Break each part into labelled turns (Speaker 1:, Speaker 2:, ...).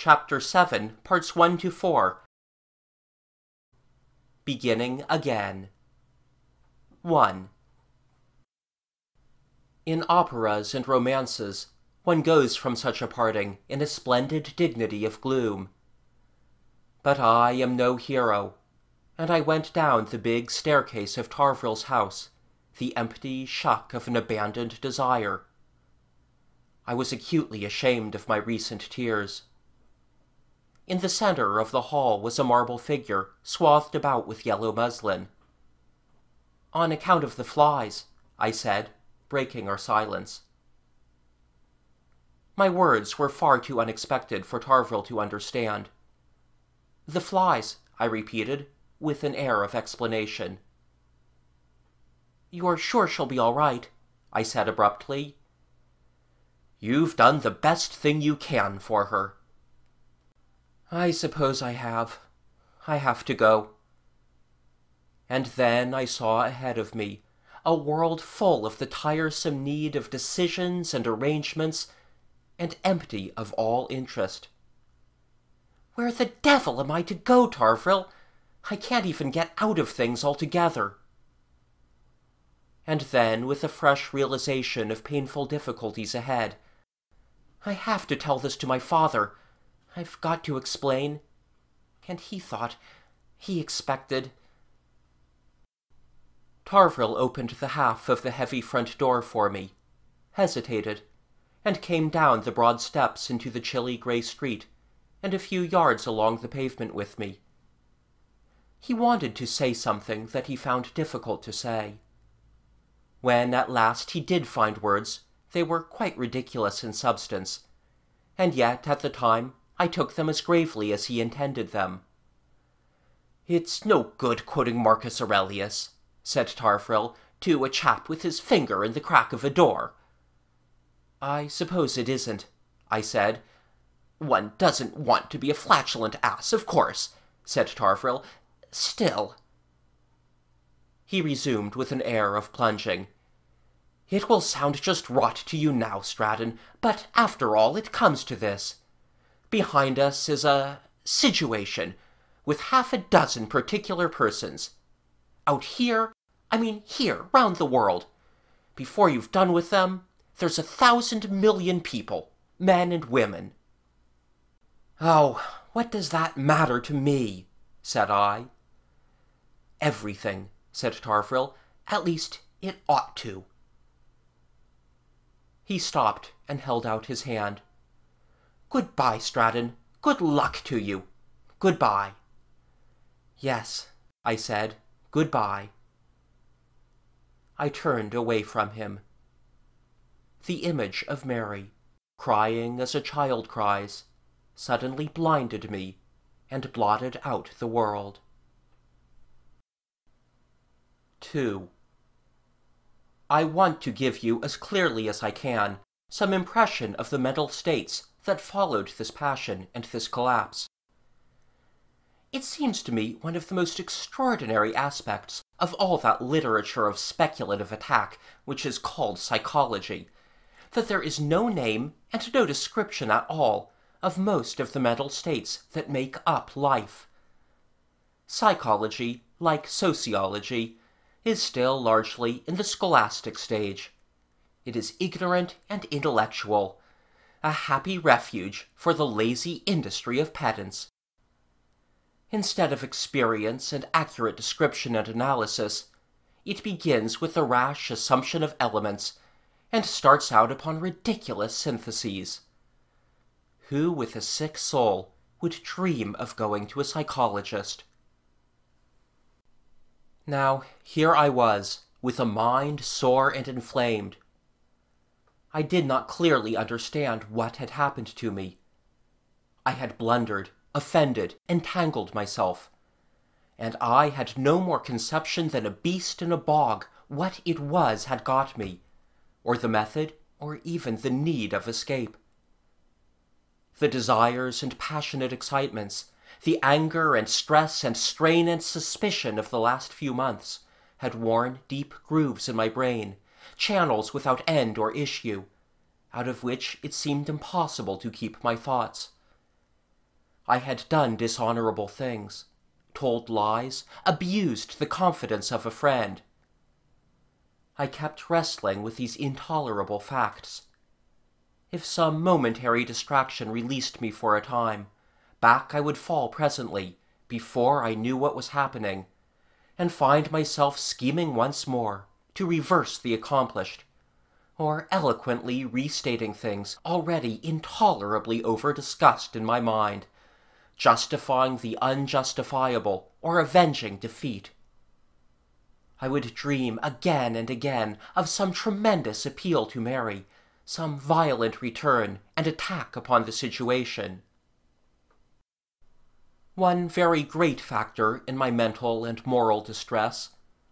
Speaker 1: Chapter 7, Parts 1 to 4. Beginning again. 1. In operas and romances, one goes from such a parting in a splendid dignity of gloom. But I am no hero, and I went down the big staircase of Tarvrille's house, the empty shuck of an abandoned desire. I was acutely ashamed of my recent tears. In the center of the hall was a marble figure, swathed about with yellow muslin. "On account of the flies," I said, breaking our silence. My words were far too unexpected for Tarvrille to understand. "The flies," I repeated, with an air of explanation. "You're sure she'll be all right?" I said abruptly. "You've done the best thing you can for her." "I suppose I have. I have to go." And then I saw ahead of me a world full of the tiresome need of decisions and arrangements, and empty of all interest. "Where the devil am I to go, Tarvrille? I can't even get out of things altogether." And then, with a fresh realization of painful difficulties ahead, "I have to tell this to my father. I've got to explain. And he expected—" Tarvrille opened the half of the heavy front door for me, hesitated, and came down the broad steps into the chilly grey street, and a few yards along the pavement with me. He wanted to say something that he found difficult to say. When at last he did find words, they were quite ridiculous in substance, and yet at the time I took them as gravely as he intended them. "It's no good quoting Marcus Aurelius," said Tarvrille, "to a chap with his finger in the crack of a door." "I suppose it isn't," I said. "One doesn't want to be a flatulent ass, of course," said Tarvrille. "Still—" He resumed with an air of plunging. "It will sound just rot to you now, Stratton, but after all it comes to this. Behind us is a situation, with half a dozen particular persons. Out here, I mean here, round the world. Before you've done with them, there's 1,000 million people, men and women." "Oh, what does that matter to me?" said I. "Everything," said Tarvrille. "At least, it ought to." He stopped and held out his hand. "Good-bye, Stratton. Good luck to you. Good-bye." "Yes," I said, "good-bye." I turned away from him. The image of Mary, crying as a child cries, suddenly blinded me and blotted out the world. 2. I want to give you as clearly as I can some impression of the mental states that followed this passion and this collapse. It seems to me one of the most extraordinary aspects of all that literature of speculative attack which is called psychology, that there is no name and no description at all of most of the mental states that make up life. Psychology, like sociology, is still largely in the scholastic stage. It is ignorant and intellectual, a happy refuge for the lazy industry of pedants. Instead of experience and accurate description and analysis, it begins with the rash assumption of elements, and starts out upon ridiculous syntheses. Who with a sick soul would dream of going to a psychologist? Now, here I was, with a mind sore and inflamed. I did not clearly understand what had happened to me. I had blundered, offended, entangled myself, and I had no more conception than a beast in a bog what it was had got me, or the method, or even the need of escape. The desires and passionate excitements, the anger and stress and strain and suspicion of the last few months, had worn deep grooves in my brain, channels without end or issue, out of which it seemed impossible to keep my thoughts. I had done dishonorable things, told lies, abused the confidence of a friend. I kept wrestling with these intolerable facts. If some momentary distraction released me for a time, back I would fall presently, before I knew what was happening, and find myself scheming once more to reverse the accomplished, or eloquently restating things already intolerably over-discussed in my mind, justifying the unjustifiable or avenging defeat. I would dream again and again of some tremendous appeal to Mary, some violent return and attack upon the situation. One very great factor in my mental and moral distress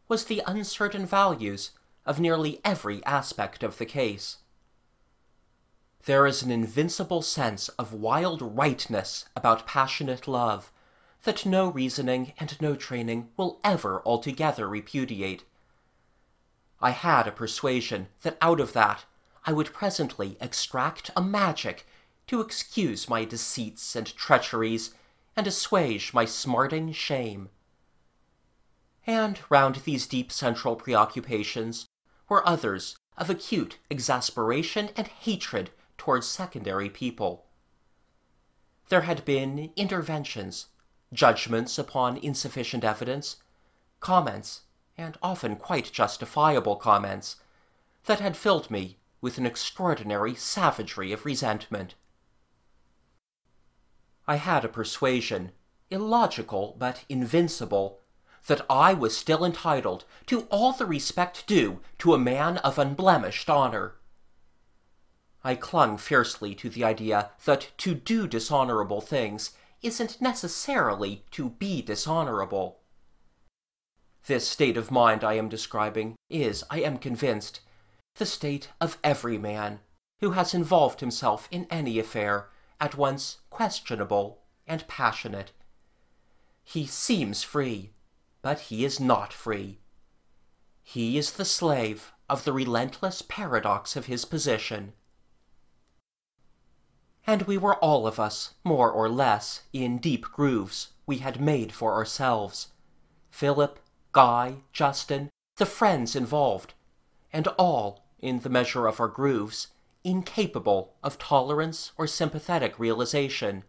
Speaker 1: was the uncertain values of nearly every aspect of the case. There is an invincible sense of wild rightness about passionate love that no reasoning and no training will ever altogether repudiate. I had a persuasion that out of that I would presently extract a magic to excuse my deceits and treacheries and assuage my smarting shame. And round these deep central preoccupations were others of acute exasperation and hatred towards secondary people. There had been interventions, judgments upon insufficient evidence, comments, and often quite justifiable comments, that had filled me with an extraordinary savagery of resentment. I had a persuasion, illogical but invincible, that I was still entitled to all the respect due to a man of unblemished honor. I clung fiercely to the idea that to do dishonorable things isn't necessarily to be dishonorable. This state of mind I am describing is, I am convinced, the state of every man who has involved himself in any affair at once questionable and passionate. He seems free, but he is not free. He is the slave of the relentless paradox of his position. And we were all of us, more or less, in deep grooves we had made for ourselves. Philip, Guy, Justin, the friends involved, and all, in the measure of our grooves, incapable of tolerance or sympathetic realization.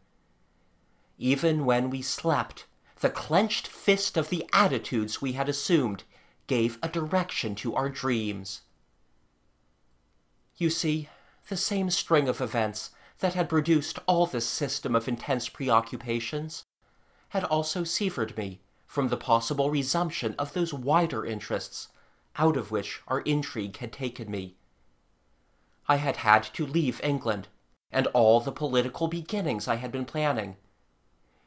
Speaker 1: Even when we slept, the clenched fist of the attitudes we had assumed gave a direction to our dreams. You see, the same string of events that had produced all this system of intense preoccupations had also severed me from the possible resumption of those wider interests out of which our intrigue had taken me. I had had to leave England, and all the political beginnings I had been planning,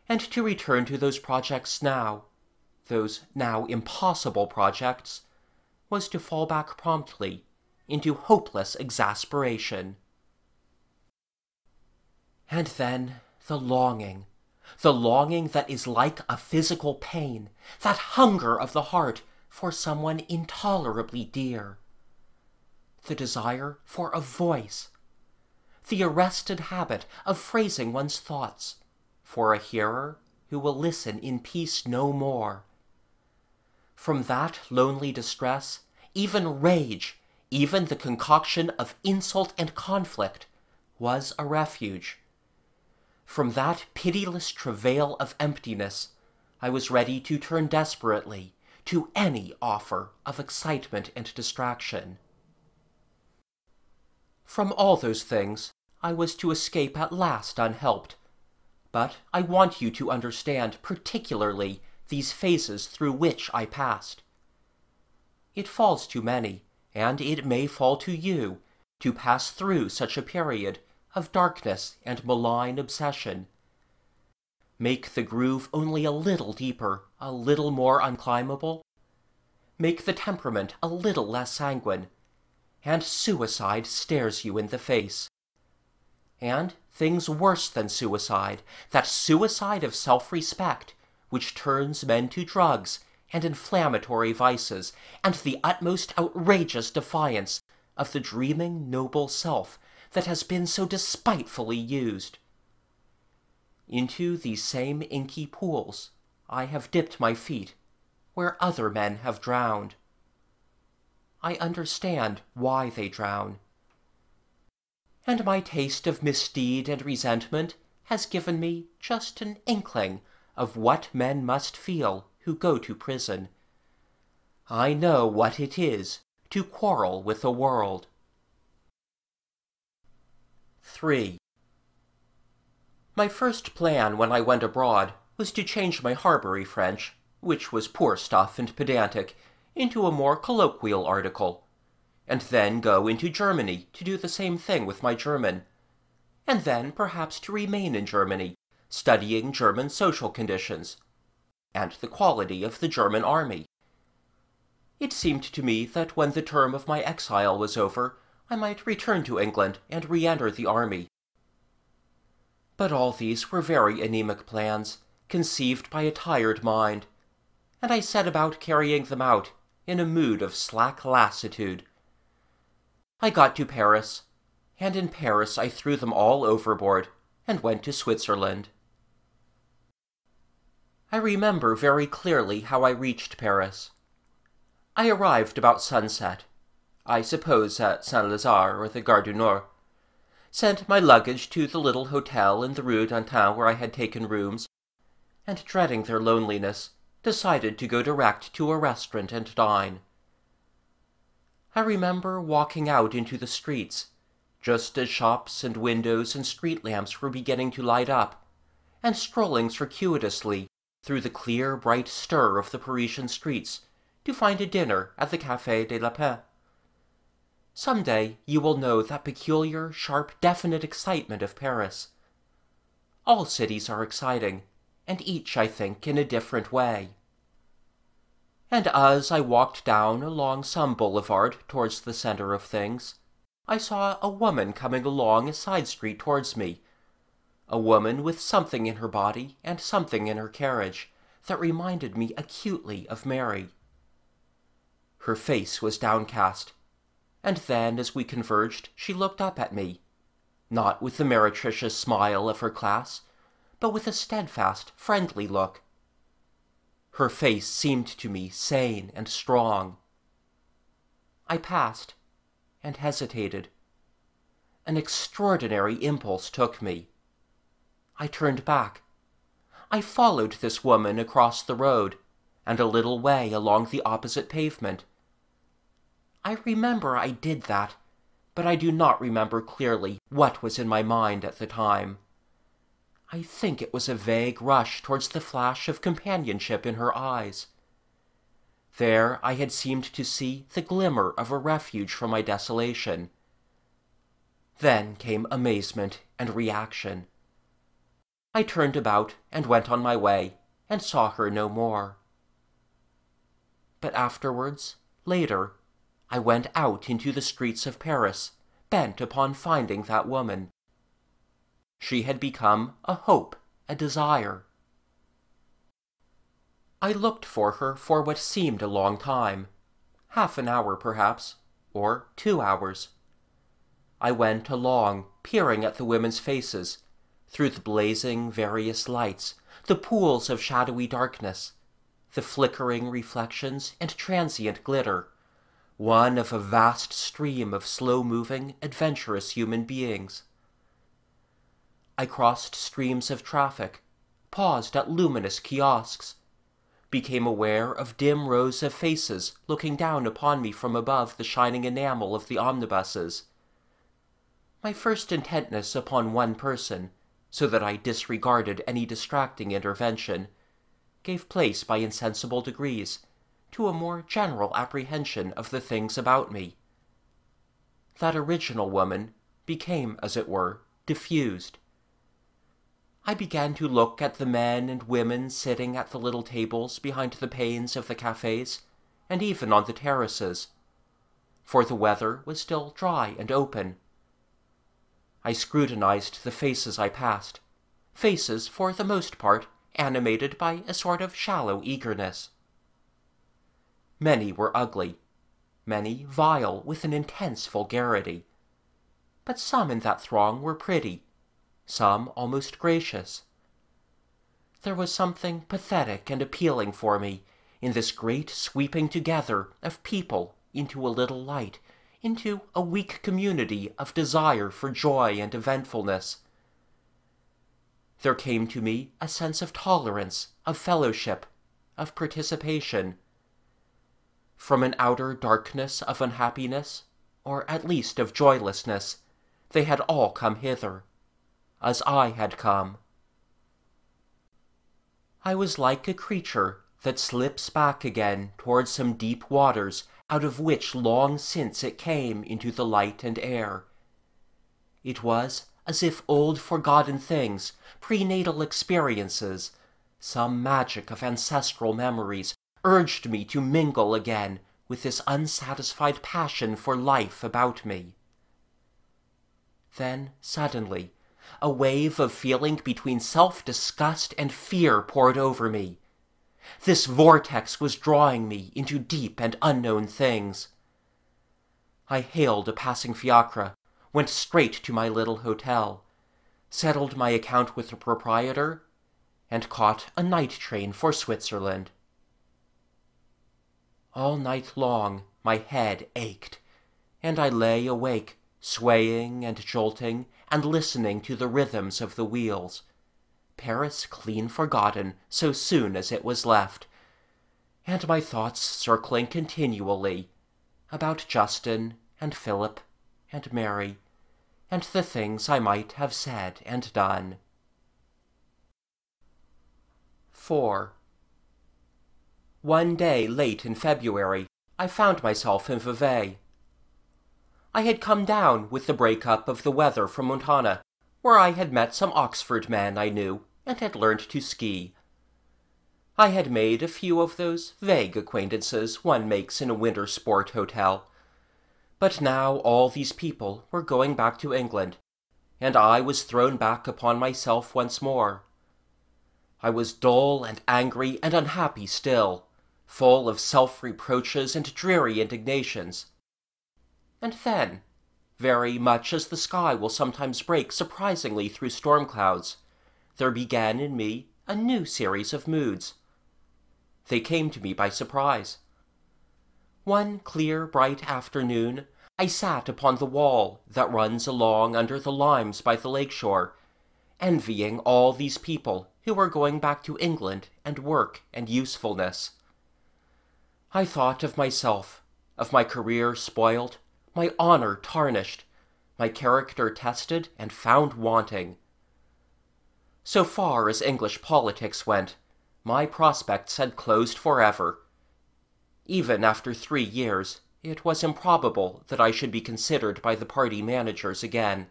Speaker 1: and to return to those projects now, those now impossible projects, was to fall back promptly into hopeless exasperation. And then the longing that is like a physical pain, that hunger of the heart for someone intolerably dear. The desire for a voice, the arrested habit of phrasing one's thoughts, for a hearer who will listen in peace no more. From that lonely distress, even rage, even the concoction of insult and conflict, was a refuge. From that pitiless travail of emptiness, I was ready to turn desperately to any offer of excitement and distraction. From all those things, I was to escape at last unhelped, but I want you to understand particularly these phases through which I passed. It falls to many, and it may fall to you, to pass through such a period of darkness and malign obsession. Make the groove only a little deeper, a little more unclimbable. Make the temperament a little less sanguine, and suicide stares you in the face. And things worse than suicide, that suicide of self-respect, which turns men to drugs and inflammatory vices, and the utmost outrageous defiance of the dreaming noble self that has been so despitefully used. Into these same inky pools I have dipped my feet, where other men have drowned. I understand why they drown. And my taste of misdeed and resentment has given me just an inkling of what men must feel who go to prison. I know what it is to quarrel with the world. 3. My first plan when I went abroad was to change my Harbury French, which was poor stuff and pedantic, into a more colloquial article, and then go into Germany to do the same thing with my German, and then perhaps to remain in Germany, studying German social conditions, and the quality of the German army. It seemed to me that when the term of my exile was over, I might return to England and re-enter the army. But all these were very anemic plans, conceived by a tired mind, and I set about carrying them out in a mood of slack lassitude. I got to Paris, and in Paris I threw them all overboard and went to Switzerland. I remember very clearly how I reached Paris. I arrived about sunset, I suppose at Saint-Lazare or the Gare du Nord, sent my luggage to the little hotel in the Rue d'Antin where I had taken rooms, and dreading their loneliness, decided to go direct to a restaurant and dine. I remember walking out into the streets, just as shops and windows and street lamps were beginning to light up, and strolling circuitously through the clear, bright stir of the Parisian streets to find a dinner at the Café des Lapins. Some day you will know that peculiar, sharp, definite excitement of Paris. All cities are exciting, and each, I think, in a different way. And as I walked down along some boulevard towards the center of things, I saw a woman coming along a side street towards me, a woman with something in her body and something in her carriage that reminded me acutely of Mary. Her face was downcast, and then, as we converged, she looked up at me, not with the meretricious smile of her class, but with a steadfast, friendly look. Her face seemed to me sane and strong. I passed, and hesitated. An extraordinary impulse took me. I turned back. I followed this woman across the road, and a little way along the opposite pavement. I remember I did that, but I do not remember clearly what was in my mind at the time. I think it was a vague rush towards the flash of companionship in her eyes. There I had seemed to see the glimmer of a refuge from my desolation. Then came amazement and reaction. I turned about and went on my way, and saw her no more. But afterwards, later, I went out into the streets of Paris, bent upon finding that woman. She had become a hope, a desire. I looked for her for what seemed a long time, half an hour perhaps, or 2 hours. I went along, peering at the women's faces, through the blazing various lights, the pools of shadowy darkness, the flickering reflections and transient glitter, one of a vast stream of slow-moving, adventurous human beings. I crossed streams of traffic, paused at luminous kiosks, became aware of dim rows of faces looking down upon me from above the shining enamel of the omnibuses. My first intentness upon one person, so that I disregarded any distracting intervention, gave place by insensible degrees to a more general apprehension of the things about me. That original woman became, as it were, diffused. I began to look at the men and women sitting at the little tables behind the panes of the cafes, and even on the terraces, for the weather was still dry and open. I scrutinized the faces I passed, faces for the most part animated by a sort of shallow eagerness. Many were ugly, many vile with an intense vulgarity, but some in that throng were pretty, some almost gracious, There was something pathetic and appealing for me in this great sweeping together of people into a little light, into a weak community of desire for joy and eventfulness. There came to me a sense of tolerance, of fellowship, of participation. From an outer darkness of unhappiness, or at least of joylessness, they had all come hither, as I had come. I was like a creature that slips back again towards some deep waters out of which long since it came into the light and air. It was as if old forgotten things, prenatal experiences, some magic of ancestral memories, urged me to mingle again with this unsatisfied passion for life about me. Then, suddenly, a wave of feeling between self-disgust and fear poured over me. This vortex was drawing me into deep and unknown things. I hailed a passing fiacre, went straight to my little hotel, settled my account with the proprietor, and caught a night train for Switzerland. All night long my head ached, and I lay awake, swaying and jolting, and listening to the rhythms of the wheels. Paris clean forgotten so soon as it was left, and my thoughts circling continually about Justin and Philip and Mary, and the things I might have said and done. 4. One day late in February, I found myself in Vevey. I had come down with the break-up of the weather from Montana, where I had met some Oxford men I knew and had learned to ski. I had made a few of those vague acquaintances one makes in a winter sport hotel. But now all these people were going back to England, and I was thrown back upon myself once more. I was dull and angry and unhappy still, full of self-reproaches and dreary indignations. And then, very much as the sky will sometimes break surprisingly through storm clouds, there began in me a new series of moods. They came to me by surprise. One clear, bright afternoon, I sat upon the wall that runs along under the limes by the lake shore, envying all these people who were going back to England and work and usefulness. I thought of myself, of my career spoiled, my honor tarnished, my character tested and found wanting. So far as English politics went, my prospects had closed forever. Even after 3 years, it was improbable that I should be considered by the party managers again.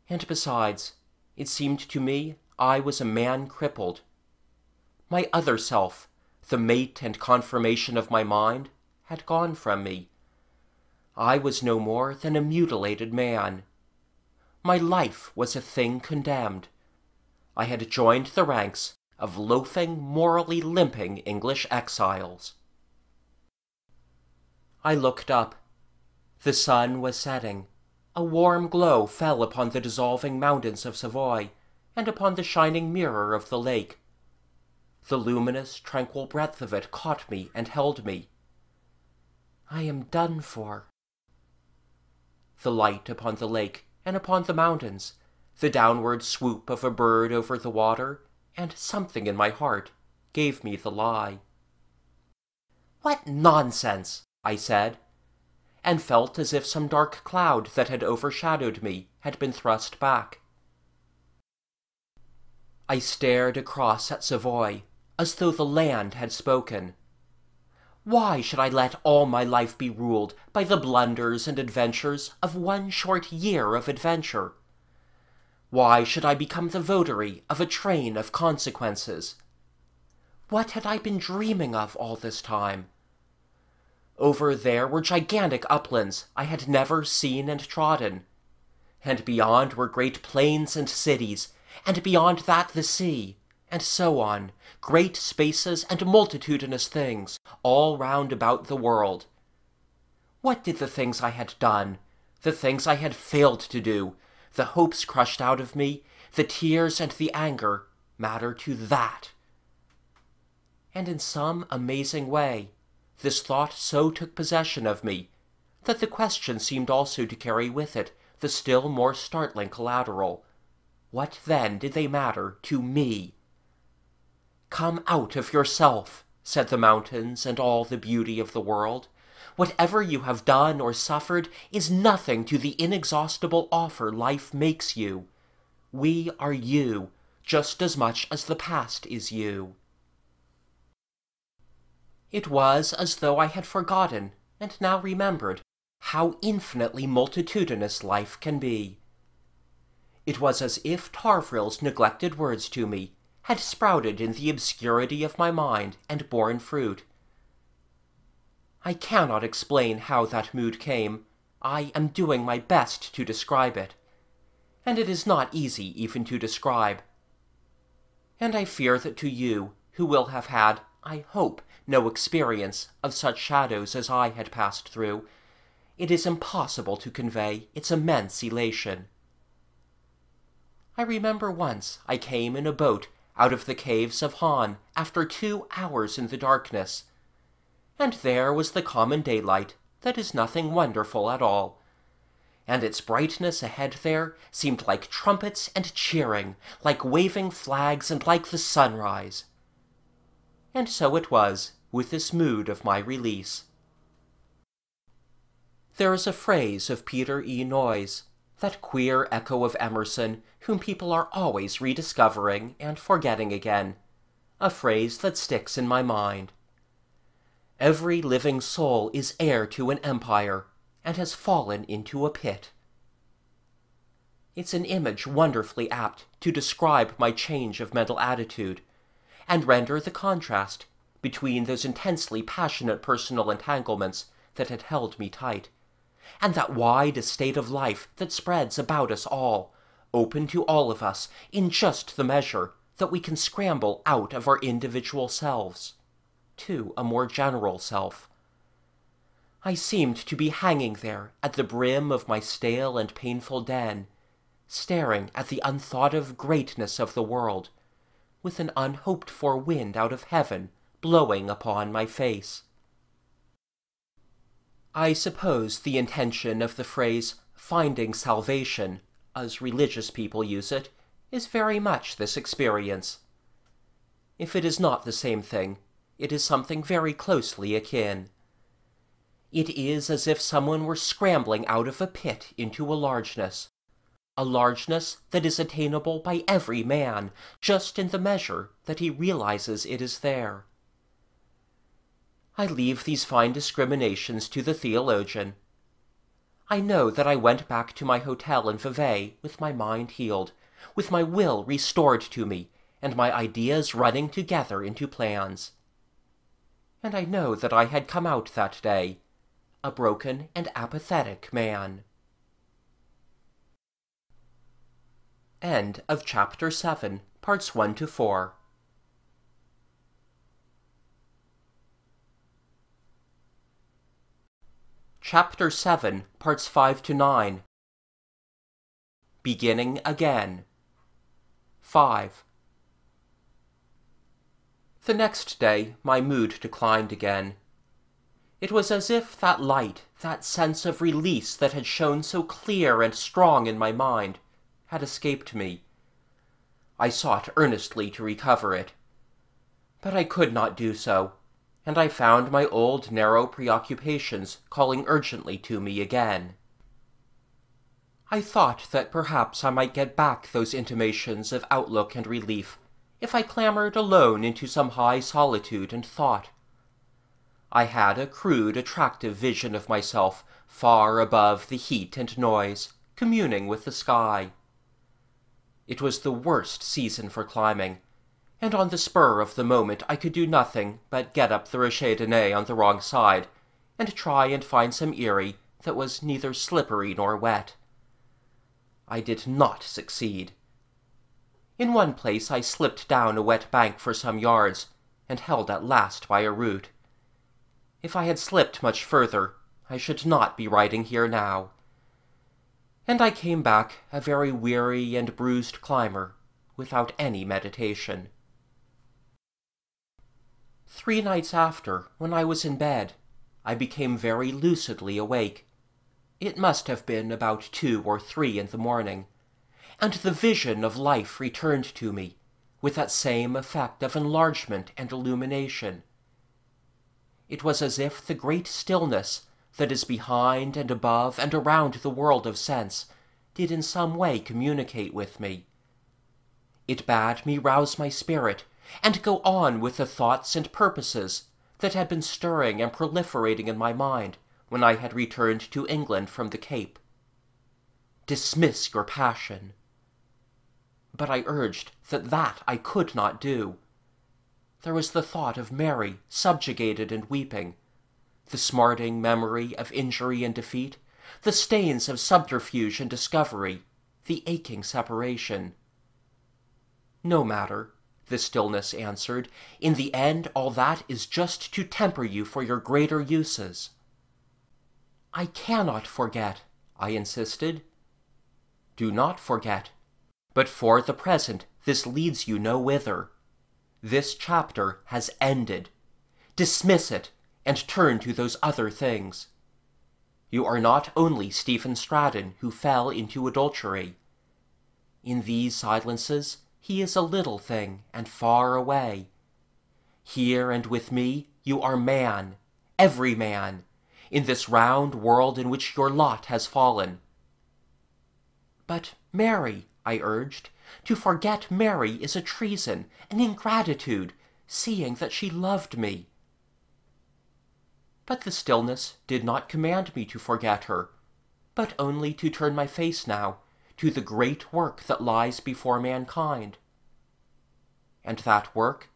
Speaker 1: And besides, it seemed to me I was a man crippled. My other self, the mate and confirmation of my mind, had gone from me. I was no more than a mutilated man. My life was a thing condemned. I had joined the ranks of loafing, morally limping English exiles. I looked up. The sun was setting. A warm glow fell upon the dissolving mountains of Savoy, and upon the shining mirror of the lake. The luminous, tranquil breadth of it caught me and held me. I am done for. The light upon the lake and upon the mountains, the downward swoop of a bird over the water, and something in my heart gave me the lie. "What nonsense!" I said, and felt as if some dark cloud that had overshadowed me had been thrust back. I stared across at Savoy, as though the land had spoken. Why should I let all my life be ruled by the blunders and adventures of one short year of adventure? Why should I become the votary of a train of consequences? What had I been dreaming of all this time? Over there were gigantic uplands I had never seen and trodden, and beyond were great plains and cities, and beyond that the sea, and so on, great spaces and multitudinous things, all round about the world. What did the things I had done, the things I had failed to do, the hopes crushed out of me, the tears and the anger, matter to that? And in some amazing way, this thought so took possession of me that the question seemed also to carry with it the still more startling collateral. What then did they matter to me? "Come out of yourself," said the mountains and all the beauty of the world. "Whatever you have done or suffered is nothing to the inexhaustible offer life makes you. We are you, just as much as the past is you." It was as though I had forgotten, and now remembered, how infinitely multitudinous life can be. It was as if Tarvrille's neglected words to me had sprouted in the obscurity of my mind and borne fruit. I cannot explain how that mood came. I am doing my best to describe it, and it is not easy even to describe. And I fear that to you, who will have had, I hope, no experience of such shadows as I had passed through, it is impossible to convey its immense elation. I remember once I came in a boat out of the caves of Han after 2 hours in the darkness, and there was the common daylight that is nothing wonderful at all, and its brightness ahead there seemed like trumpets and cheering, like waving flags and like the sunrise. And so it was with this mood of my release. There is a phrase of Peter E. Noyes, that queer echo of Emerson, whom people are always rediscovering and forgetting again, a phrase that sticks in my mind. Every living soul is heir to an empire, and has fallen into a pit. It's an image wonderfully apt to describe my change of mental attitude, and render the contrast between those intensely passionate personal entanglements that had held me tight, and that wide estate of life that spreads about us all, open to all of us in just the measure that we can scramble out of our individual selves to a more general self. I seemed to be hanging there at the brim of my stale and painful den, staring at the unthought-of greatness of the world, with an unhoped-for wind out of heaven blowing upon my face. I suppose the intention of the phrase "finding salvation," as religious people use it, is very much this experience. If it is not the same thing, it is something very closely akin. It is as if someone were scrambling out of a pit into a largeness that is attainable by every man, just in the measure that he realizes it is there. I leave these fine discriminations to the theologian. I know that I went back to my hotel in Vevey with my mind healed, with my will restored to me, and my ideas running together into plans. And I know that I had come out that day a broken and apathetic man. End of Chapter 7, Parts 1 to 4. Chapter 7, Parts 5 to 9. Beginning again. 5. The next day my mood declined again. It was as if that light, that sense of release that had shone so clear and strong in my mind, had escaped me. I sought earnestly to recover it, but I could not do so, and I found my old narrow preoccupations calling urgently to me again. I thought that perhaps I might get back those intimations of outlook and relief if I clambered alone into some high solitude and thought. I had a crude, attractive vision of myself far above the heat and noise, communing with the sky. It was the worst season for climbing, and on the spur of the moment I could do nothing but get up the Rocher de Nez on the wrong side, and try and find some eyrie that was neither slippery nor wet. I did not succeed. In one place I slipped down a wet bank for some yards, and held at last by a root. If I had slipped much further, I should not be writing here now. And I came back a very weary and bruised climber, without any meditation. 3 nights after, when I was in bed, I became very lucidly awake. It must have been about 2 or 3 in the morning, and the vision of life returned to me, with that same effect of enlargement and illumination. It was as if the great stillness that is behind and above and around the world of sense did in some way communicate with me. It bade me rouse my spirit and go on with the thoughts and purposes that had been stirring and proliferating in my mind when I had returned to England from the Cape. Dismiss your passion. But I urged that I could not do. There was the thought of Mary subjugated and weeping, the smarting memory of injury and defeat, the stains of subterfuge and discovery, the aching separation. No matter, the stillness answered, in the end all that is just to temper you for your greater uses. I cannot forget, I insisted. Do not forget, but for the present this leads you no whither. This chapter has ended. Dismiss it, and turn to those other things. You are not only Stephen Stratton who fell into adultery. In these silences he is a little thing and far away. Here and with me you are man, every man, in this round world in which your lot has fallen. But Mary, I urged, to forget Mary is a treason, an ingratitude, seeing that she loved me. But the stillness did not command me to forget her, but only to turn my face now to the great work that lies before mankind. And that work,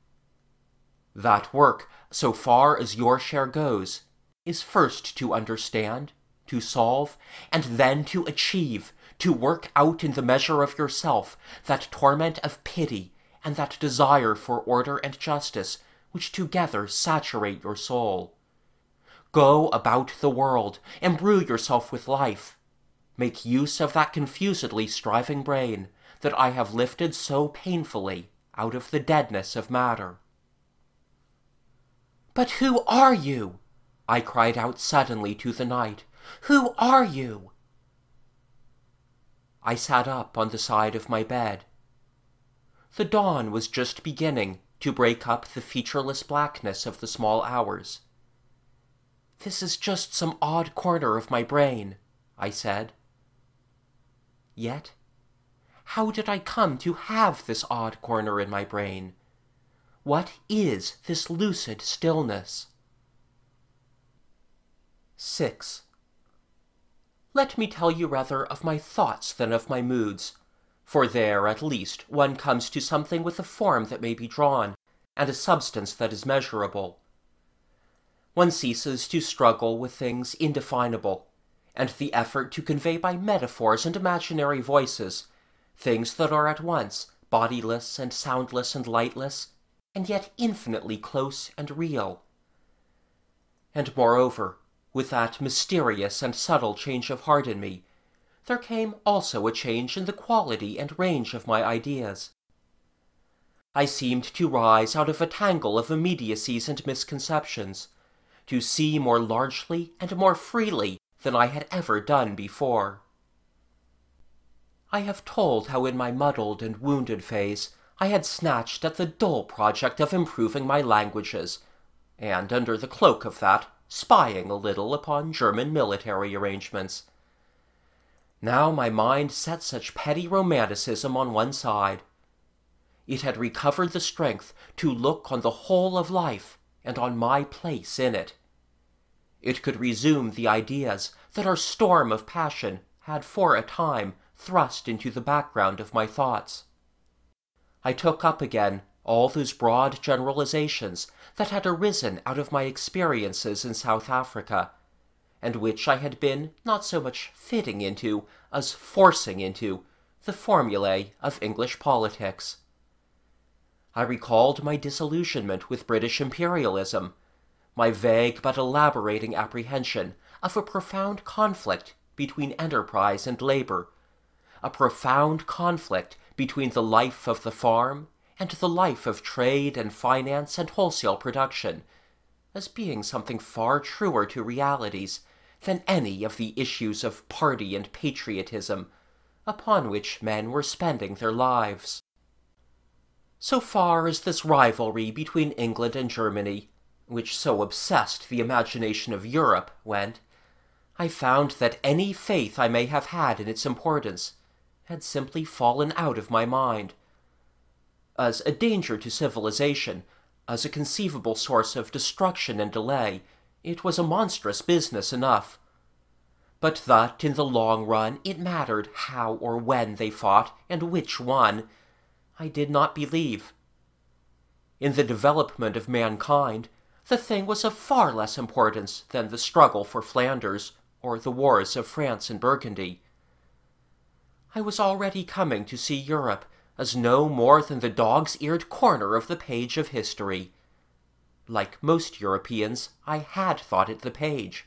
Speaker 1: so far as your share goes, is first to understand, to solve, and then to achieve, to work out in the measure of yourself that torment of pity and that desire for order and justice which together saturate your soul. Go about the world, imbrue yourself with life. Make use of that confusedly striving brain that I have lifted so painfully out of the deadness of matter. But who are you? I cried out suddenly to the night. Who are you? I sat up on the side of my bed. The dawn was just beginning to break up the featureless blackness of the small hours. This is just some odd corner of my brain, I said. Yet, how did I come to have this odd corner in my brain? What is this lucid stillness? 6. Let me tell you rather of my thoughts than of my moods, for there, at least, one comes to something with a form that may be drawn, and a substance that is measurable. One ceases to struggle with things indefinable, and the effort to convey by metaphors and imaginary voices things that are at once bodiless and soundless and lightless, and yet infinitely close and real. And moreover, with that mysterious and subtle change of heart in me, there came also a change in the quality and range of my ideas. I seemed to rise out of a tangle of immediacies and misconceptions, to see more largely and more freely than I had ever done before. I have told how in my muddled and wounded phase I had snatched at the dull project of improving my languages, and under the cloak of that, spying a little upon German military arrangements. Now my mind set such petty romanticism on one side. It had recovered the strength to look on the whole of life and on my place in it. It could resume the ideas that our storm of passion had for a time thrust into the background of my thoughts. I took up again all those broad generalizations that had arisen out of my experiences in South Africa, and which I had been not so much fitting into as forcing into the formulae of English politics. I recalled my disillusionment with British imperialism, my vague but elaborating apprehension of a profound conflict between enterprise and labor, a profound conflict between the life of the farm and the life of trade and finance and wholesale production, as being something far truer to realities than any of the issues of party and patriotism upon which men were spending their lives. So far as this rivalry between England and Germany, which so obsessed the imagination of Europe, went, I found that any faith I may have had in its importance had simply fallen out of my mind. As a danger to civilization, as a conceivable source of destruction and delay, it was a monstrous business enough. But that in the long run it mattered how or when they fought, and which won, I did not believe. In the development of mankind, the thing was of far less importance than the struggle for Flanders or the wars of France and Burgundy. I was already coming to see Europe as no more than the dog's-eared corner of the page of history. Like most Europeans, I had thought it the page,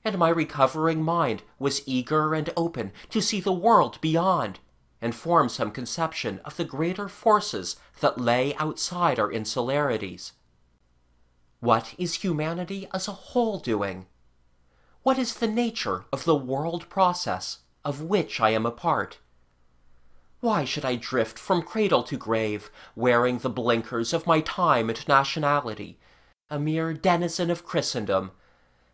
Speaker 1: and my recovering mind was eager and open to see the world beyond, and form some conception of the greater forces that lay outside our insularities. What is humanity as a whole doing? What is the nature of the world process of which I am a part? Why should I drift from cradle to grave, wearing the blinkers of my time and nationality, a mere denizen of Christendom,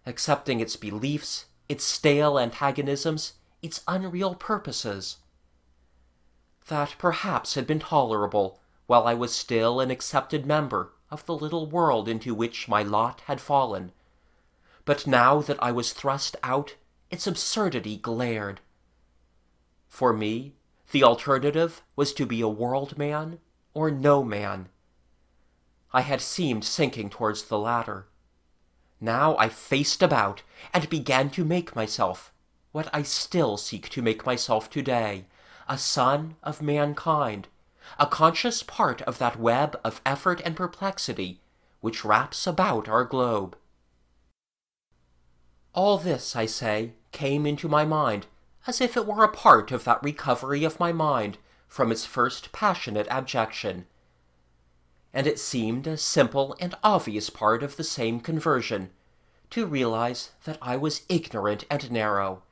Speaker 1: accepting its beliefs, its stale antagonisms, its unreal purposes? That perhaps had been tolerable while I was still an accepted member of the little world into which my lot had fallen. But now that I was thrust out, its absurdity glared. For me, the alternative was to be a world man or no man. I had seemed sinking towards the latter. Now I faced about and began to make myself, what I still seek to make myself today, a son of mankind, a conscious part of that web of effort and perplexity which wraps about our globe. All this, I say, came into my mind as if it were a part of that recovery of my mind from its first passionate abjection. And it seemed a simple and obvious part of the same conversion, to realize that I was ignorant and narrow,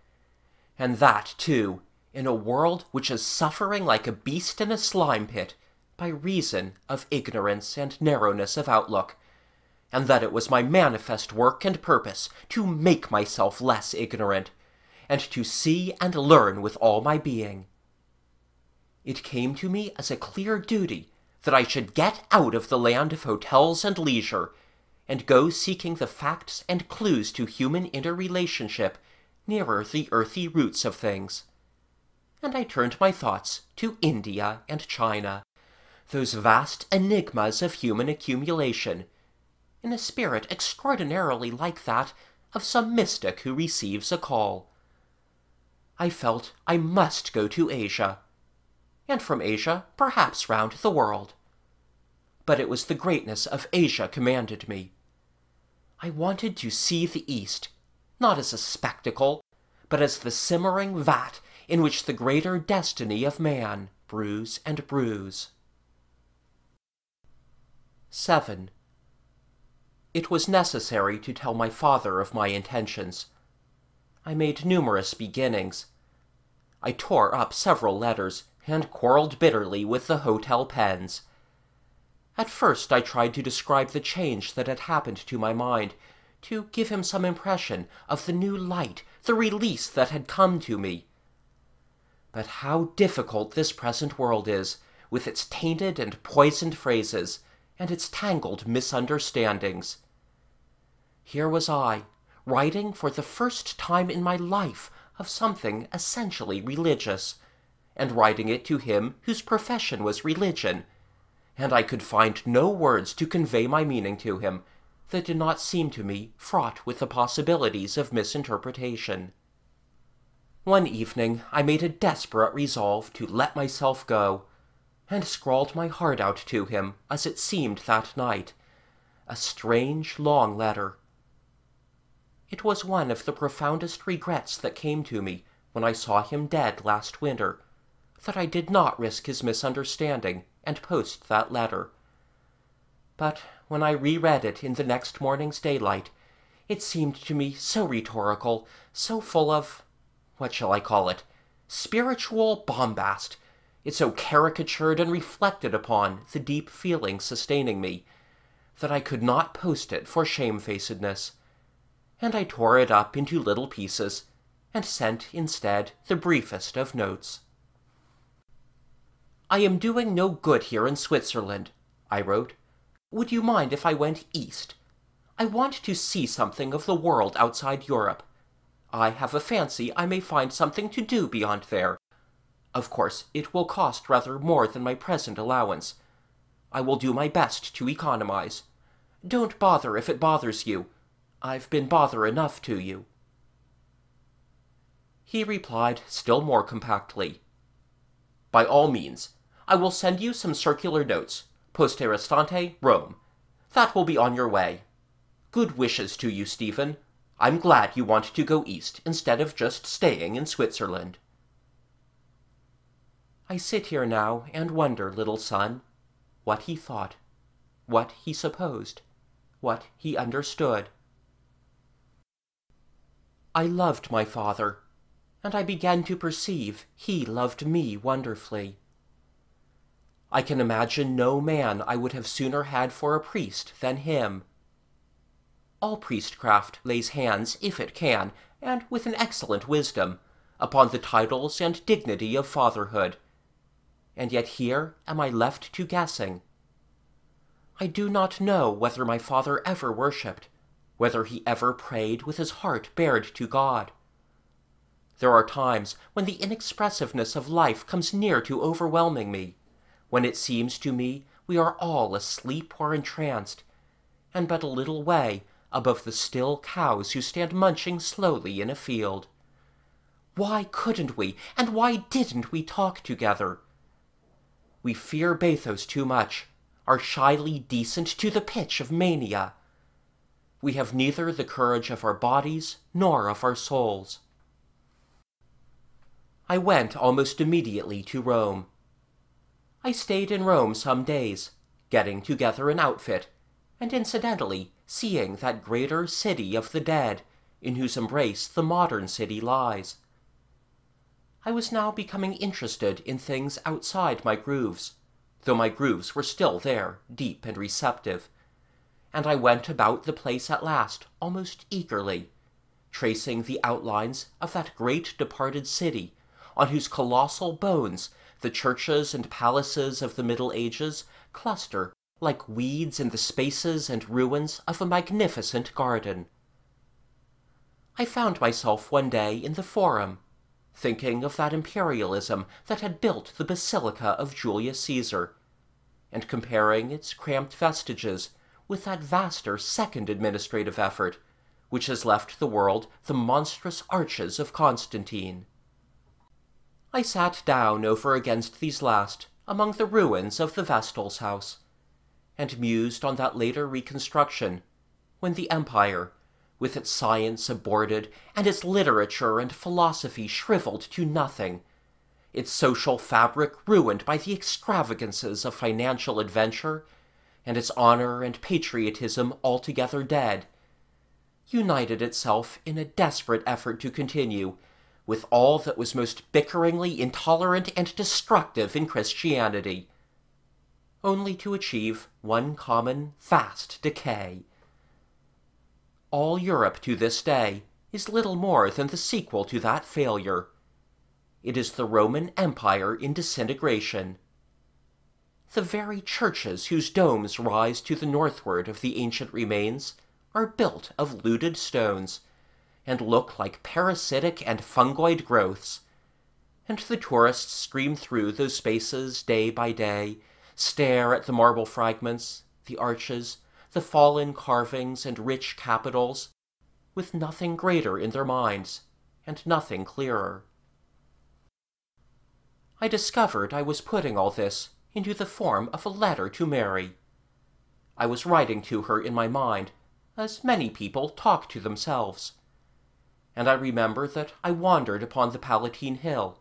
Speaker 1: and that, too, in a world which is suffering like a beast in a slime pit by reason of ignorance and narrowness of outlook, and that it was my manifest work and purpose to make myself less ignorant, and to see and learn with all my being. It came to me as a clear duty that I should get out of the land of hotels and leisure, and go seeking the facts and clues to human interrelationship nearer the earthy roots of things. And I turned my thoughts to India and China, those vast enigmas of human accumulation, in a spirit extraordinarily like that of some mystic who receives a call. I felt I must go to Asia, and from Asia perhaps round the world. But it was the greatness of Asia commanded me. I wanted to see the East, not as a spectacle, but as the simmering vat in which the greater destiny of man brews and brews. 7. It was necessary to tell my father of my intentions. I made numerous beginnings. I tore up several letters, and quarreled bitterly with the hotel pens. At first I tried to describe the change that had happened to my mind, to give him some impression of the new light, the release that had come to me. But how difficult this present world is, with its tainted and poisoned phrases, and its tangled misunderstandings. Here was I, writing for the first time in my life of something essentially religious, and writing it to him whose profession was religion, and I could find no words to convey my meaning to him that did not seem to me fraught with the possibilities of misinterpretation. One evening I made a desperate resolve to let myself go, and scrawled my heart out to him as it seemed that night, a strange long letter. It was one of the profoundest regrets that came to me when I saw him dead last winter, that I did not risk his misunderstanding and post that letter. But when I reread it in the next morning's daylight, it seemed to me so rhetorical, so full of, what shall I call it, spiritual bombast. It so caricatured and reflected upon the deep feeling sustaining me, that I could not post it for shamefacedness, and I tore it up into little pieces, and sent instead the briefest of notes. "I am doing no good here in Switzerland," I wrote. "Would you mind if I went east? I want to see something of the world outside Europe. I have a fancy I may find something to do beyond there. Of course, it will cost rather more than my present allowance. I will do my best to economize. Don't bother if it bothers you. I've been bother enough to you." He replied still more compactly. "By all means. I will send you some circular notes. Poste restante, Rome. That will be on your way. Good wishes to you, Stephen. I'm glad you want to go east instead of just staying in Switzerland." I sit here now and wonder, little son, what he thought, what he supposed, what he understood. I loved my father, and I began to perceive he loved me wonderfully. I can imagine no man I would have sooner had for a priest than him. All priestcraft lays hands, if it can, and with an excellent wisdom, upon the titles and dignity of fatherhood, and yet here am I left to guessing. I do not know whether my father ever worshipped, whether he ever prayed with his heart bared to God. There are times when the inexpressiveness of life comes near to overwhelming me, when it seems to me we are all asleep or entranced, and but a little way above the still cows who stand munching slowly in a field. Why couldn't we, and why didn't we talk together? We fear bathos too much, are shyly decent to the pitch of mania. We have neither the courage of our bodies nor of our souls. I went almost immediately to Rome. I stayed in Rome some days, getting together an outfit, and incidentally seeing that greater city of the dead, in whose embrace the modern city lies. I was now becoming interested in things outside my grooves, though my grooves were still there, deep and receptive, and I went about the place at last almost eagerly, tracing the outlines of that great departed city, on whose colossal bones the churches and palaces of the Middle Ages cluster like weeds in the spaces and ruins of a magnificent garden. I found myself one day in the Forum, thinking of that imperialism that had built the Basilica of Julius Caesar, and comparing its cramped vestiges with that vaster second administrative effort, which has left the world the monstrous arches of Constantine. I sat down over against these last, among the ruins of the Vestal's house, and mused on that later reconstruction, when the Empire, with its science aborted, and its literature and philosophy shriveled to nothing, its social fabric ruined by the extravagances of financial adventure, and its honor and patriotism altogether dead, united itself in a desperate effort to continue, with all that was most bickeringly intolerant and destructive in Christianity, only to achieve one common, vast decay. All Europe to this day is little more than the sequel to that failure. It is the Roman Empire in disintegration. The very churches whose domes rise to the northward of the ancient remains are built of looted stones, and look like parasitic and fungoid growths, and the tourists stream through those spaces day by day, stare at the marble fragments, the arches, the fallen carvings and rich capitals, with nothing greater in their minds, and nothing clearer. I discovered I was putting all this into the form of a letter to Mary. I was writing to her in my mind, as many people talk to themselves. And I remember that I wandered upon the Palatine Hill,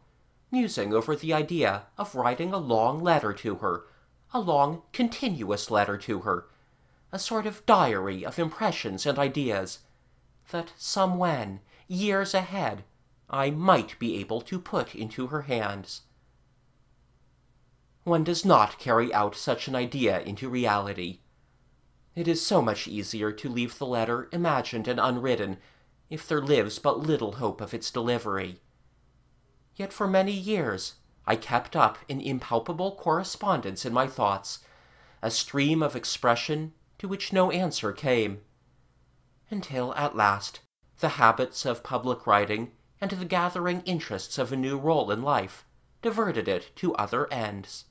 Speaker 1: musing over the idea of writing a long letter to her, a long, continuous letter to her, a sort of diary of impressions and ideas, that somewhen, years ahead, I might be able to put into her hands. One does not carry out such an idea into reality. It is so much easier to leave the letter imagined and unwritten, if there lives but little hope of its delivery. Yet for many years I kept up an impalpable correspondence in my thoughts, a stream of expression to which no answer came, until at last the habits of public writing and the gathering interests of a new role in life diverted it to other ends.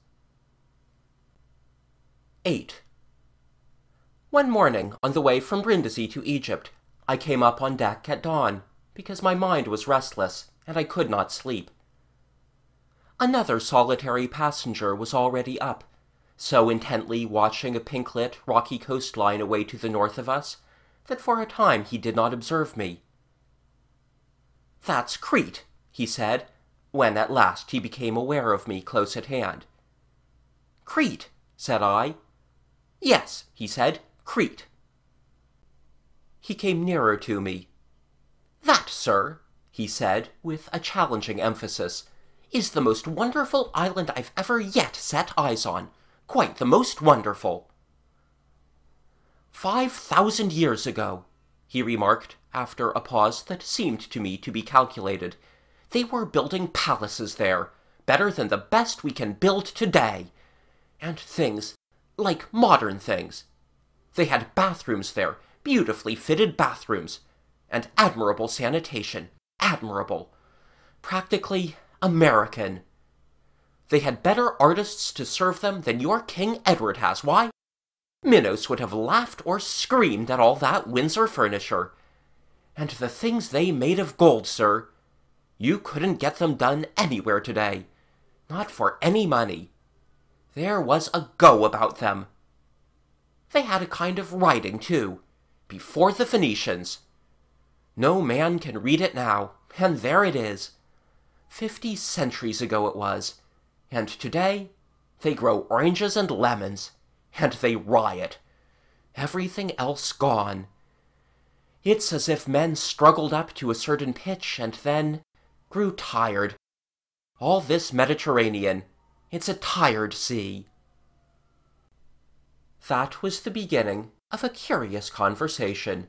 Speaker 1: 8. One morning, on the way from Brindisi to Egypt, I came up on deck at dawn, because my mind was restless, and I could not sleep. Another solitary passenger was already up, so intently watching a pink-lit, rocky coastline away to the north of us, that for a time he did not observe me. "That's Crete," he said, when at last he became aware of me close at hand. "Crete," said I. "Yes," he said, "Crete." He came nearer to me. "That, sir," he said, with a challenging emphasis, "is the most wonderful island I've ever yet set eyes on. Quite the most wonderful." 5,000 years ago, he remarked, after a pause that seemed to me to be calculated, they were building palaces there, better than the best we can build today. And things, like modern things. They had bathrooms there, beautifully fitted bathrooms, and admirable sanitation, admirable. Practically American. They had better artists to serve them than your King Edward has. Why? Minos would have laughed or screamed at all that Windsor furniture. And the things they made of gold, sir, you couldn't get them done anywhere today. Not for any money. There was a go about them. They had a kind of writing, too, before the Phoenicians. No man can read it now, and there it is. 50 centuries ago it was, and today they grow oranges and lemons, and they riot. Everything else gone. It's as if men struggled up to a certain pitch and then grew tired. All this Mediterranean, it's a tired sea. That was the beginning of a curious conversation.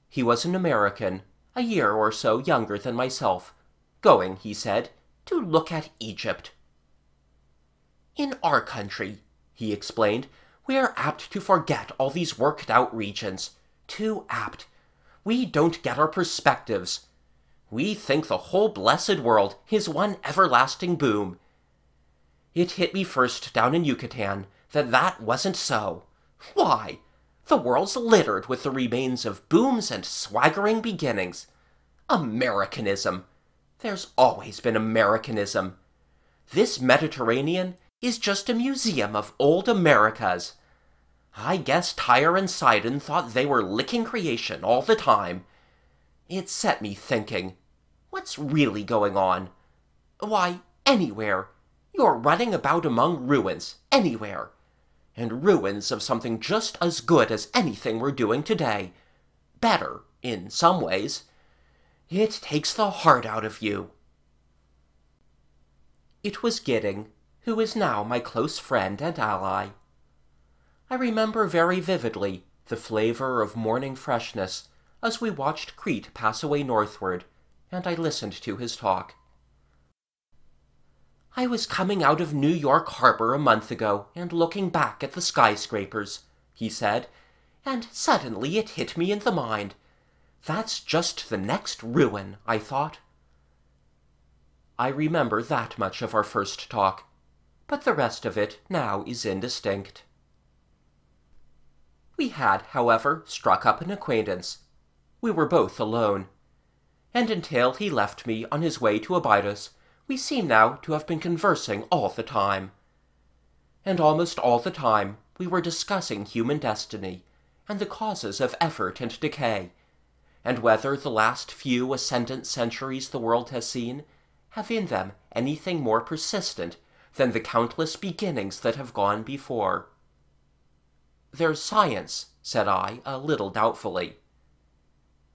Speaker 1: He was an American, a year or so younger than myself, going, he said, to look at Egypt. "In our country," he explained, "we are apt to forget all these worked-out regions. Too apt. We don't get our perspectives. We think the whole blessed world is one everlasting boom. It hit me first down in Yucatan that wasn't so. Why? The world's littered with the remains of booms and swaggering beginnings. Americanism. There's always been Americanism. This Mediterranean is just a museum of old Americas. I guess Tyre and Sidon thought they were licking creation all the time. It set me thinking, what's really going on? Why, anywhere. You're running about among ruins, anywhere. And ruins of something just as good as anything we're doing today. Better, in some ways. It takes the heart out of you." It was Gidding, who is now my close friend and ally. I remember very vividly the flavor of morning freshness as we watched Crete pass away northward, and I listened to his talk. "I was coming out of New York Harbor a month ago and looking back at the skyscrapers," he said, "and suddenly it hit me in the mind. That's just the next ruin, I thought." I remember that much of our first talk, but the rest of it now is indistinct. We had, however, struck up an acquaintance. We were both alone, and until he left me on his way to Abydos, we seem now to have been conversing all the time. And almost all the time we were discussing human destiny, and the causes of effort and decay, and whether the last few ascendant centuries the world has seen have in them anything more persistent than the countless beginnings that have gone before. "There's science," said I, a little doubtfully.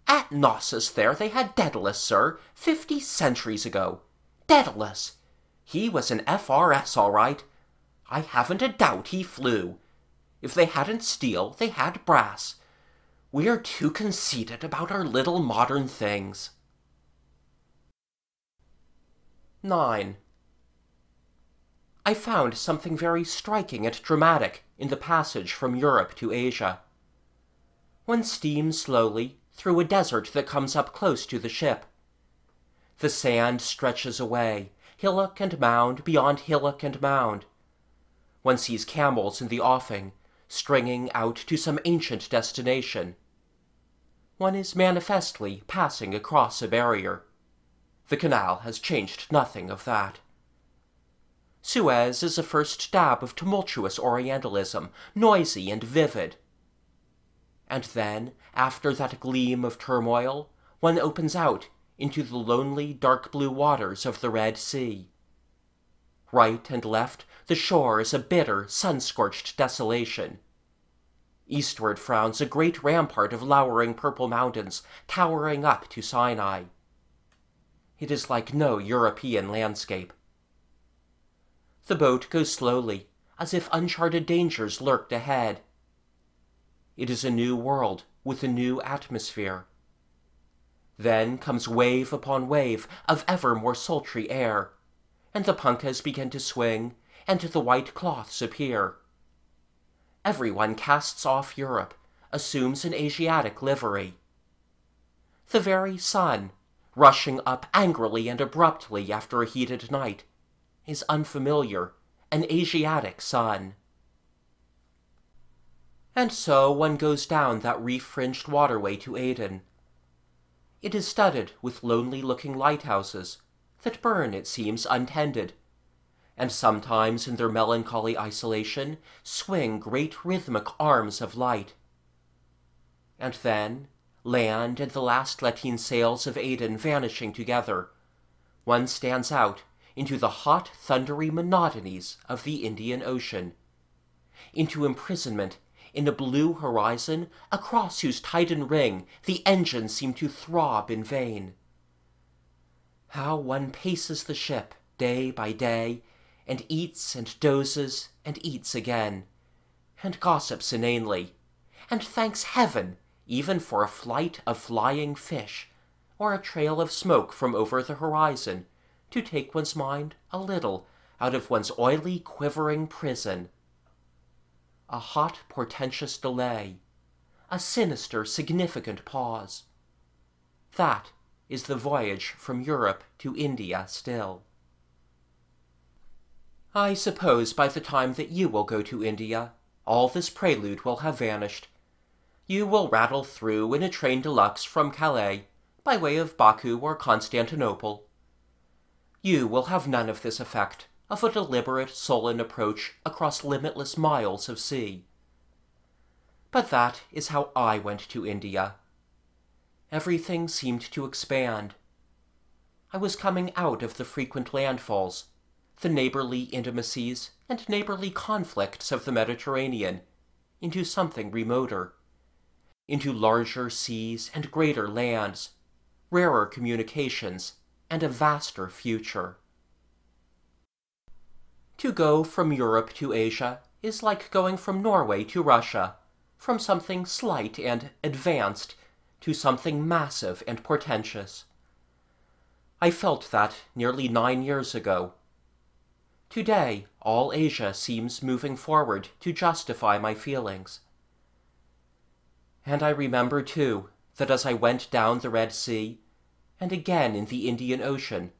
Speaker 1: "At Knossos there they had Daedalus, sir, 50 centuries ago. Daedalus! He was an FRS all right. I haven't a doubt he flew. If they hadn't steel, they had brass. We're too conceited about our little modern things." 9. I found something very striking and dramatic in the passage from Europe to Asia. One steams slowly through a desert that comes up close to the ship. The sand stretches away, hillock and mound beyond hillock and mound. One sees camels in the offing, stringing out to some ancient destination. One is manifestly passing across a barrier. The canal has changed nothing of that. Suez is a first dab of tumultuous Orientalism, noisy and vivid. And then, after that gleam of turmoil, one opens out into the lonely dark blue waters of the Red Sea. Right and left, the shore is a bitter, sun-scorched desolation. Eastward frowns a great rampart of lowering purple mountains, towering up to Sinai. It is like no European landscape. The boat goes slowly, as if uncharted dangers lurked ahead. It is a new world with a new atmosphere. Then comes wave upon wave of ever more sultry air, and the punkahs begin to swing, and the white cloths appear. Everyone casts off Europe, assumes an Asiatic livery. The very sun, rushing up angrily and abruptly after a heated night, is unfamiliar, an Asiatic sun. And so one goes down that reef-fringed waterway to Aden. It is studded with lonely-looking lighthouses that burn, it seems, untended, and sometimes in their melancholy isolation swing great rhythmic arms of light. And then, land and the last lateen sails of Aden vanishing together, one stands out into the hot, thundery monotonies of the Indian Ocean, into imprisonment in a blue horizon across whose Titan ring the engines seem to throb in vain. How one paces the ship day by day, and eats and dozes and eats again, and gossips inanely, and thanks heaven even for a flight of flying fish, or a trail of smoke from over the horizon, to take one's mind a little out of one's oily, quivering prison. A hot, portentous delay, a sinister, significant pause. That is the voyage from Europe to India still. I suppose by the time that you will go to India, all this prelude will have vanished. You will rattle through in a train de luxe from Calais, by way of Baku or Constantinople. You will have none of this effect of a deliberate, sullen approach across limitless miles of sea. But that is how I went to India. Everything seemed to expand. I was coming out of the frequent landfalls, the neighborly intimacies and neighborly conflicts of the Mediterranean, into something remoter, into larger seas and greater lands, rarer communications, and a vaster future. To go from Europe to Asia is like going from Norway to Russia, from something slight and advanced to something massive and portentous. I felt that nearly 9 years ago. Today, all Asia seems moving forward to justify my feelings. And I remember, too, that as I went down the Red Sea, and again in the Indian Ocean,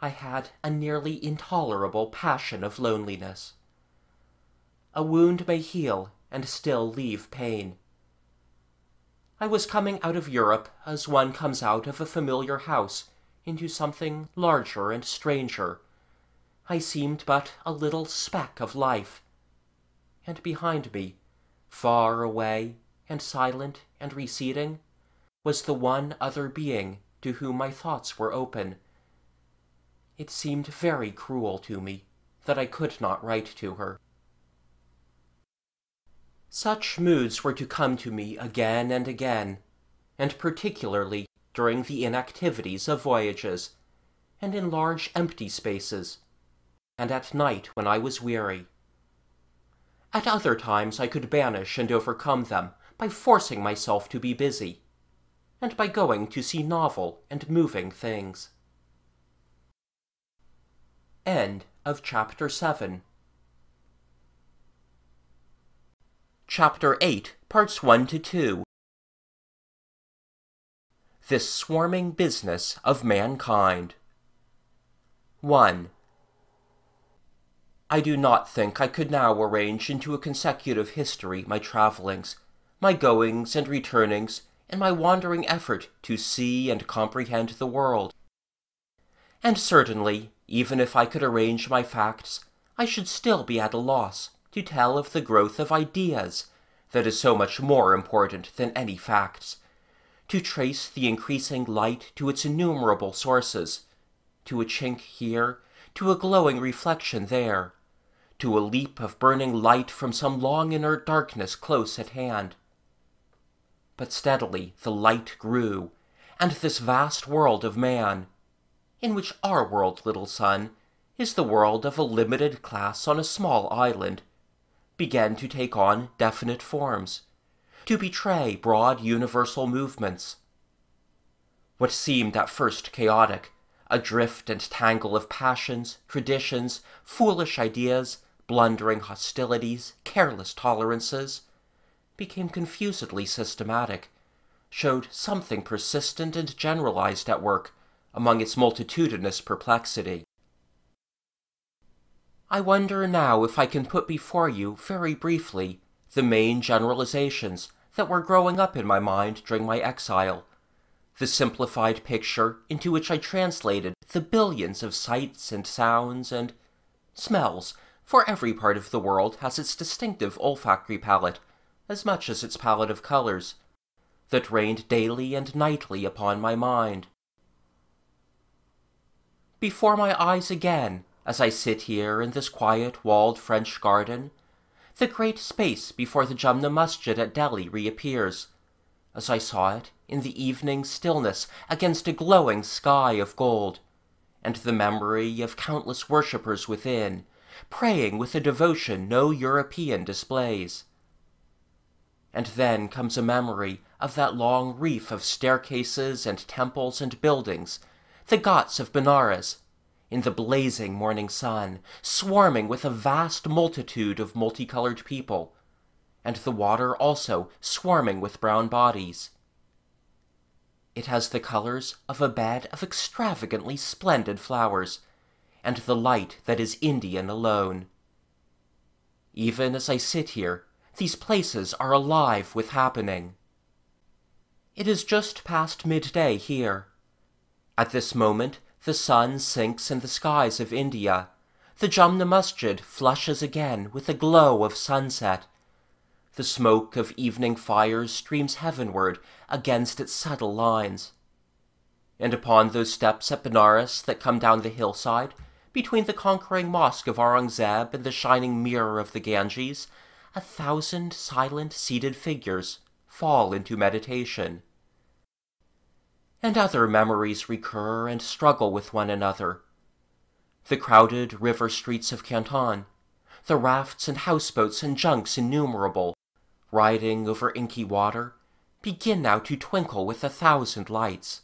Speaker 1: I had a nearly intolerable passion of loneliness. A wound may heal and still leave pain. I was coming out of Europe as one comes out of a familiar house into something larger and stranger. I seemed but a little speck of life. And behind me, far away and silent and receding, was the one other being to whom my thoughts were open. It seemed very cruel to me that I could not write to her. Such moods were to come to me again and again, and particularly during the inactivities of voyages, and in large empty spaces, and at night when I was weary. At other times I could banish and overcome them by forcing myself to be busy, and by going to see novel and moving things. End of Chapter 7. Chapter 8, Parts 1 to 2. This Swarming Business of Mankind. 1. I do not think I could now arrange into a consecutive history my travellings, my goings and returnings, and my wandering effort to see and comprehend the world. And certainly, even if I could arrange my facts, I should still be at a loss to tell of the growth of ideas, that is so much more important than any facts, to trace the increasing light to its innumerable sources, to a chink here, to a glowing reflection there, to a leap of burning light from some long inert darkness close at hand. But steadily the light grew, and this vast world of man, in which our world, little son, is the world of a limited class on a small island, began to take on definite forms, to betray broad universal movements. What seemed at first chaotic, a drift and tangle of passions, traditions, foolish ideas, blundering hostilities, careless tolerances, became confusedly systematic, showed something persistent and generalized at work among its multitudinous perplexity. I wonder now if I can put before you very briefly the main generalizations that were growing up in my mind during my exile, the simplified picture into which I translated the billions of sights and sounds and smells, for every part of the world has its distinctive olfactory palette, as much as its palette of colors, that rained daily and nightly upon my mind. Before my eyes again, as I sit here in this quiet, walled French garden, the great space before the Jumna Masjid at Delhi reappears, as I saw it in the evening stillness against a glowing sky of gold, and the memory of countless worshippers within, praying with a devotion no European displays. And then comes a memory of that long reef of staircases and temples and buildings, the Ghats of Benares, in the blazing morning sun, swarming with a vast multitude of multicolored people, and the water also swarming with brown bodies. It has the colors of a bed of extravagantly splendid flowers, and the light that is Indian alone. Even as I sit here, these places are alive with happening. It is just past midday here. At this moment, the sun sinks in the skies of India. The Jumna Masjid flushes again with the glow of sunset. The smoke of evening fires streams heavenward against its subtle lines. And upon those steps at Benares that come down the hillside, between the conquering mosque of Aurangzeb and the shining mirror of the Ganges, 1,000 silent seated figures fall into meditation. And other memories recur and struggle with one another. The crowded river streets of Canton, the rafts and houseboats and junks innumerable, riding over inky water, begin now to twinkle with 1,000 lights.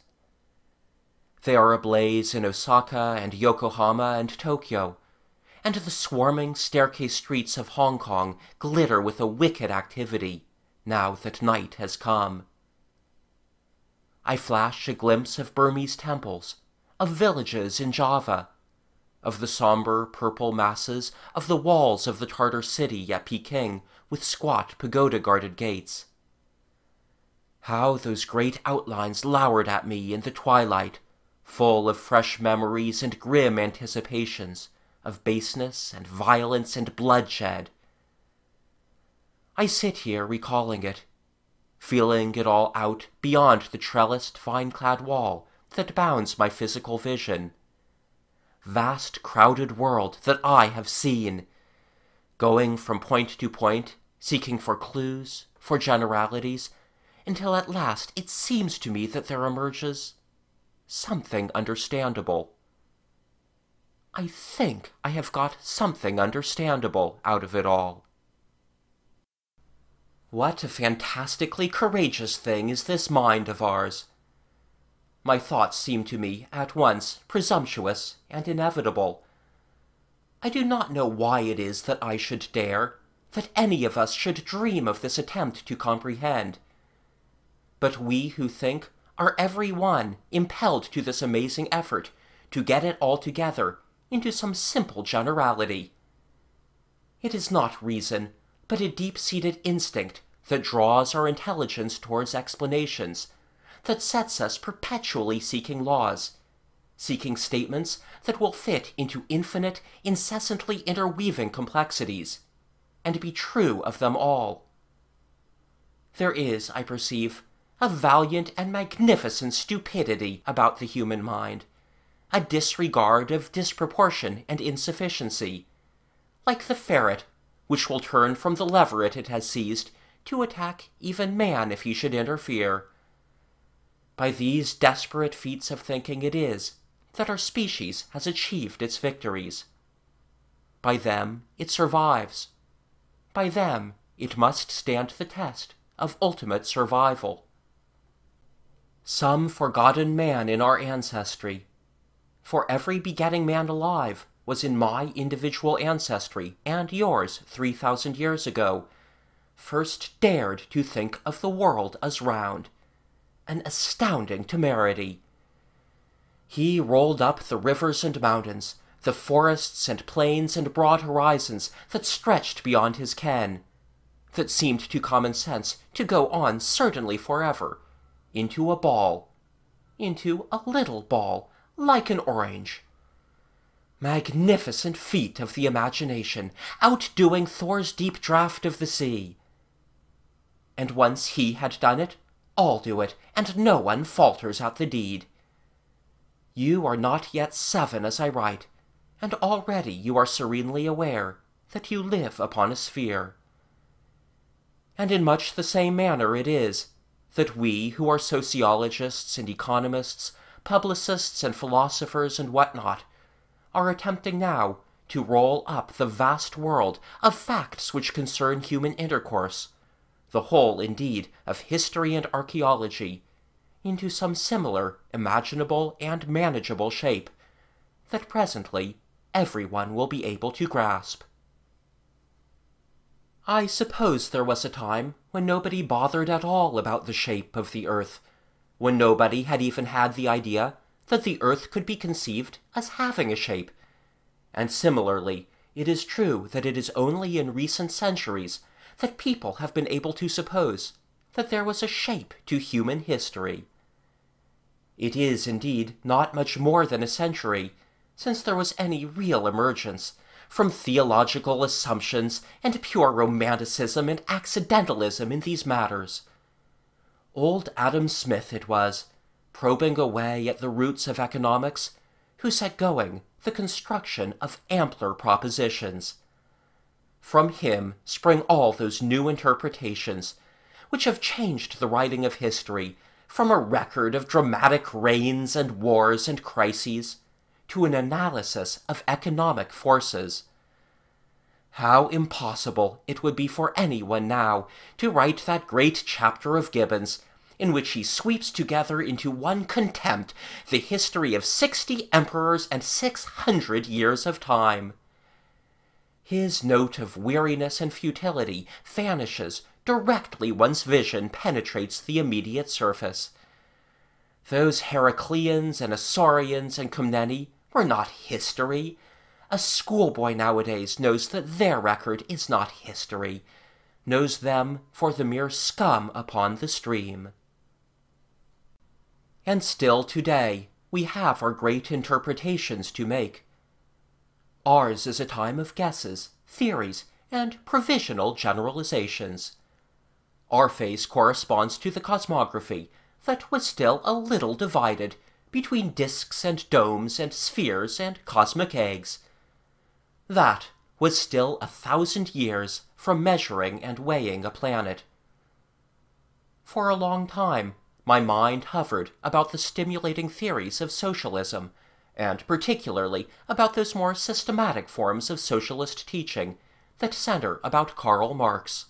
Speaker 1: They are ablaze in Osaka and Yokohama and Tokyo, and the swarming staircase streets of Hong Kong glitter with a wicked activity, now that night has come. I flash a glimpse of Burmese temples, of villages in Java, of the somber purple masses of the walls of the Tartar city at Peking with squat pagoda-guarded gates. How those great outlines lowered at me in the twilight, full of fresh memories and grim anticipations of baseness and violence and bloodshed. I sit here recalling it, feeling it all out beyond the trellised, vine-clad wall that bounds my physical vision, vast crowded world that I have seen, going from point to point, seeking for clues, for generalities, until at last it seems to me that there emerges something understandable. I think I have got something understandable out of it all. What a fantastically courageous thing is this mind of ours! My thoughts seem to me at once presumptuous and inevitable. I do not know why it is that I should dare, that any of us should dream of this attempt to comprehend. But we who think are every one impelled to this amazing effort to get it all together into some simple generality. It is not reason, but a deep-seated instinct that draws our intelligence towards explanations, that sets us perpetually seeking laws, seeking statements that will fit into infinite, incessantly interweaving complexities, and be true of them all. There is, I perceive, a valiant and magnificent stupidity about the human mind, a disregard of disproportion and insufficiency, like the ferret, which will turn from the leveret it has seized to attack even man if he should interfere. By these desperate feats of thinking it is that our species has achieved its victories. By them it survives. By them it must stand the test of ultimate survival. Some forgotten man in our ancestry, for every begetting man alive was in my individual ancestry and yours 3,000 years ago, first dared to think of the world as round, an astounding temerity. He rolled up the rivers and mountains, the forests and plains and broad horizons that stretched beyond his ken, that seemed to common sense to go on certainly forever, into a ball, into a little ball, like an orange. Magnificent feat of the imagination, outdoing Thor's deep draught of the sea. And once he had done it, all do it, and no one falters at the deed. You are not yet 7 as I write, and already you are serenely aware that you live upon a sphere. And in much the same manner it is that we who are sociologists and economists, publicists and philosophers and what-not, are attempting now to roll up the vast world of facts which concern human intercourse, the whole, indeed, of history and archaeology, into some similar, imaginable, and manageable shape, that presently everyone will be able to grasp. I suppose there was a time when nobody bothered at all about the shape of the earth, when nobody had even had the idea that the earth could be conceived as having a shape, and similarly, it is true that it is only in recent centuries that people have been able to suppose that there was a shape to human history. It is, indeed, not much more than a century since there was any real emergence from theological assumptions and pure romanticism and accidentalism in these matters. Old Adam Smith it was, probing away at the roots of economics, who set going the construction of ampler propositions. From him sprang all those new interpretations, which have changed the writing of history from a record of dramatic reigns and wars and crises to an analysis of economic forces. How impossible it would be for anyone now to write that great chapter of Gibbon's, in which he sweeps together into one contempt the history of 60 emperors and 600 years of time. His note of weariness and futility vanishes directly one's vision penetrates the immediate surface. Those Heracleans and Isaurians and Comneni were not history. A schoolboy nowadays knows that their record is not history, knows them for the mere scum upon the stream. And still today we have our great interpretations to make. Ours is a time of guesses, theories, and provisional generalizations. Our phase corresponds to the cosmography that was still a little divided between disks and domes and spheres and cosmic eggs. That was still 1,000 years from measuring and weighing a planet. For a long time, my mind hovered about the stimulating theories of socialism, and particularly about those more systematic forms of socialist teaching that center about Karl Marx.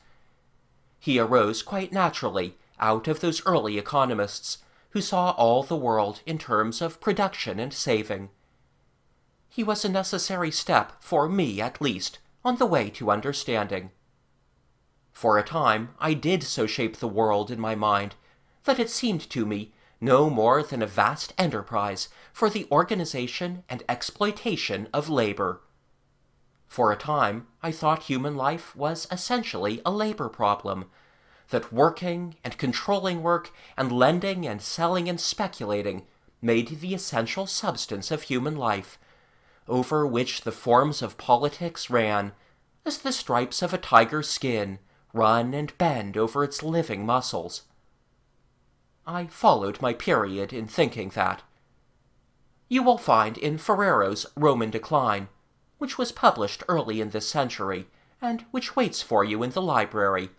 Speaker 1: He arose quite naturally out of those early economists who saw all the world in terms of production and saving. He was a necessary step, for me at least, on the way to understanding. For a time I did so shape the world in my mind that it seemed to me no more than a vast enterprise for the organization and exploitation of labor. For a time I thought human life was essentially a labor problem, that working and controlling work and lending and selling and speculating made the essential substance of human life, over which the forms of politics ran, as the stripes of a tiger's skin run and bend over its living muscles. I followed my period in thinking that. You will find in Ferrero's Roman Decline, which was published early in this century, and which waits for you in the library,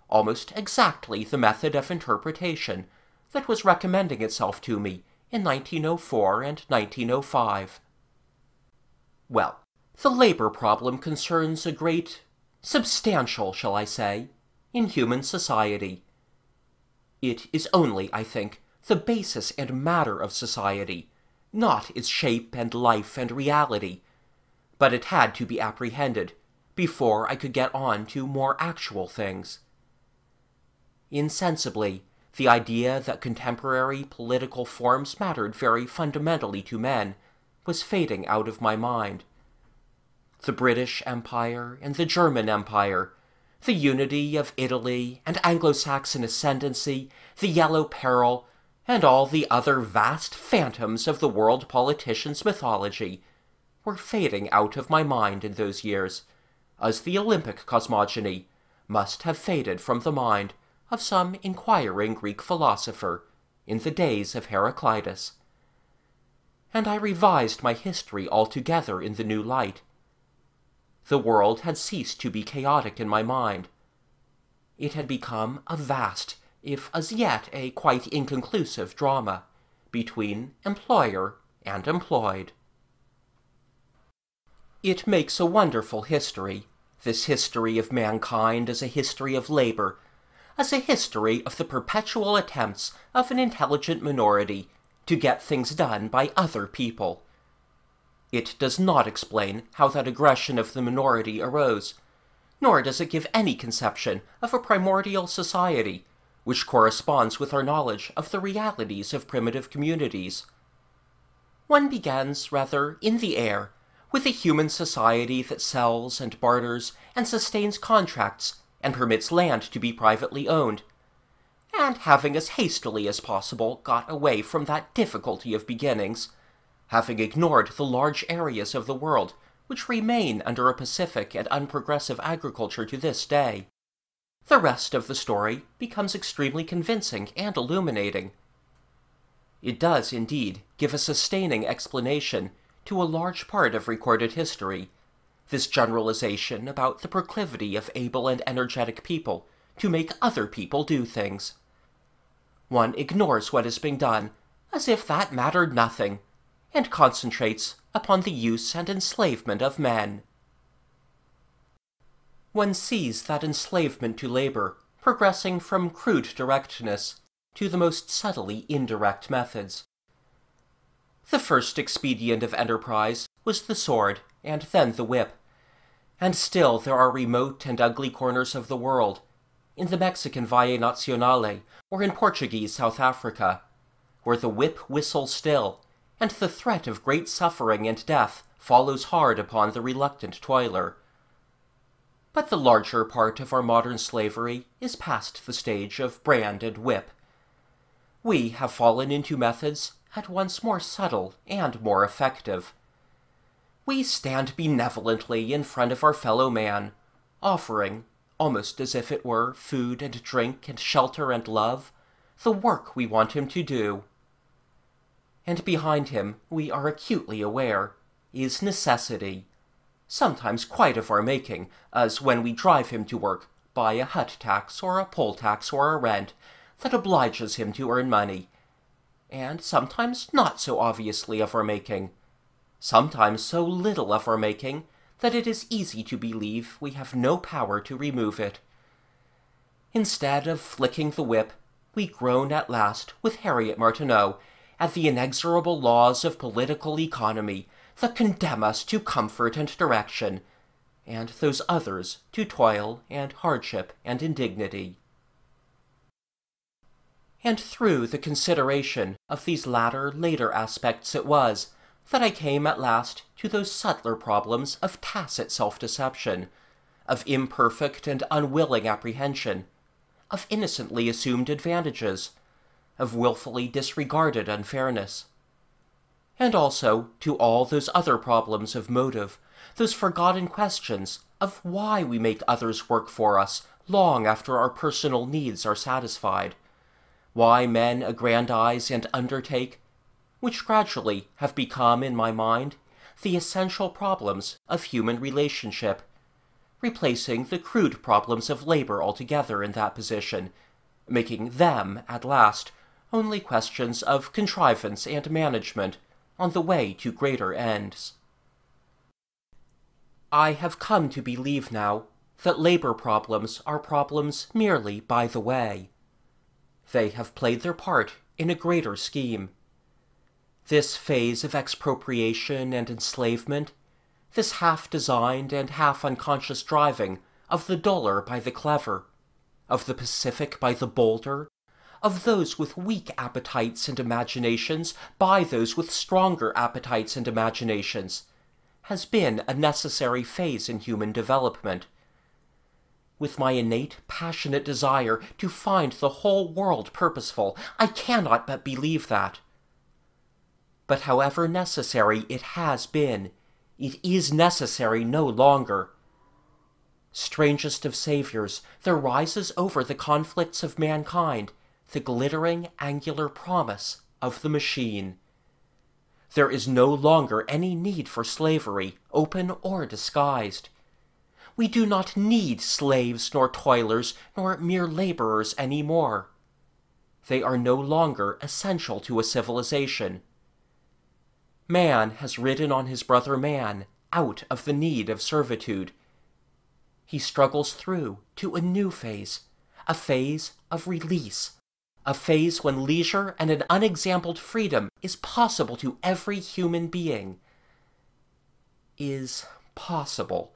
Speaker 1: almost exactly the method of interpretation that was recommending itself to me in 1904 and 1905. Well, the labor problem concerns a great, substantial, shall I say, in human society. It is only, I think, the basis and matter of society, not its shape and life and reality, but it had to be apprehended before I could get on to more actual things. Insensibly, the idea that contemporary political forms mattered very fundamentally to men was fading out of my mind. The British Empire and the German Empire, the unity of Italy and Anglo-Saxon ascendancy, the Yellow Peril, and all the other vast phantoms of the world politician's mythology were fading out of my mind in those years, as the Olympic cosmogony must have faded from the mind of some inquiring Greek philosopher in the days of Heraclitus. And I revised my history altogether in the new light. The world had ceased to be chaotic in my mind. It had become a vast, if as yet a quite inconclusive drama, between employer and employed. It makes a wonderful history, this history of mankind as a history of labor, as a history of the perpetual attempts of an intelligent minority to get things done by other people. It does not explain how that aggression of the minority arose, nor does it give any conception of a primordial society, which corresponds with our knowledge of the realities of primitive communities. One begins rather in the air, with a human society that sells and barters and sustains contracts and permits land to be privately owned, and having as hastily as possible got away from that difficulty of beginnings, having ignored the large areas of the world which remain under a pacific and unprogressive agriculture to this day, the rest of the story becomes extremely convincing and illuminating. It does, indeed, give a sustaining explanation to a large part of recorded history, this generalization about the proclivity of able and energetic people to make other people do things. One ignores what is being done as if that mattered nothing, and concentrates upon the use and enslavement of men. One sees that enslavement to labor progressing from crude directness to the most subtly indirect methods. The first expedient of enterprise was the sword, and then the whip, and still there are remote and ugly corners of the world, in the Mexican Valle Nacionale or in Portuguese South Africa, where the whip whistles still, and the threat of great suffering and death follows hard upon the reluctant toiler. But the larger part of our modern slavery is past the stage of brand and whip. We have fallen into methods at once more subtle and more effective. We stand benevolently in front of our fellow man, offering, almost as if it were food and drink and shelter and love, the work we want him to do. and behind him, we are acutely aware, is necessity, sometimes quite of our making, as when we drive him to work, by a hut tax or a poll tax or a rent that obliges him to earn money, and sometimes not so obviously of our making, sometimes so little of our making that it is easy to believe we have no power to remove it. Instead of flicking the whip, we groan at last with Harriet Martineau at the inexorable laws of political economy that condemn us to comfort and direction, and those others to toil and hardship and indignity. And through the consideration of these later aspects it was that I came at last to those subtler problems of tacit self-deception, of imperfect and unwilling apprehension, of innocently assumed advantages, of willfully disregarded unfairness, and also to all those other problems of motive, those forgotten questions of why we make others work for us long after our personal needs are satisfied, why men aggrandize and undertake, which gradually have become, in my mind, the essential problems of human relationship, replacing the crude problems of labor altogether in that position, making them, at last, only questions of contrivance and management on the way to greater ends. I have come to believe now that labor problems are problems merely by the way. They have played their part in a greater scheme. This phase of expropriation and enslavement, this half-designed and half-unconscious driving of the duller by the clever, of the pacific by the bolder, of those with weak appetites and imaginations by those with stronger appetites and imaginations, has been a necessary phase in human development. With my innate, passionate desire to find the whole world purposeful, I cannot but believe that. But however necessary it has been, it is necessary no longer. Strangest of saviors, there rises over the conflicts of mankind the glittering angular promise of the machine. There is no longer any need for slavery, open or disguised. We do not need slaves nor toilers nor mere laborers any more. They are no longer essential to a civilization. Man has ridden on his brother man out of the need of servitude. He struggles through to a new phase, a phase of release, a phase when leisure and an unexampled freedom is possible to every human being. Is possible.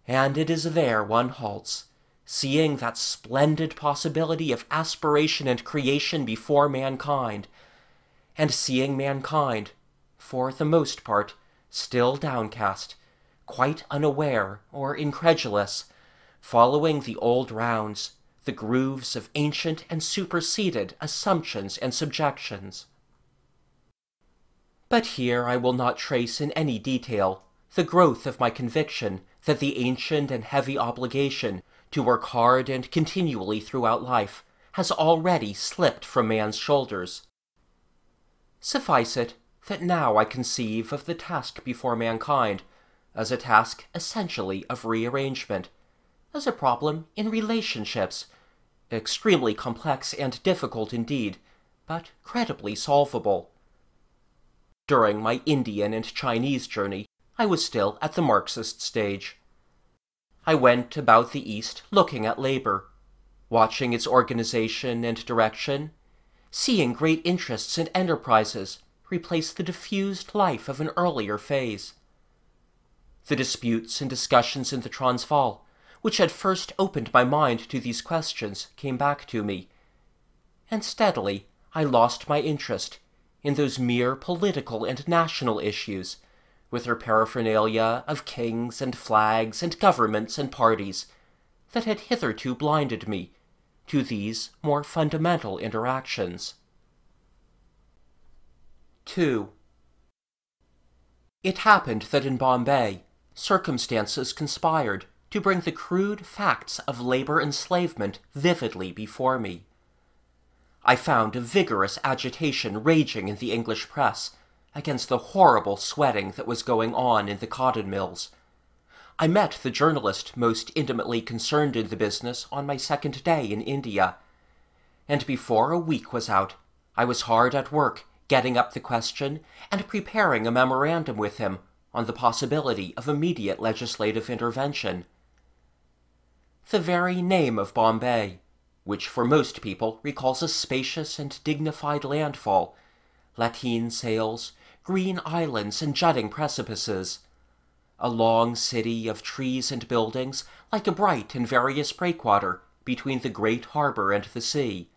Speaker 1: And it is there one halts, seeing that splendid possibility of aspiration and creation before mankind, and seeing mankind, for the most part, still downcast, quite unaware or incredulous, following the old rounds, the grooves of ancient and superseded assumptions and subjections. But here I will not trace in any detail the growth of my conviction that the ancient and heavy obligation to work hard and continually throughout life has already slipped from man's shoulders. Suffice it that now I conceive of the task before mankind as a task essentially of rearrangement, as a problem in relationships, extremely complex and difficult indeed, but credibly solvable. During my Indian and Chinese journey, I was still at the Marxist stage. I went about the East looking at labor, watching its organization and direction, seeing great interests and enterprises replace the diffused life of an earlier phase. The disputes and discussions in the Transvaal, which had first opened my mind to these questions, came back to me, and steadily I lost my interest in those mere political and national issues, with their paraphernalia of kings and flags and governments and parties, that had hitherto blinded me to these more fundamental interactions. 2. It happened that in Bombay, circumstances conspired to bring the crude facts of labor enslavement vividly before me. I found a vigorous agitation raging in the English press against the horrible sweating that was going on in the cotton mills. I met the journalist most intimately concerned in the business on my second day in India, and before a week was out, I was hard at work getting up the question and preparing a memorandum with him on the possibility of immediate legislative intervention. The very name of Bombay, which for most people recalls a spacious and dignified landfall, lateen sails, green islands, and jutting precipices, a long city of trees and buildings like a bright and various breakwater between the great harbor and the sea,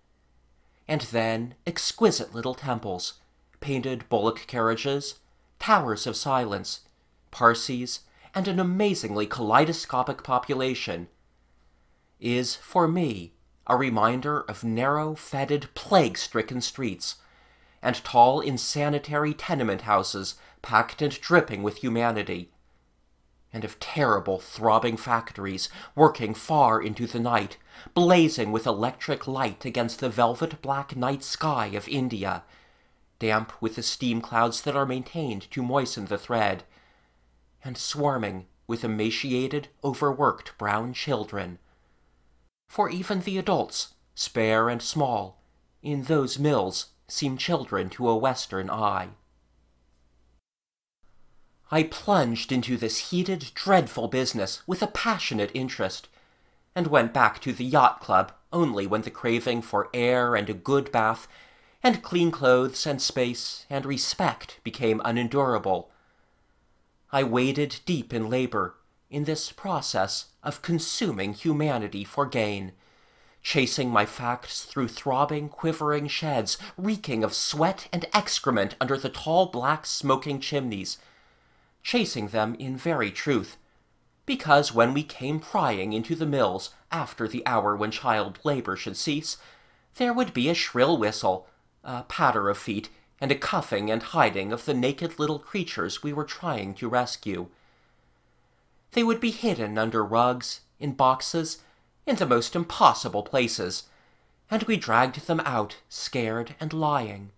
Speaker 1: and then exquisite little temples, painted bullock carriages, towers of silence, Parsees, and an amazingly kaleidoscopic population, is, for me, a reminder of narrow, fetid, plague-stricken streets, and tall, insanitary tenement houses packed and dripping with humanity, and of terrible, throbbing factories working far into the night, blazing with electric light against the velvet-black night sky of India, damp with the steam clouds that are maintained to moisten the thread, and swarming with emaciated, overworked brown children. For even the adults, spare and small, in those mills seem children to a Western eye. I plunged into this heated, dreadful business with a passionate interest, and went back to the yacht club only when the craving for air and a good bath, and clean clothes and space and respect became unendurable. I waded deep in labor, in this process of consuming humanity for gain, chasing my facts through throbbing, quivering sheds, reeking of sweat and excrement under the tall black smoking chimneys, chasing them in very truth, because when we came prying into the mills after the hour when child labor should cease, there would be a shrill whistle, a patter of feet, and a cuffing and hiding of the naked little creatures we were trying to rescue. They would be hidden under rugs, in boxes, in the most impossible places, and we dragged them out, scared and lying.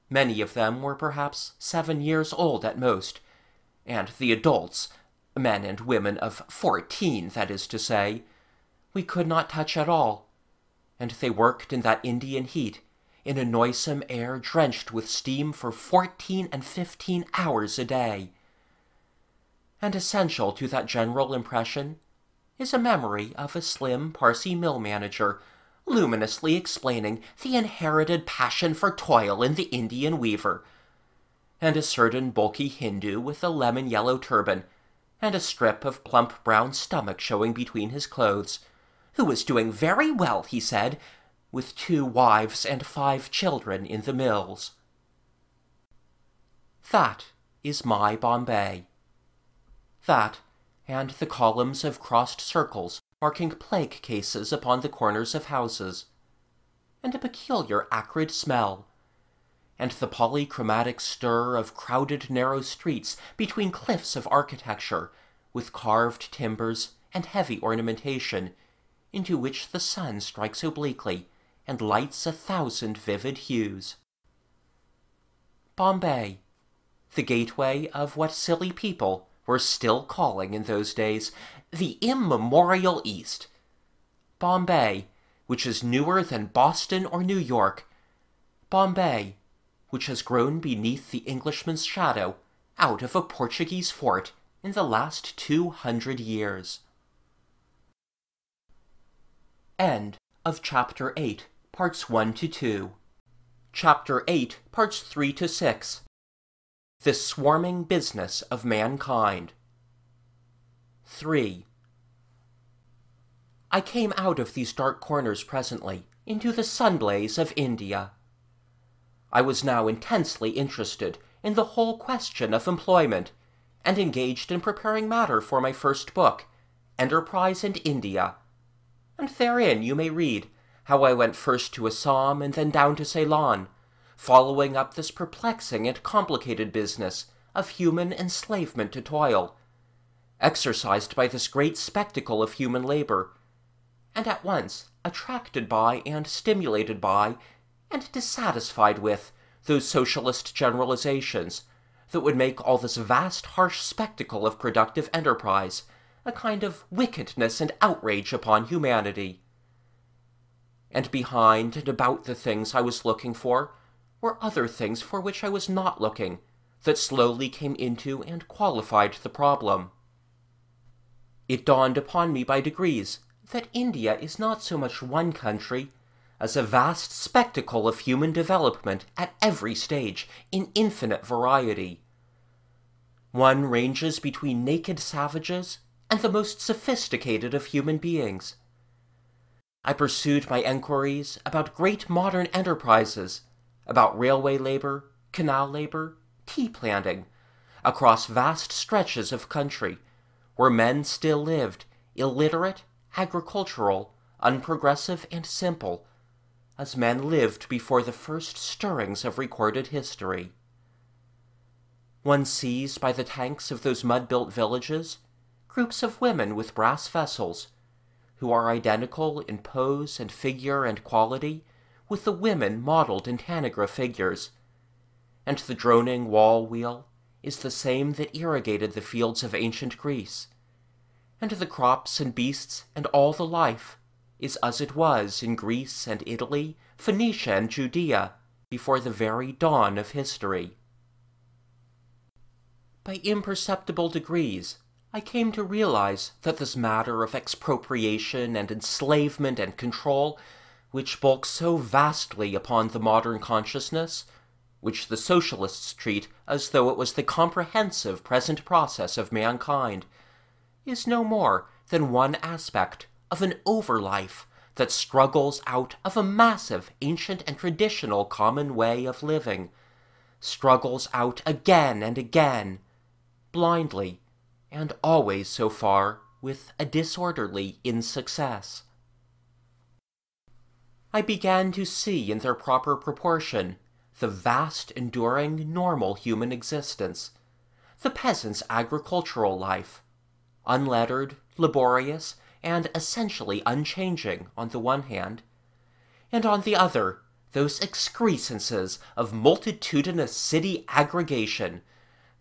Speaker 1: Many of them were perhaps 7 years old at most, and the adults, men and women of 14, that is to say, we could not touch at all, and they worked in that Indian heat, in a noisome air drenched with steam for 14 and 15 hours a day. And essential to that general impression is a memory of a slim Parsee mill manager luminously explaining the inherited passion for toil in the Indian weaver, and a certain bulky Hindu with a lemon-yellow turban and a strip of plump brown stomach showing between his clothes, who was doing very well, he said, with 2 wives and 5 children in the mills. That is my Bombay. That, and the columns of crossed circles marking plague cases upon the corners of houses, and a peculiar acrid smell, and the polychromatic stir of crowded narrow streets between cliffs of architecture, with carved timbers and heavy ornamentation, into which the sun strikes obliquely, and lights 1,000 vivid hues. Bombay, the gateway of what silly people were still calling in those days the immemorial East. Bombay, which is newer than Boston or New York. Bombay, which has grown beneath the Englishman's shadow out of a Portuguese fort in the last 200 years. End of Chapter 8, Parts 1 to 2. Chapter 8, Parts 3 to 6. The Swarming Business of Mankind. 3. I came out of these dark corners presently into the sunblaze of India. I was now intensely interested in the whole question of employment, and engaged in preparing matter for my first book, Enterprise and India, and therein you may read how I went first to Assam and then down to Ceylon, following up this perplexing and complicated business of human enslavement to toil, exercised by this great spectacle of human labor, and at once attracted by and stimulated by and dissatisfied with those socialist generalizations that would make all this vast harsh spectacle of productive enterprise a kind of wickedness and outrage upon humanity. And behind and about the things I was looking for were other things for which I was not looking, that slowly came into and qualified the problem. It dawned upon me by degrees that India is not so much one country as a vast spectacle of human development at every stage, in infinite variety. One ranges between naked savages and the most sophisticated of human beings. I pursued my enquiries about great modern enterprises, about railway labor, canal labor, tea planting, across vast stretches of country, where men still lived, illiterate, agricultural, unprogressive, and simple, as men lived before the first stirrings of recorded history. One sees by the tanks of those mud-built villages groups of women with brass vessels, who are identical in pose and figure and quality with the women modeled in Tanagra figures, and the droning wall-wheel is the same that irrigated the fields of ancient Greece, and the crops and beasts and all the life is as it was in Greece and Italy, Phoenicia and Judea, before the very dawn of history. By imperceptible degrees, I came to realize that this matter of expropriation and enslavement and control, which bulks so vastly upon the modern consciousness, which the socialists treat as though it was the comprehensive present process of mankind, is no more than one aspect of an overlife that struggles out of a massive, ancient, and traditional common way of living, struggles out again and again, blindly, and always so far with a disorderly insuccess. I began to see in their proper proportion the vast, enduring, normal human existence, the peasant's agricultural life, unlettered, laborious, and essentially unchanging on the one hand, and on the other those excrescences of multitudinous city aggregation,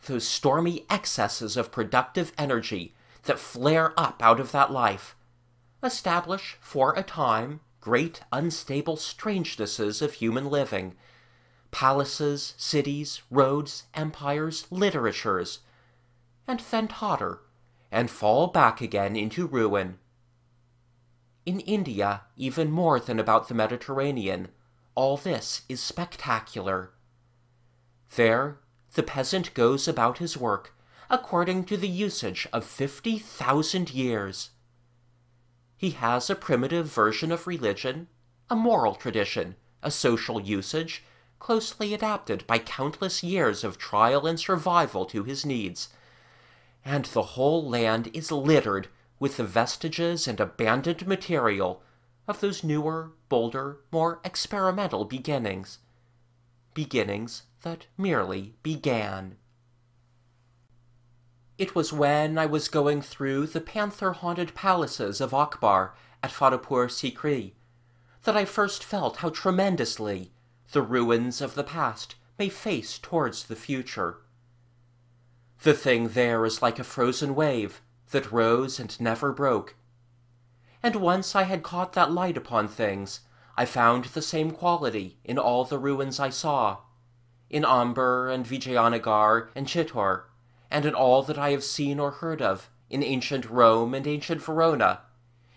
Speaker 1: those stormy excesses of productive energy that flare up out of that life, establish for a time great unstable strangenesses of human living, palaces, cities, roads, empires, literatures, and then totter, and fall back again into ruin. In India, even more than about the Mediterranean, all this is spectacular. There, the peasant goes about his work according to the usage of 50,000 years. He has a primitive version of religion, a moral tradition, a social usage, closely adapted by countless years of trial and survival to his needs, and the whole land is littered with the vestiges and abandoned material of those newer, bolder, more experimental beginnings that merely began. It was when I was going through the panther-haunted palaces of Akbar at Fatehpur Sikri that I first felt how tremendously the ruins of the past may face towards the future. The thing there is like a frozen wave that rose and never broke. And once I had caught that light upon things, I found the same quality in all the ruins I saw, in Amber and Vijayanagar and Chittor, and in all that I have seen or heard of in ancient Rome and ancient Verona,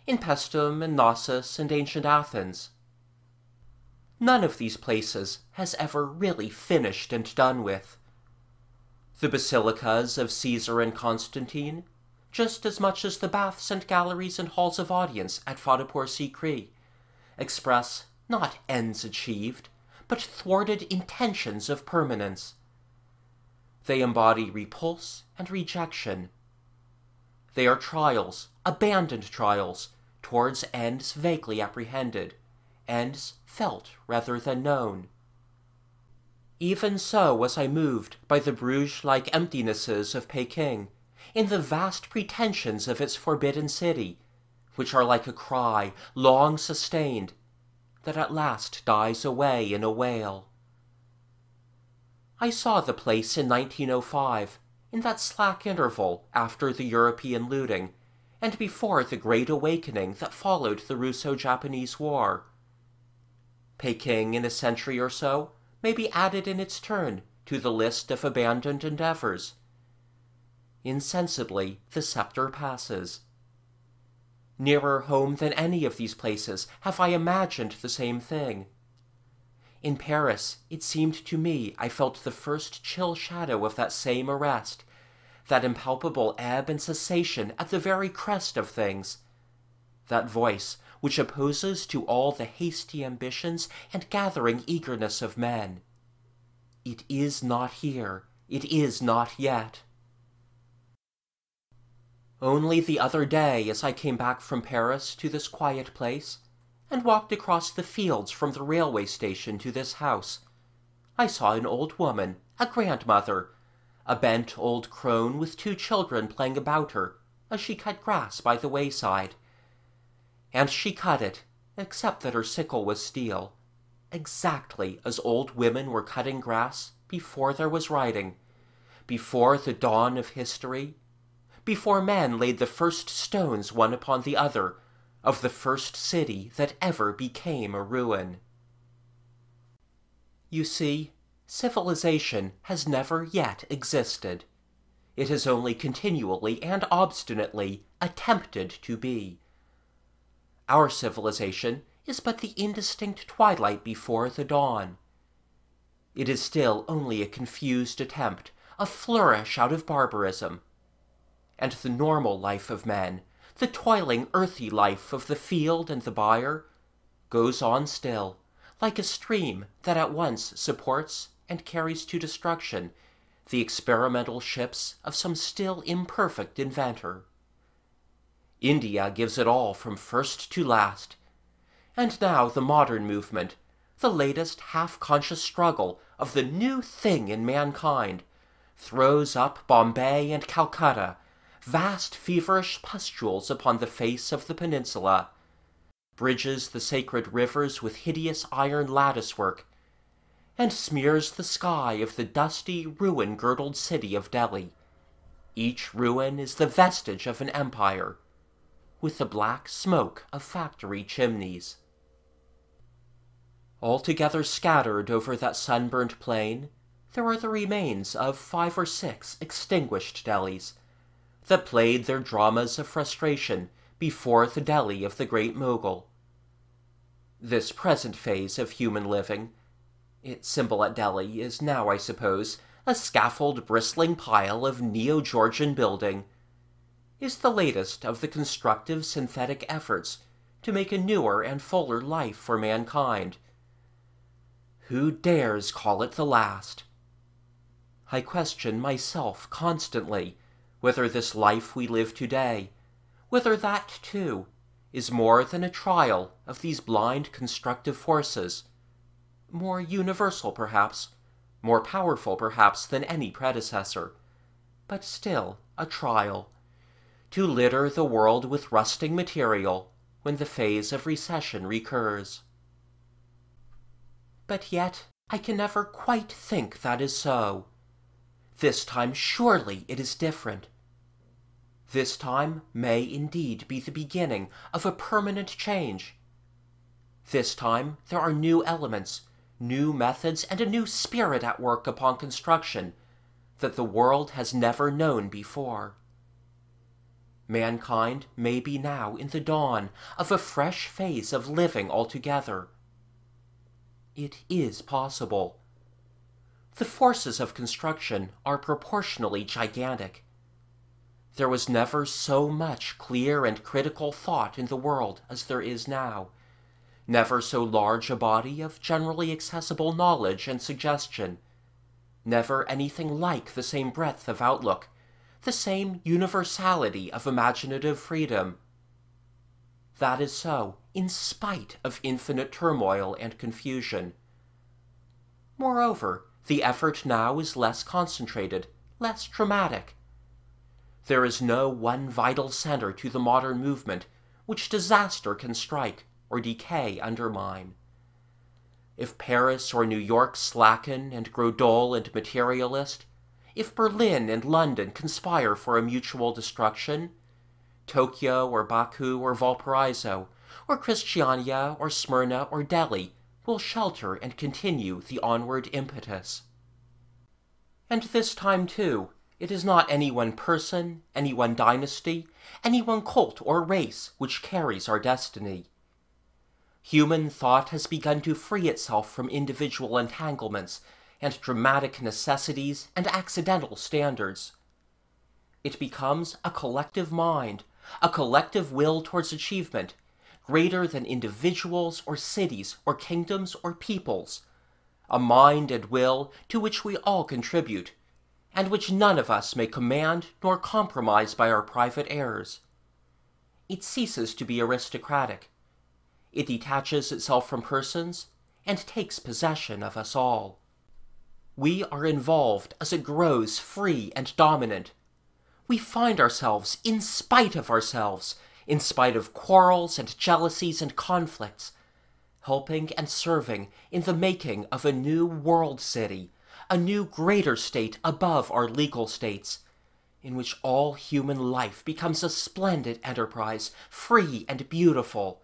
Speaker 1: in Paestum and Knossos and ancient Athens. None of these places has ever really finished and done with. The basilicas of Caesar and Constantine, just as much as the baths and galleries and halls of audience at Fatehpur Sikri, express not ends achieved, but thwarted intentions of permanence. They embody repulse and rejection. They are trials, abandoned trials, towards ends vaguely apprehended, ends felt rather than known. Even so was I moved by the Bruges-like emptinesses of Peking, in the vast pretensions of its forbidden city, which are like a cry, long sustained, that at last dies away in a wail. I saw the place in 1905, in that slack interval after the European looting, and before the Great Awakening that followed the Russo-Japanese War. Peking in a century or so may be added in its turn to the list of abandoned endeavors. Insensibly, the scepter passes. Nearer home than any of these places have I imagined the same thing. In Paris, it seemed to me I felt the first chill shadow of that same arrest, that impalpable ebb and cessation at the very crest of things, that voice which opposes to all the hasty ambitions and gathering eagerness of men. It is not here, it is not yet. Only the other day, as I came back from Paris to this quiet place, and walked across the fields from the railway station to this house, I saw an old woman, a grandmother, a bent old crone with 2 children playing about her, as she cut grass by the wayside. And she cut it, except that her sickle was steel, exactly as old women were cutting grass before there was writing, before the dawn of history, before men laid the first stones one upon the other of the first city that ever became a ruin. You see, civilization has never yet existed. It has only continually and obstinately attempted to be. Our civilization is but the indistinct twilight before the dawn. It is still only a confused attempt, a flourish out of barbarism. And the normal life of men, the toiling earthy life of the field and the byre, goes on still, like a stream that at once supports and carries to destruction the experimental ships of some still imperfect inventor. India gives it all from first to last, and now the modern movement, the latest half-conscious struggle of the new thing in mankind, throws up Bombay and Calcutta, vast feverish pustules upon the face of the peninsula, bridges the sacred rivers with hideous iron latticework, and smears the sky of the dusty, ruin-girdled city of Delhi. Each ruin is the vestige of an empire, with the black smoke of factory chimneys. Altogether scattered over that sunburnt plain, there are the remains of 5 or 6 extinguished Delhis, that played their dramas of frustration before the Delhi of the Great Mogul. This present phase of human living, its symbol at Delhi is now, I suppose, a scaffold bristling pile of Neo-Georgian building, is the latest of the constructive synthetic efforts to make a newer and fuller life for mankind. Who dares call it the last? I question myself constantly whether this life we live today, whether that, too, is more than a trial of these blind constructive forces, more universal perhaps, more powerful perhaps than any predecessor, but still a trial, to litter the world with rusting material when the phase of recession recurs. But yet I can never quite think that is so. This time surely it is different. This time may indeed be the beginning of a permanent change. This time there are new elements, new methods, and a new spirit at work upon construction that the world has never known before. Mankind may be now in the dawn of a fresh phase of living altogether. It is possible. The forces of construction are proportionally gigantic. There was never so much clear and critical thought in the world as there is now, never so large a body of generally accessible knowledge and suggestion, never anything like the same breadth of outlook, the same universality of imaginative freedom. That is so, in spite of infinite turmoil and confusion. Moreover, the effort now is less concentrated, less dramatic. There is no one vital center to the modern movement, which disaster can strike or decay undermine. If Paris or New York slacken and grow dull and materialist, if Berlin and London conspire for a mutual destruction, Tokyo or Baku or Valparaiso, or Christiania or Smyrna or Delhi will shelter and continue the onward impetus. And this time, too, it is not any one person, any one dynasty, any one cult or race which carries our destiny. Human thought has begun to free itself from individual entanglements and dramatic necessities and accidental standards. It becomes a collective mind, a collective will towards achievement, greater than individuals or cities or kingdoms or peoples, a mind and will to which we all contribute, and which none of us may command nor compromise by our private errors. It ceases to be aristocratic. It detaches itself from persons and takes possession of us all. We are involved as it grows free and dominant. We find ourselves in spite of ourselves, in spite of quarrels and jealousies and conflicts, helping and serving in the making of a new world city, a new greater state above our legal states, in which all human life becomes a splendid enterprise, free and beautiful,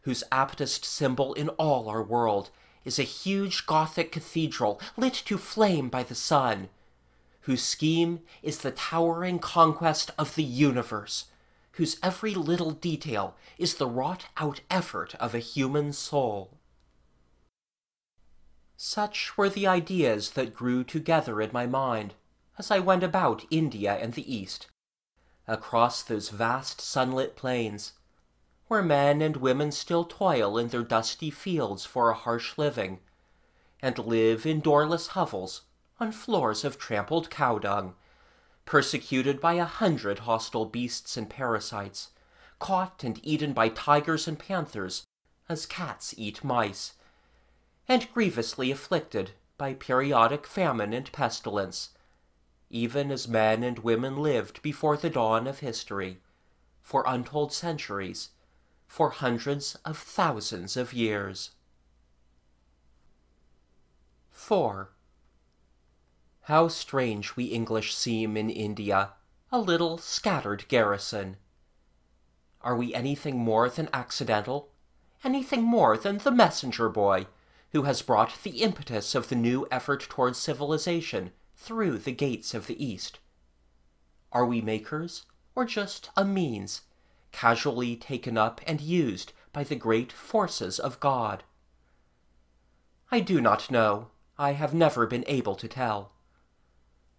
Speaker 1: whose aptest symbol in all our world is a huge Gothic cathedral lit to flame by the sun, whose scheme is the towering conquest of the universe, whose every little detail is the wrought-out effort of a human soul. Such were the ideas that grew together in my mind as I went about India and the East, across those vast sunlit plains, where men and women still toil in their dusty fields for a harsh living, and live in doorless hovels on floors of trampled cow-dung, persecuted by 100 hostile beasts and parasites, caught and eaten by tigers and panthers as cats eat mice, and grievously afflicted by periodic famine and pestilence, even as men and women lived before the dawn of history, for untold centuries, for hundreds of thousands of years. 4. How strange we English seem in India, a little scattered garrison. Are we anything more than accidental, anything more than the messenger boy, who has brought the impetus of the new effort towards civilization through the gates of the East? Are we makers, or just a means, casually taken up and used by the great forces of God? I do not know. I have never been able to tell.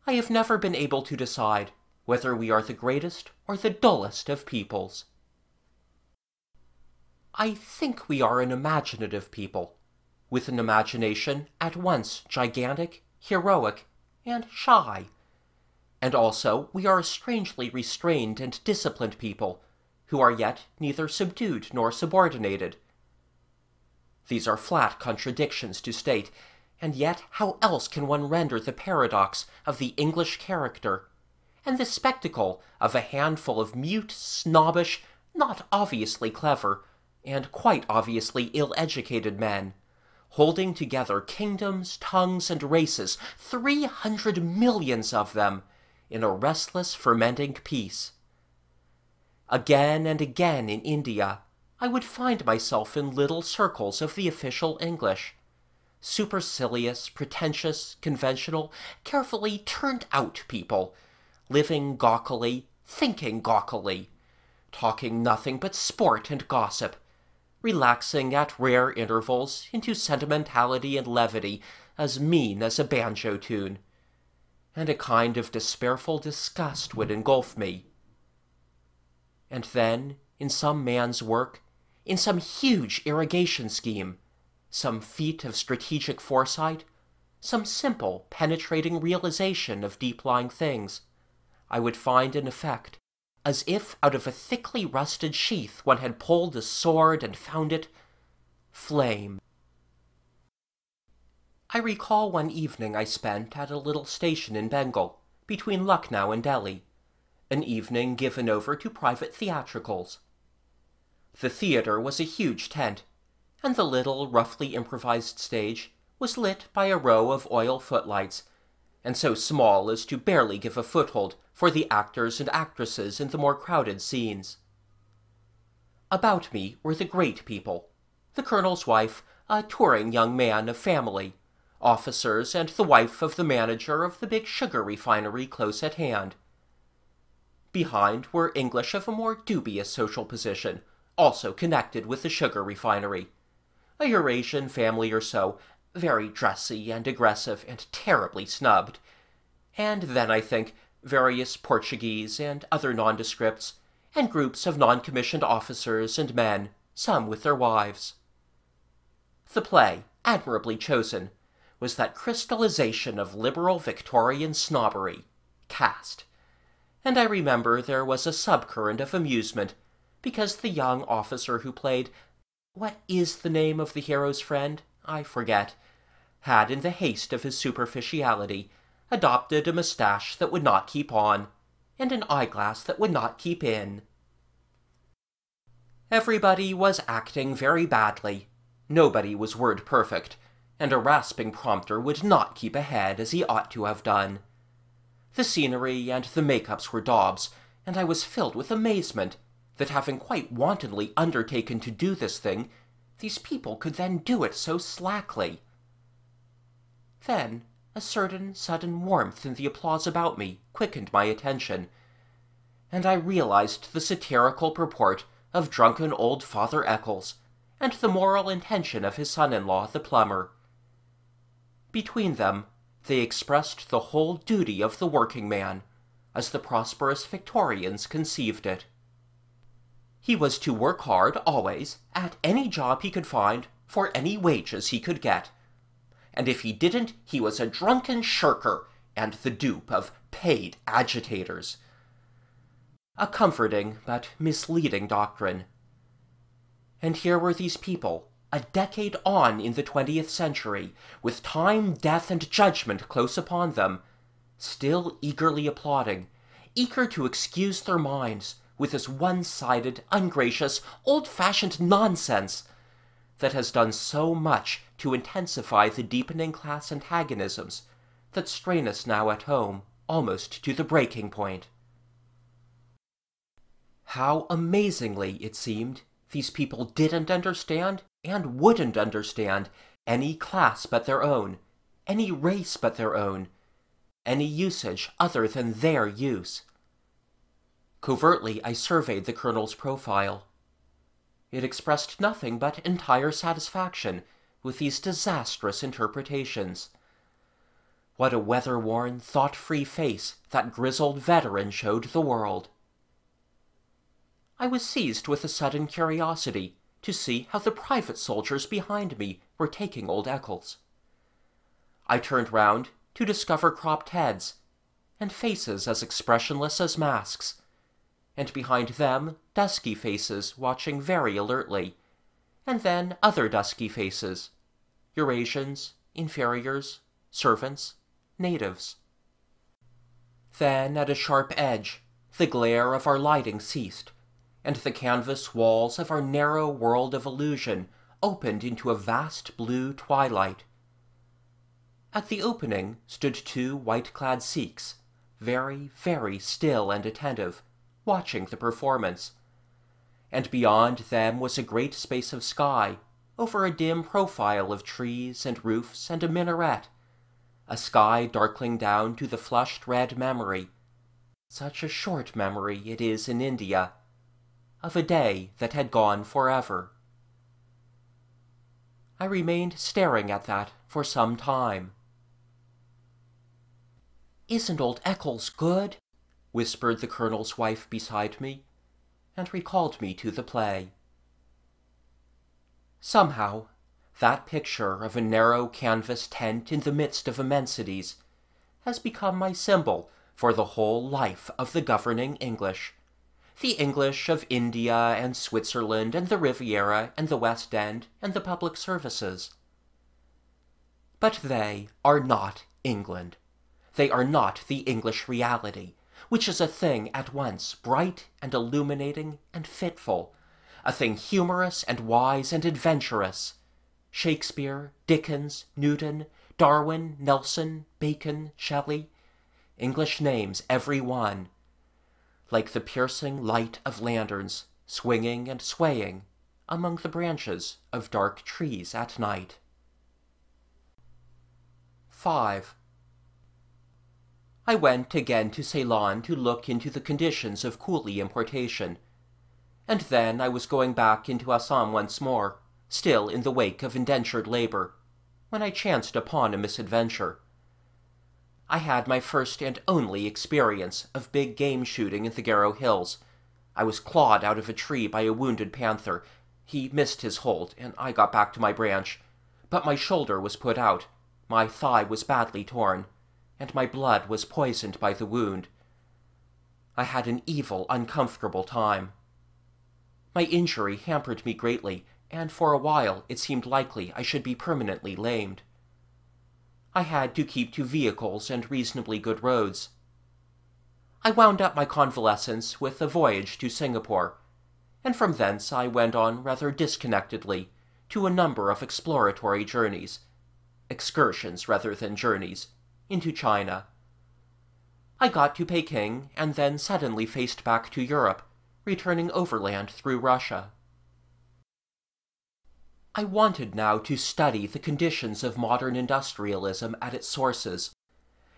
Speaker 1: I have never been able to decide whether we are the greatest or the dullest of peoples. I think we are an imaginative people, with an imagination at once gigantic, heroic, and shy. And also we are a strangely restrained and disciplined people, who are yet neither subdued nor subordinated. These are flat contradictions to state, and yet how else can one render the paradox of the English character, and the spectacle of a handful of mute, snobbish, not obviously clever, and quite obviously ill-educated men, holding together kingdoms, tongues, and races, 300 millions of them, in a restless, fermenting peace. Again and again in India, I would find myself in little circles of the official English, supercilious, pretentious, conventional, carefully turned-out people, living gawkily, thinking gawkily, talking nothing but sport and gossip, relaxing at rare intervals into sentimentality and levity as mean as a banjo tune, and a kind of despairful disgust would engulf me. And then, in some man's work, in some huge irrigation scheme, some feat of strategic foresight, some simple, penetrating realization of deep-lying things, I would find an effect, as if out of a thickly rusted sheath one had pulled a sword and found it flame. I recall one evening I spent at a little station in Bengal, between Lucknow and Delhi, an evening given over to private theatricals. The theater was a huge tent, and the little, roughly improvised stage was lit by a row of oil footlights, and so small as to barely give a foothold for the actors and actresses in the more crowded scenes. About me were the great people, the colonel's wife, a touring young man of family, officers, and the wife of the manager of the big sugar refinery close at hand. Behind were English of a more dubious social position, also connected with the sugar refinery. A Eurasian family or so, very dressy and aggressive and terribly snubbed. And then, I think, various Portuguese and other nondescripts, and groups of non-commissioned officers and men, some with their wives. The play, admirably chosen, was that crystallization of liberal Victorian snobbery, caste. And I remember there was a subcurrent of amusement, because the young officer who played— what is the name of the hero's friend? I forget— had, in the haste of his superficiality, adopted a moustache that would not keep on, and an eyeglass that would not keep in. Everybody was acting very badly. Nobody was word perfect, and a rasping prompter would not keep ahead as he ought to have done. The scenery and the make-ups were daubs, and I was filled with amazement that, having quite wantonly undertaken to do this thing, these people could then do it so slackly. Then a certain sudden warmth in the applause about me quickened my attention, and I realized the satirical purport of drunken old Father Eccles, and the moral intention of his son-in-law, the plumber. Between them, they expressed the whole duty of the working man, as the prosperous Victorians conceived it. He was to work hard, always, at any job he could find, for any wages he could get. And if he didn't, he was a drunken shirker, and the dupe of paid agitators. A comforting but misleading doctrine. And here were these people, a decade on in the 20th century, with time, death, and judgment close upon them, still eagerly applauding, eager to excuse their minds with this one-sided, ungracious, old-fashioned nonsense that has done so much to intensify the deepening class antagonisms that strain us now at home almost to the breaking point. How amazingly, it seemed, these people didn't understand and wouldn't understand any class but their own, any race but their own, any usage other than their use. Covertly, I surveyed the colonel's profile. It expressed nothing but entire satisfaction with these disastrous interpretations. What a weather-worn, thought-free face that grizzled veteran showed the world. I was seized with a sudden curiosity to see how the private soldiers behind me were taking old Eccles. I turned round to discover cropped heads, and faces as expressionless as masks, and behind them dusky faces watching very alertly, and then other dusky faces, Eurasians, inferiors, servants, natives. Then, at a sharp edge, the glare of our lighting ceased, and the canvas walls of our narrow world of illusion opened into a vast blue twilight. At the opening stood two white-clad Sikhs, very, very still and attentive, watching the performance, and beyond them was a great space of sky, over a dim profile of trees and roofs and a minaret, a sky darkling down to the flushed red memory, such a short memory it is in India, of a day that had gone forever. I remained staring at that for some time. "Isn't old Eccles good?" whispered the colonel's wife beside me, and recalled me to the play. Somehow, that picture of a narrow canvas tent in the midst of immensities has become my symbol for the whole life of the governing English, the English of India and Switzerland and the Riviera and the West End and the public services. But they are not England. They are not the English reality, which is a thing at once bright and illuminating and fitful, a thing humorous and wise and adventurous. Shakespeare, Dickens, Newton, Darwin, Nelson, Bacon, Shelley, English names every one, like the piercing light of lanterns, swinging and swaying among the branches of dark trees at night. 5. I went again to Ceylon to look into the conditions of coolie importation, and then I was going back into Assam once more, still in the wake of indentured labor, when I chanced upon a misadventure. I had my first and only experience of big game shooting in the Garo Hills. I was clawed out of a tree by a wounded panther. He missed his hold, and I got back to my branch, but my shoulder was put out, my thigh was badly torn, and my blood was poisoned by the wound. I had an evil, uncomfortable time. My injury hampered me greatly, and for a while it seemed likely I should be permanently lamed. I had to keep to vehicles and reasonably good roads. I wound up my convalescence with a voyage to Singapore, and from thence I went on rather disconnectedly to a number of exploratory journeys, excursions rather than journeys, into China. I got to Peking and then suddenly faced back to Europe, returning overland through Russia. I wanted now to study the conditions of modern industrialism at its sources,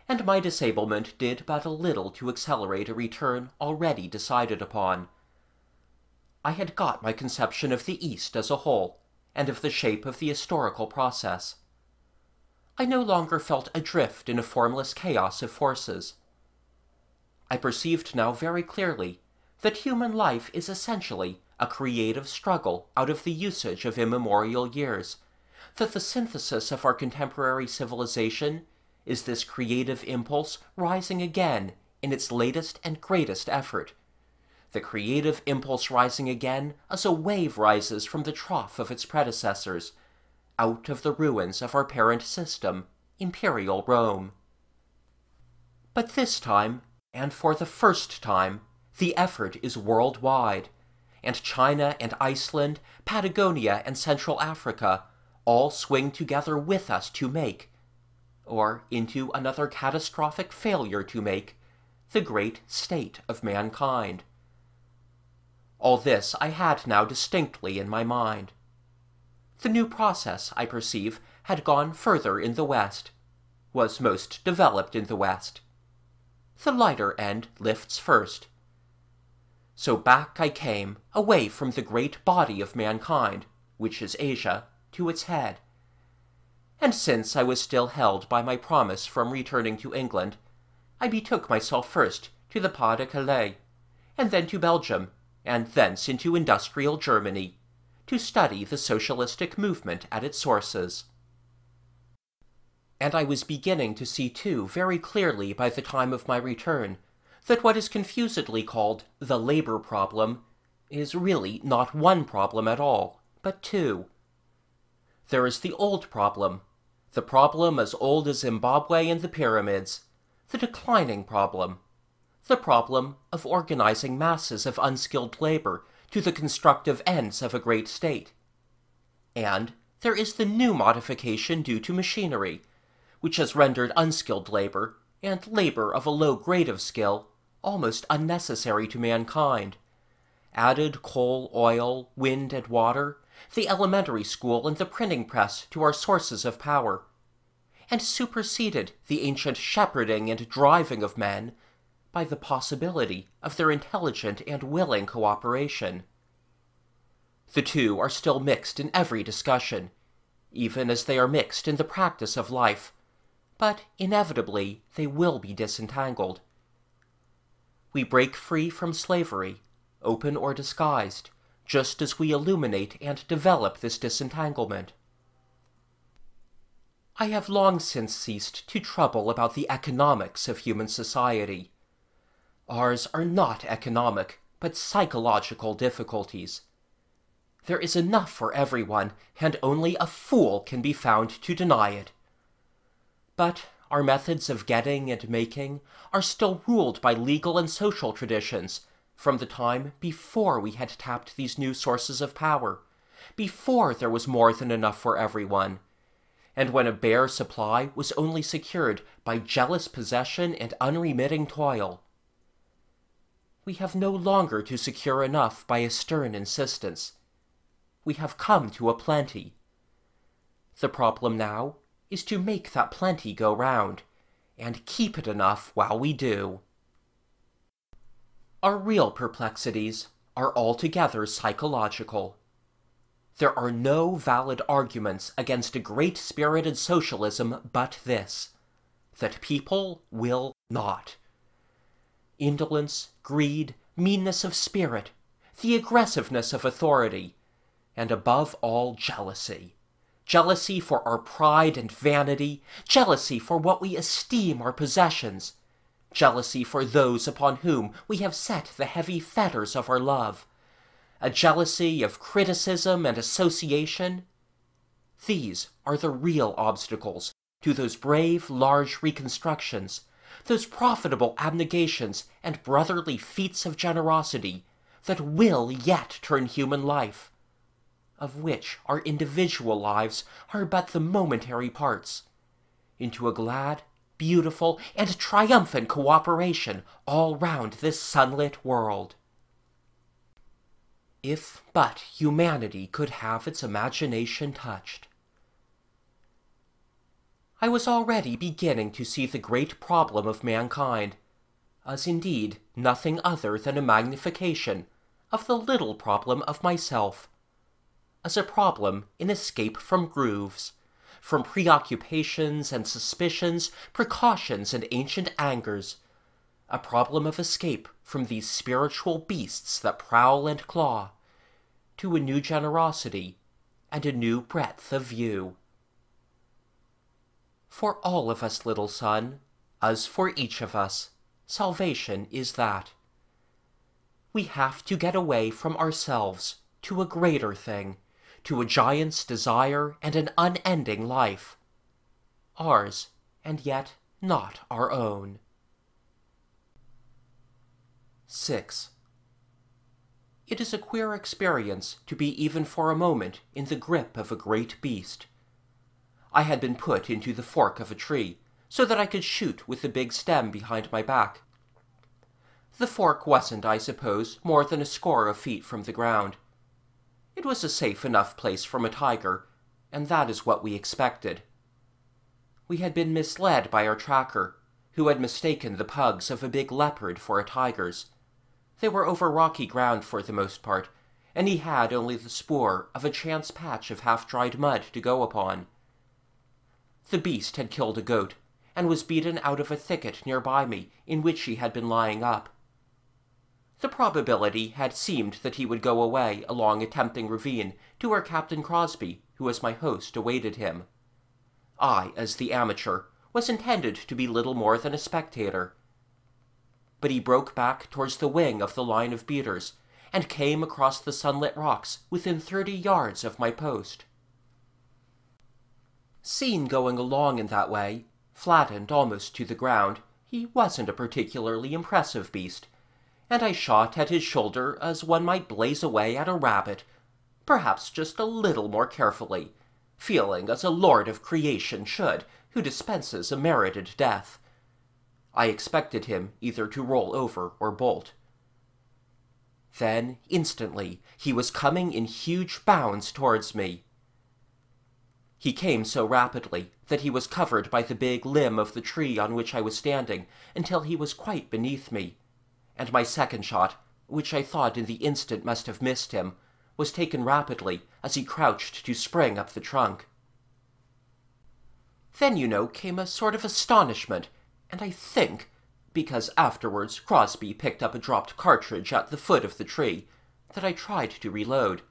Speaker 1: and my disablement did but a little to accelerate a return already decided upon. I had got my conception of the East as a whole, and of the shape of the historical process. I no longer felt adrift in a formless chaos of forces. I perceived now very clearly that human life is essentially a creative struggle out of the usage of immemorial years, that the synthesis of our contemporary civilization is this creative impulse rising again in its latest and greatest effort, the creative impulse rising again as a wave rises from the trough of its predecessors, out of the ruins of our parent system, Imperial Rome. But this time, and for the first time, the effort is worldwide, and China and Iceland, Patagonia and Central Africa all swing together with us to make, or into another catastrophic failure to make, the great state of mankind. All this I had now distinctly in my mind. The new process, I perceive, had gone further in the West, was most developed in the West. The lighter end lifts first. So back I came, away from the great body of mankind, which is Asia, to its head. And since I was still held by my promise from returning to England, I betook myself first to the Pas de Calais, and then to Belgium, and thence into industrial Germany, to study the socialistic movement at its sources. And I was beginning to see too very clearly by the time of my return that what is confusedly called the labor problem is really not one problem at all, but two. There is the old problem, the problem as old as Zimbabwe and the pyramids, the declining problem, the problem of organizing masses of unskilled labor to the constructive ends of a great state. And there is the new modification due to machinery, which has rendered unskilled labor, and labor of a low grade of skill, almost unnecessary to mankind. Added coal, oil, wind, and water, the elementary school and the printing press to our sources of power, and superseded the ancient shepherding and driving of men by the possibility of their intelligent and willing cooperation. The two are still mixed in every discussion, even as they are mixed in the practice of life, but inevitably they will be disentangled. We break free from slavery, open or disguised, just as we illuminate and develop this disentanglement. I have long since ceased to trouble about the economics of human society. Ours are not economic, but psychological difficulties. There is enough for everyone, and only a fool can be found to deny it. But our methods of getting and making are still ruled by legal and social traditions, from the time before we had tapped these new sources of power, before there was more than enough for everyone, and when a bare supply was only secured by jealous possession and unremitting toil. We have no longer to secure enough by a stern insistence. We have come to a plenty. The problem now is to make that plenty go round, and keep it enough while we do. Our real perplexities are altogether psychological. There are no valid arguments against a great-spirited socialism but this, that people will not. Indolence, greed, meanness of spirit, the aggressiveness of authority, and above all jealousy. Jealousy for our pride and vanity, jealousy for what we esteem our possessions, jealousy for those upon whom we have set the heavy fetters of our love, a jealousy of criticism and association. These are the real obstacles to those brave, large reconstructions, those profitable abnegations and brotherly feats of generosity that will yet turn human life, of which our individual lives are but the momentary parts, into a glad, beautiful, and triumphant cooperation all round this sunlit world. If but humanity could have its imagination touched. I was already beginning to see the great problem of mankind, as indeed nothing other than a magnification of the little problem of myself, as a problem in escape from grooves, from preoccupations and suspicions, precautions and ancient angers, a problem of escape from these spiritual beasts that prowl and claw, to a new generosity and a new breadth of view. For all of us, little son, as for each of us, salvation is that. We have to get away from ourselves to a greater thing, to a giant's desire and an unending life, ours and yet not our own. 6. It is a queer experience to be even for a moment in the grip of a great beast. I had been put into the fork of a tree, so that I could shoot with the big stem behind my back. The fork wasn't, I suppose, more than a score of feet from the ground. It was a safe enough place from a tiger, and that is what we expected. We had been misled by our tracker, who had mistaken the pugs of a big leopard for a tiger's. They were over rocky ground for the most part, and he had only the spoor of a chance patch of half-dried mud to go upon. The beast had killed a goat, and was beaten out of a thicket near by me, in which he had been lying up. The probability had seemed that he would go away along a tempting ravine to where Captain Crosby, who was my host, awaited him. I, as the amateur, was intended to be little more than a spectator. But he broke back towards the wing of the line of beaters, and came across the sunlit rocks within 30 yards of my post. Seen going along in that way, flattened almost to the ground, he wasn't a particularly impressive beast, and I shot at his shoulder as one might blaze away at a rabbit, perhaps just a little more carefully, feeling as a lord of creation should, who dispenses a merited death. I expected him either to roll over or bolt. Then, instantly, he was coming in huge bounds towards me. He came so rapidly that he was covered by the big limb of the tree on which I was standing until he was quite beneath me, and my second shot, which I thought in the instant must have missed him, was taken rapidly as he crouched to spring up the trunk. Then, came a sort of astonishment, and I think, because afterwards Crosby picked up a dropped cartridge at the foot of the tree, that I tried to reload.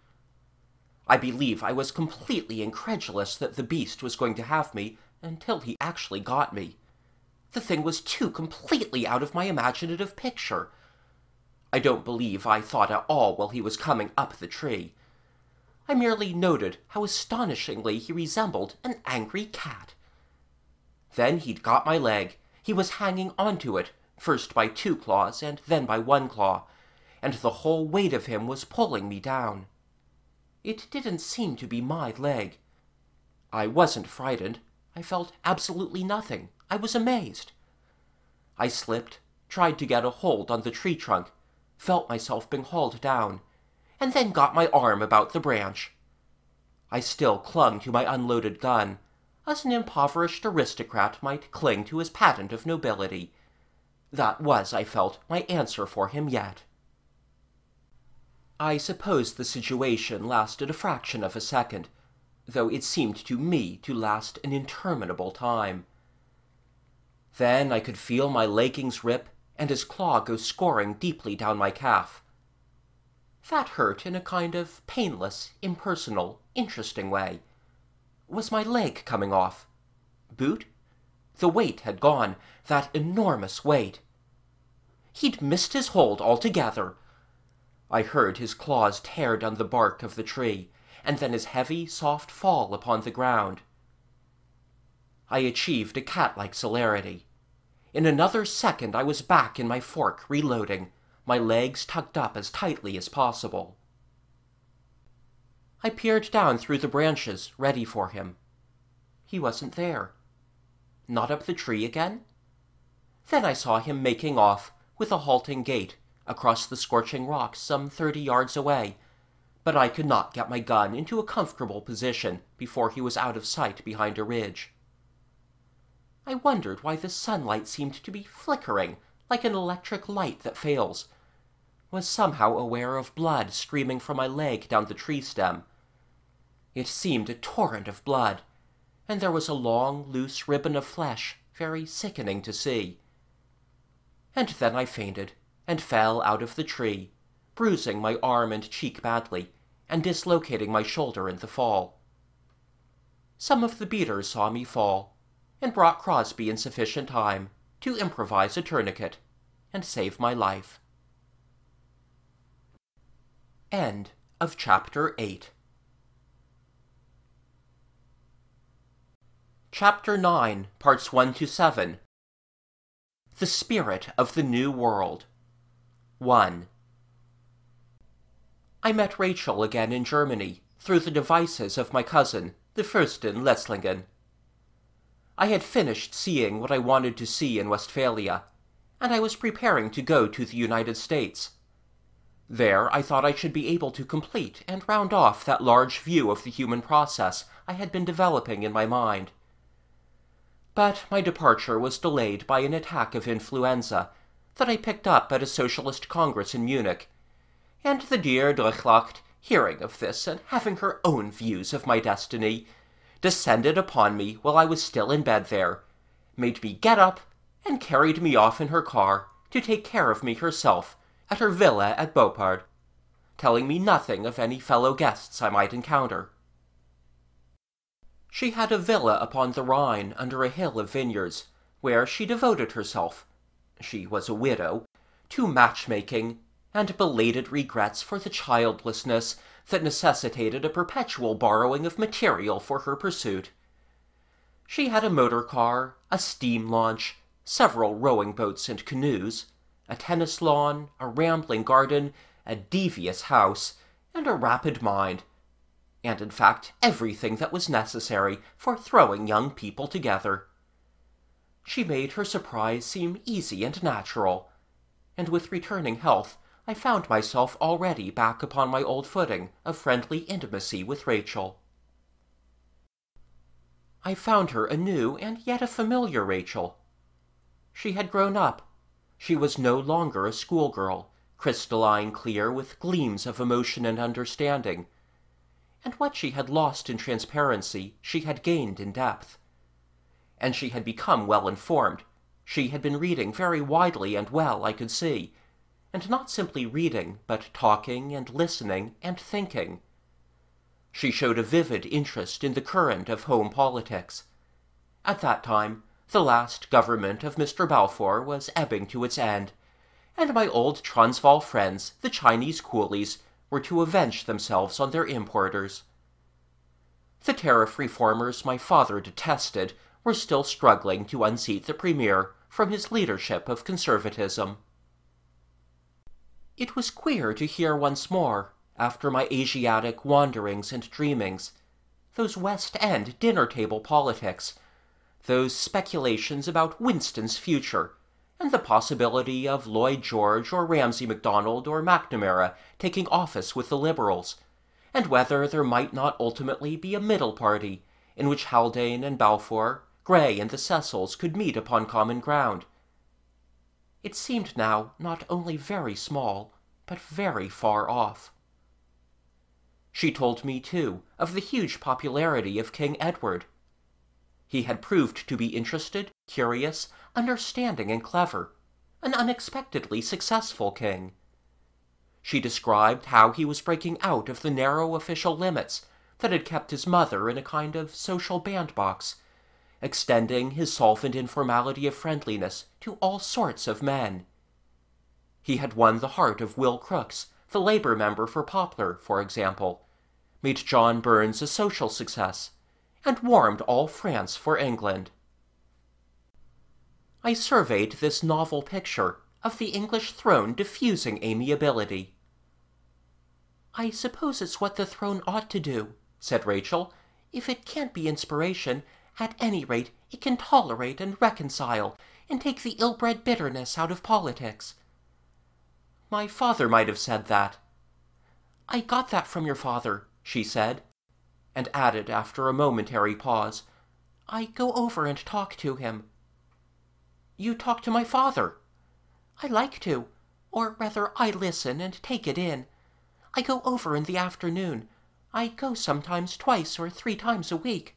Speaker 1: I believe I was completely incredulous that the beast was going to have me until he actually got me. The thing was too completely out of my imaginative picture. I don't believe I thought at all while he was coming up the tree. I merely noted how astonishingly he resembled an angry cat. Then he'd got my leg. He was hanging onto it, first by 2 claws and then by 1 claw, and the whole weight of him was pulling me down. It didn't seem to be my leg. I wasn't frightened. I felt absolutely nothing. I was amazed. I slipped, tried to get a hold on the tree trunk, felt myself being hauled down, and then got my arm about the branch. I still clung to my unloaded gun, as an impoverished aristocrat might cling to his patent of nobility. That was, I felt, my answer for him yet. I suppose the situation lasted a fraction of a second, though it seemed to me to last an interminable time. Then I could feel my leggings rip and his claw go scoring deeply down my calf. That hurt in a kind of painless, impersonal, interesting way. Was my leg coming off? Boot? The weight had gone, that enormous weight. He'd missed his hold altogether. I heard his claws tear down the bark of the tree, and then his heavy, soft fall upon the ground. I achieved a cat-like celerity. In another second I was back in my fork, reloading, my legs tucked up as tightly as possible. I peered down through the branches, ready for him. He wasn't there. Not up the tree again? Then I saw him making off, with a halting gait, across the scorching rocks some 30 yards away, but I could not get my gun into a comfortable position before he was out of sight behind a ridge. I wondered why the sunlight seemed to be flickering, like an electric light that fails. Was somehow aware of blood streaming from my leg down the tree stem. It seemed a torrent of blood, and there was a long, loose ribbon of flesh, very sickening to see. And then I fainted, and fell out of the tree, bruising my arm and cheek badly, and dislocating my shoulder in the fall. Some of the beaters saw me fall, and brought Crosby in sufficient time to improvise a tourniquet and save my life. End of Chapter 8. Chapter 9, Parts 1 to 7. The Spirit of the New World. 1. I met Rachel again in Germany, through the devices of my cousin, the Fürstin Letzlingen. I had finished seeing what I wanted to see in Westphalia, and I was preparing to go to the United States. There I thought I should be able to complete and round off that large view of the human process I had been developing in my mind. But my departure was delayed by an attack of influenza that I picked up at a socialist congress in Munich, and the dear Durchlaucht, hearing of this and having her own views of my destiny, descended upon me while I was still in bed there, made me get up, and carried me off in her car to take care of me herself at her villa at Beauport, telling me nothing of any fellow guests I might encounter. She had a villa upon the Rhine under a hill of vineyards, where she devoted herself, she was a widow, to matchmaking and belated regrets for the childlessness that necessitated a perpetual borrowing of material for her pursuit. She had a motor car, a steam launch, several rowing boats and canoes, a tennis lawn, a rambling garden, a devious house, and a rapid mind, and in fact everything that was necessary for throwing young people together. She made her surprise seem easy and natural, and with returning health I found myself already back upon my old footing of friendly intimacy with Rachel. I found her a new and yet a familiar Rachel. She had grown up. She was no longer a schoolgirl, crystalline clear with gleams of emotion and understanding, and what she had lost in transparency she had gained in depth. And she had become well informed. She had been reading very widely and well, I could see, and not simply reading, but talking and listening and thinking. She showed a vivid interest in the current of home politics. At that time, the last government of Mr. Balfour was ebbing to its end, and my old Transvaal friends, the Chinese coolies, were to avenge themselves on their importers. The tariff reformers my father detested were still struggling to unseat the Premier from his leadership of conservatism. It was queer to hear once more, after my Asiatic wanderings and dreamings, those West End dinner-table politics, those speculations about Winston's future, and the possibility of Lloyd George or Ramsay MacDonald or McNamara taking office with the Liberals, and whether there might not ultimately be a middle party, in which Haldane and Balfour, Grey and the Cecils could meet upon common ground. It seemed now not only very small, but very far off. She told me, too, of the huge popularity of King Edward. He had proved to be interested, curious, understanding, and clever, an unexpectedly successful king. She described how he was breaking out of the narrow official limits that had kept his mother in a kind of social bandbox, extending his solvent informality of friendliness to all sorts of men. He had won the heart of Will Crooks, the Labour member for Poplar, for example, made John Burns a social success, and warmed all France for England. I surveyed this novel picture of the English throne diffusing amiability. "I suppose it's what the throne ought to do," said Rachel. "If it can't be inspiration, at any rate it can tolerate and reconcile, and take the ill-bred bitterness out of politics." "My father might have said that." "I got that from your father," she said, and added after a momentary pause, "I go over and talk to him." "You talk to my father?" "I like to, or rather I listen and take it in. I go over in the afternoon. I go sometimes 2 or 3 times a week."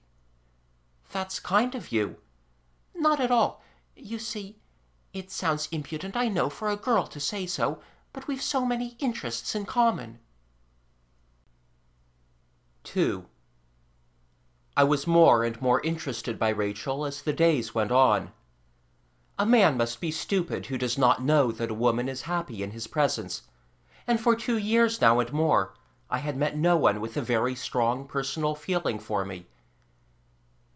Speaker 1: "That's kind of you." "Not at all. You see, it sounds impudent, I know, for a girl to say so, but we've so many interests in common." 2. I was more and more interested by Rachel as the days went on. A man must be stupid who does not know that a woman is happy in his presence, and for 2 years now and more I had met no one with a very strong personal feeling for me.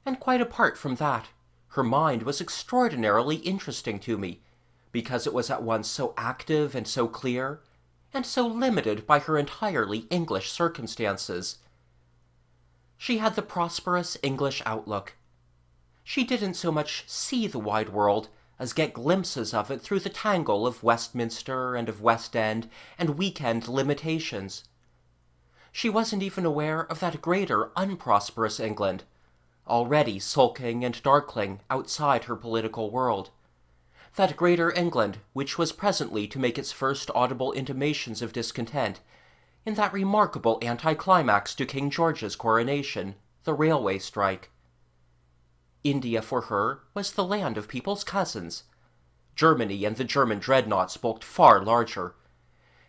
Speaker 1: And quite apart from that, her mind was extraordinarily interesting to me, because it was at once so active and so clear, and so limited by her entirely English circumstances. She had the prosperous English outlook. She didn't so much see the wide world as get glimpses of it through the tangle of Westminster and of West End and weekend limitations. She wasn't even aware of that greater unprosperous England, already sulking and darkling outside her political world, that greater England which was presently to make its first audible intimations of discontent in that remarkable anticlimax to King George's coronation, the railway strike. India for her was the land of people's cousins. Germany and the German dreadnoughts bulked far larger,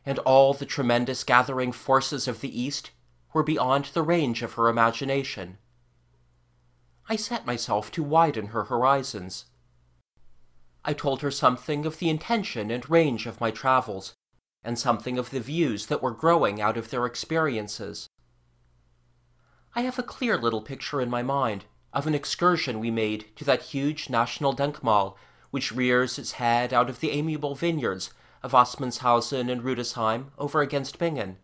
Speaker 1: and all the tremendous gathering forces of the East were beyond the range of her imagination. I set myself to widen her horizons. I told her something of the intention and range of my travels, and something of the views that were growing out of their experiences. I have a clear little picture in my mind of an excursion we made to that huge national Denkmal which rears its head out of the amiable vineyards of Assmanshausen and Rudesheim over against Bingen.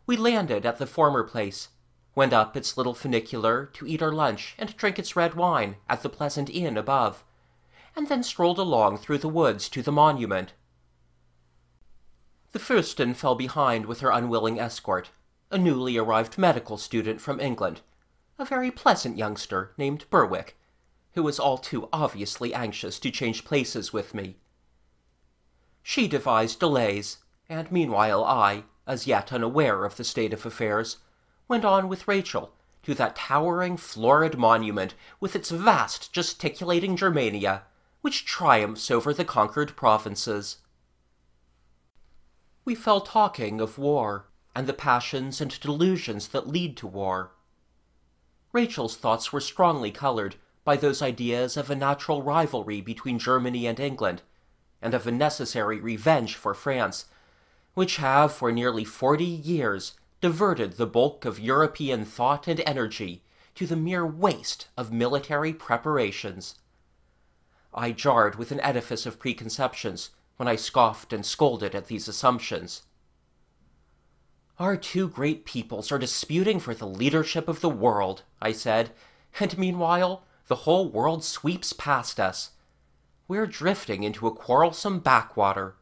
Speaker 1: We landed at the former place, went up its little funicular to eat our lunch and drink its red wine at the pleasant inn above, and then strolled along through the woods to the monument. The Fürstin fell behind with her unwilling escort, a newly arrived medical student from England, a very pleasant youngster named Berwick, who was all too obviously anxious to change places with me. She devised delays, and meanwhile I, as yet unaware of the state of affairs, went on with Rachel to that towering florid monument with its vast gesticulating Germania, which triumphs over the conquered provinces. We fell talking of war, and the passions and delusions that lead to war. Rachel's thoughts were strongly colored by those ideas of a natural rivalry between Germany and England, and of a necessary revenge for France, which have for nearly 40 years diverted the bulk of European thought and energy to the mere waste of military preparations. I jarred with an edifice of preconceptions when I scoffed and scolded at these assumptions. "Our two great peoples are disputing for the leadership of the world," I said, "and meanwhile the whole world sweeps past us. We're drifting into a quarrelsome backwater."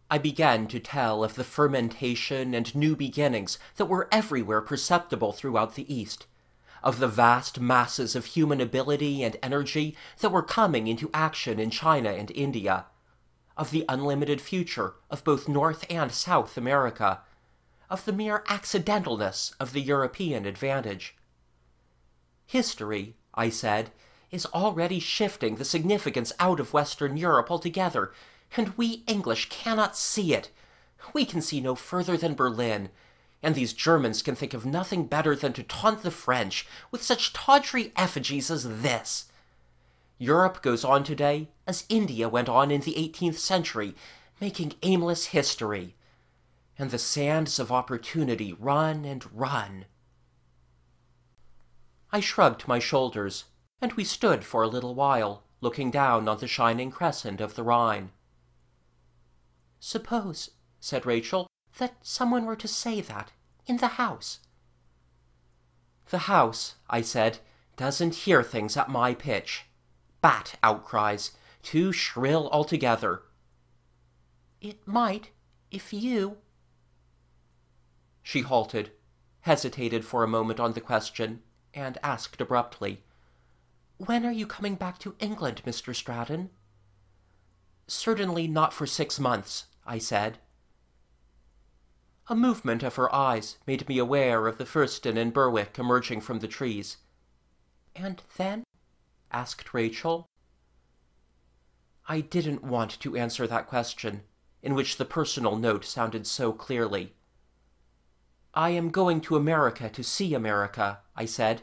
Speaker 1: I began to tell of the fermentation and new beginnings that were everywhere perceptible throughout the East, of the vast masses of human ability and energy that were coming into action in China and India, of the unlimited future of both North and South America, of the mere accidentalness of the European advantage. "History," I said, "is already shifting the significance out of Western Europe altogether, and we English cannot see it. We can see no further than Berlin, and these Germans can think of nothing better than to taunt the French with such tawdry effigies as this. Europe goes on today as India went on in the 18th century, making aimless history. And the sands of opportunity run and run." I shrugged my shoulders, and we stood for a little while, looking down on the shining crescent of the Rhine. "Suppose," said Rachel, "that someone were to say that, in the house." "The house," I said, "doesn't hear things at my pitch. Bat outcries, too shrill altogether." "It might, if you—" She halted, hesitated for a moment on the question, and asked abruptly, "When are you coming back to England, Mr. Stratton?" "Certainly not for 6 months," I said. A movement of her eyes made me aware of the Fürsten and Berwick emerging from the trees. "And then?" asked Rachel. I didn't want to answer that question, in which the personal note sounded so clearly. "I am going to America to see America," I said,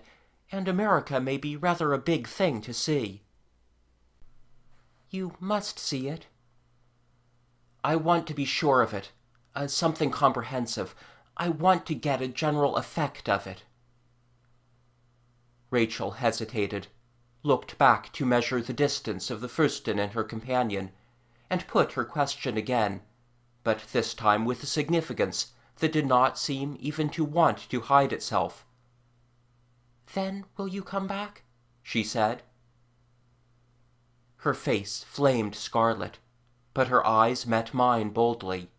Speaker 1: "and America may be rather a big thing to see." "You must see it." "I want to be sure of it. Something comprehensive. I want to get a general effect of it." Rachel hesitated, looked back to measure the distance of the Fürsten and her companion, and put her question again, but this time with a significance that did not seem even to want to hide itself. "Then will you come back?" she said. Her face flamed scarlet, but her eyes met mine boldly.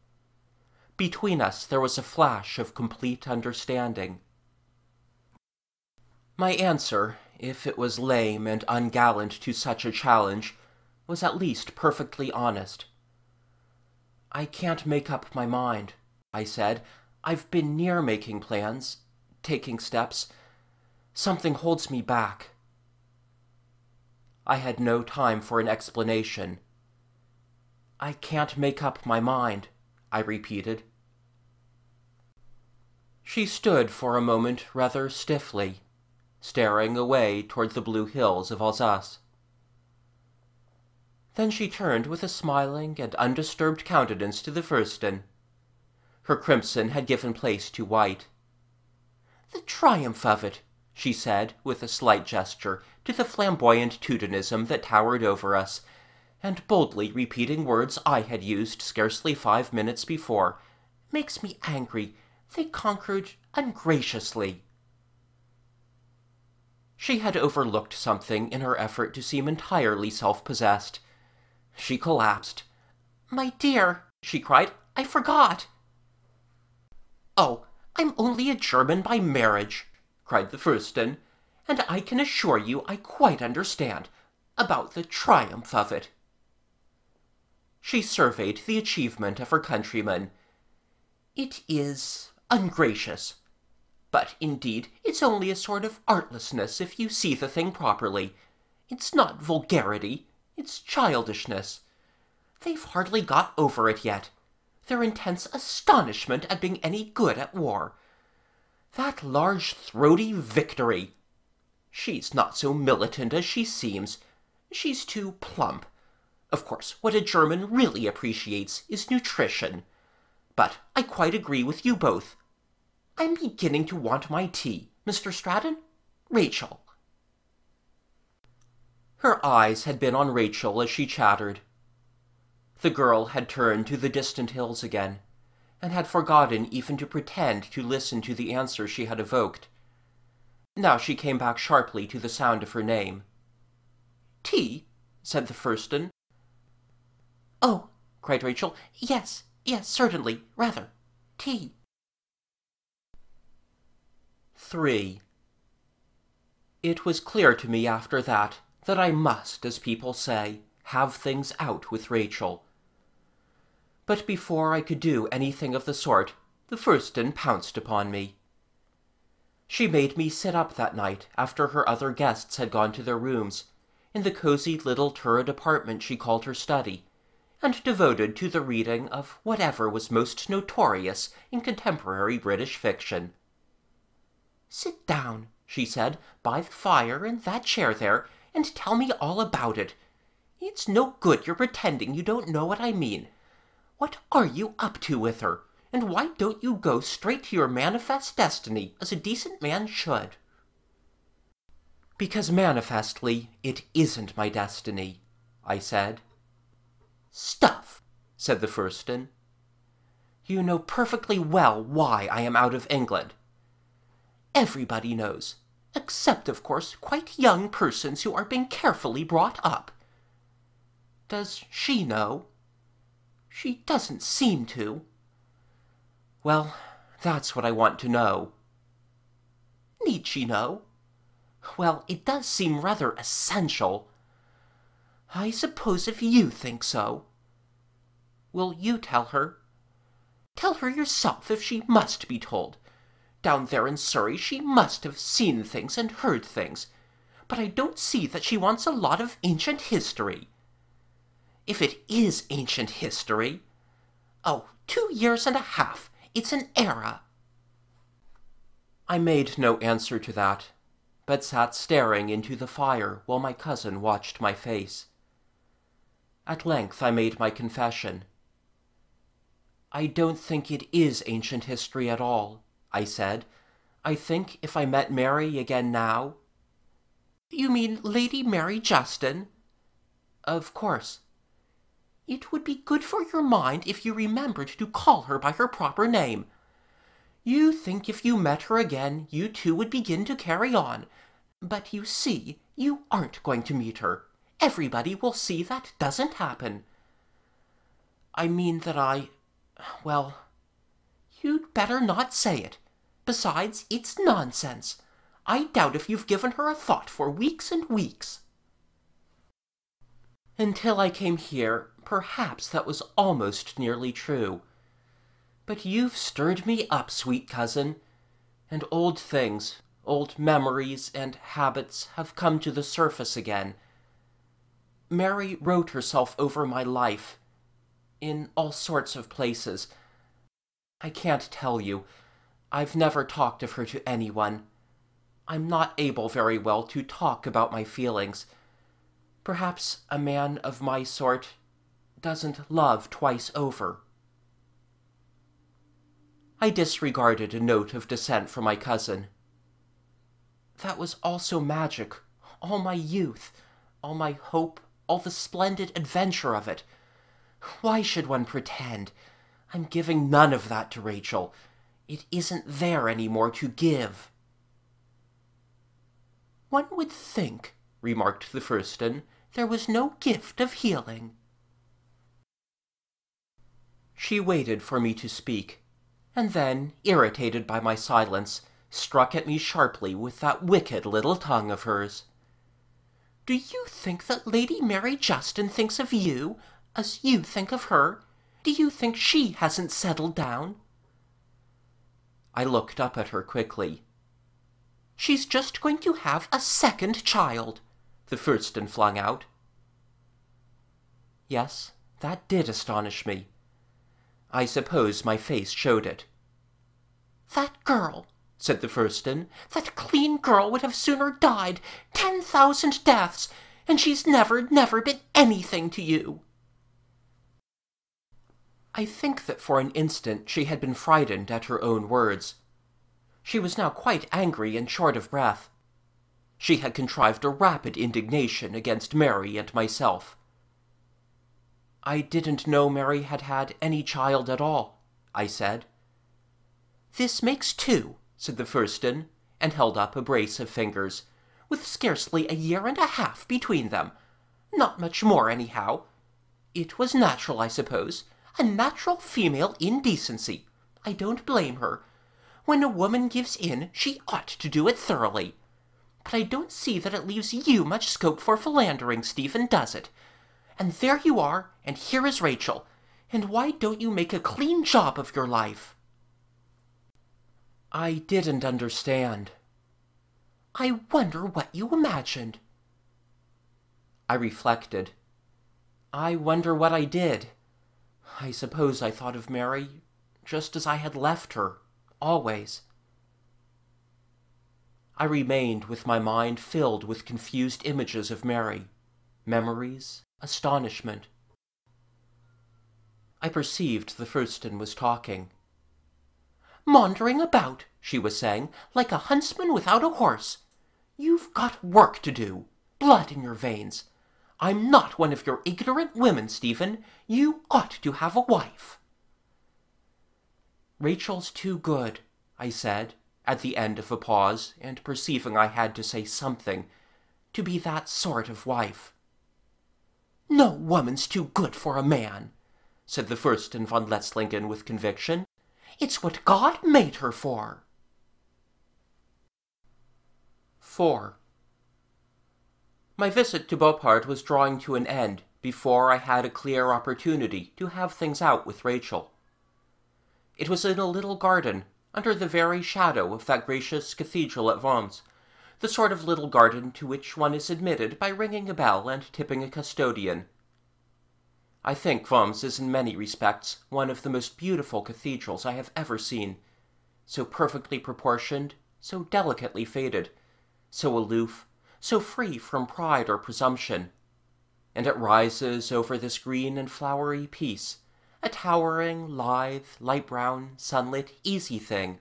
Speaker 1: Between us there was a flash of complete understanding. My answer, if it was lame and ungallant to such a challenge, was at least perfectly honest. "I can't make up my mind," I said. "I've been near making plans, taking steps. Something holds me back." I had no time for an explanation. "I can't make up my mind," I repeated. She stood for a moment rather stiffly, staring away toward the blue hills of Alsace. Then she turned with a smiling and undisturbed countenance to the Fürsten. Her crimson had given place to white. "The triumph of it," she said, with a slight gesture to the flamboyant Teutonism that towered over us, and boldly repeating words I had used scarcely 5 minutes before, "makes me angry. They conquered ungraciously." She had overlooked something in her effort to seem entirely self-possessed. She collapsed. "My dear," she cried, "I forgot." "Oh, I'm only a German by marriage," cried the Fürsten, "and I can assure you I quite understand about the triumph of it." She surveyed the achievement of her countryman. "It is ungracious. But, indeed, it's only a sort of artlessness if you see the thing properly. It's not vulgarity, it's childishness. They've hardly got over it yet. Their intense astonishment at being any good at war. That large, throaty Victory. She's not so militant as she seems. She's too plump. Of course, what a German really appreciates is nutrition. But I quite agree with you both. I'm beginning to want my tea, Mr. Stratton. Rachel." Her eyes had been on Rachel as she chattered, The girl had turned to the distant hills again, and had forgotten even to pretend to listen to the answer she had evoked. Now she came back sharply to the sound of her name. "Tea?" said the Furstin. "Oh," cried Rachel, yes, certainly, rather. Tea." 3. It was clear to me after that I must, as people say, have things out with Rachel. But before I could do anything of the sort, the Furstin pounced upon me. She made me sit up that night after her other guests had gone to their rooms, in the cosy little turret apartment she called her study, and devoted to the reading of whatever was most notorious in contemporary British fiction. "Sit down," she said, "by the fire in that chair there, and tell me all about it. It's no good your pretending you don't know what I mean. What are you up to with her, and why don't you go straight to your manifest destiny, as a decent man should?" "Because manifestly it isn't my destiny," I said. "Stuff!" said the Furstin. "You know perfectly well why I am out of England." "Everybody knows, except, of course, quite young persons who are being carefully brought up." "Does she know?" "She doesn't seem to." "Well, that's what I want to know." "Need she know?" "Well, it does seem rather essential." "I suppose if you think so." "Will you tell her?" "Tell her yourself if she must be told. Down there in Surrey she must have seen things and heard things, but I don't see that she wants a lot of ancient history. If it is ancient history, oh, 2 years and a half, it's an era." I made no answer to that, but sat staring into the fire while my cousin watched my face. At length I made my confession. "I don't think it is ancient history at all," I said. "I think if I met Mary again now—" "You mean Lady Mary Justin?" "Of course." "It would be good for your mind if you remembered to call her by her proper name. You think if you met her again you two would begin to carry on. But you see, you aren't going to meet her. Everybody will see that doesn't happen." "I mean that well, you'd better not say it. Besides, it's nonsense. I doubt if you've given her a thought for weeks and weeks." Until I came here, perhaps that was almost nearly true. But you've stirred me up, sweet cousin, and old things, old memories and habits have come to the surface again. Mary wrote herself over my life, in all sorts of places. I can't tell you. I've never talked of her to anyone. I'm not able very well to talk about my feelings. Perhaps a man of my sort doesn't love twice over. I disregarded a note of dissent from my cousin. "That was all so magic, all my youth, all my hope, all the splendid adventure of it. Why should one pretend? I'm giving none of that to Rachel. It isn't there any more to give." "One would think," remarked the Furstin, "there was no gift of healing." She waited for me to speak, and then, irritated by my silence, struck at me sharply with that wicked little tongue of hers. "Do you think that Lady Mary Justin thinks of you, as you think of her? Do you think she hasn't settled down?" I looked up at her quickly. "She's just going to have a second child," the Furstin flung out. Yes, that did astonish me. I suppose my face showed it. "That girl," said the Furstin, "that clean girl would have sooner died 10,000 deaths, and she's never been anything to you." I think that for an instant she had been frightened at her own words. She was now quite angry and short of breath. She had contrived a rapid indignation against Mary and myself. I didn't know Mary had had any child at all, I said.
Speaker 2: This makes 2, said the Fürstin, and held up a brace of fingers, with scarcely a year and a half between them. Not much more, anyhow. It was natural, I suppose, a natural female indecency. I don't blame her. When a woman gives in, she ought to do it thoroughly. But I don't see that it leaves you much scope for philandering, Stephen, does it? And there you are, and here is Rachel, and why don't you make a clean job of your life?
Speaker 1: I didn't understand.
Speaker 2: I wonder what you imagined.
Speaker 1: I reflected. I wonder what I did. I suppose I thought of Mary just as I had left her, always. I remained with my mind filled with confused images of Mary, memories, astonishment. I perceived the Fürstin was talking.
Speaker 2: Maundering about, she was saying, like a huntsman without a horse. You've got work to do, blood in your veins. I'm not one of your ignorant women, Stephen. You ought to have a wife.
Speaker 1: Rachel's too good, I said, at the end of a pause, and perceiving I had to say something, to be that sort of wife.
Speaker 2: No woman's too good for a man, said the Fürstin von Letzlingen with conviction. It's what God made her for.
Speaker 1: 4. My visit to Beaupart was drawing to an end before I had a clear opportunity to have things out with Rachel. It was in a little garden, under the very shadow of that gracious cathedral at Worms, the sort of little garden to which one is admitted by ringing a bell and tipping a custodian. I think Worms is in many respects one of the most beautiful cathedrals I have ever seen, so perfectly proportioned, so delicately faded, so aloof, so free from pride or presumption. And it rises over this green and flowery piece, a towering, lithe, light-brown, sunlit, easy thing,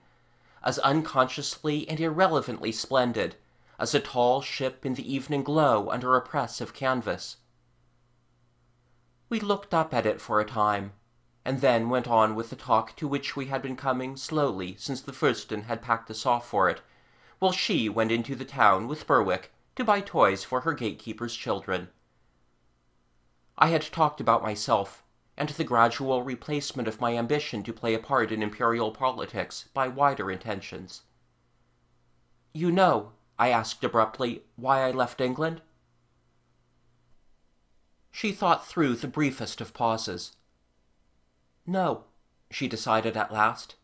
Speaker 1: as unconsciously and irrelevantly splendid as a tall ship in the evening glow under a press of canvas. We looked up at it for a time, and then went on with the talk to which we had been coming slowly since the Fürstin had packed us off for it, while she went into the town with Berwick to buy toys for her gatekeeper's children. I had talked about myself, and the gradual replacement of my ambition to play a part in imperial politics by wider intentions. You know, I asked abruptly, why I left England? She thought through the briefest of pauses. No, she decided at last.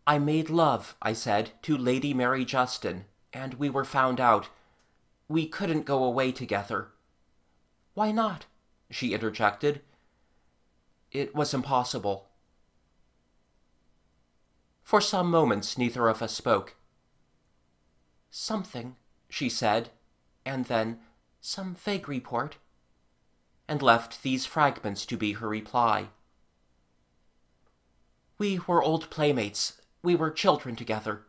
Speaker 1: I made love, I said, to Lady Mary Justin, and we were found out. We couldn't go away together. Why not? She interjected. It was impossible. For some moments neither of us spoke. Something, she said, and then some vague report, and left these fragments to be her reply. We were old playmates. We were children together.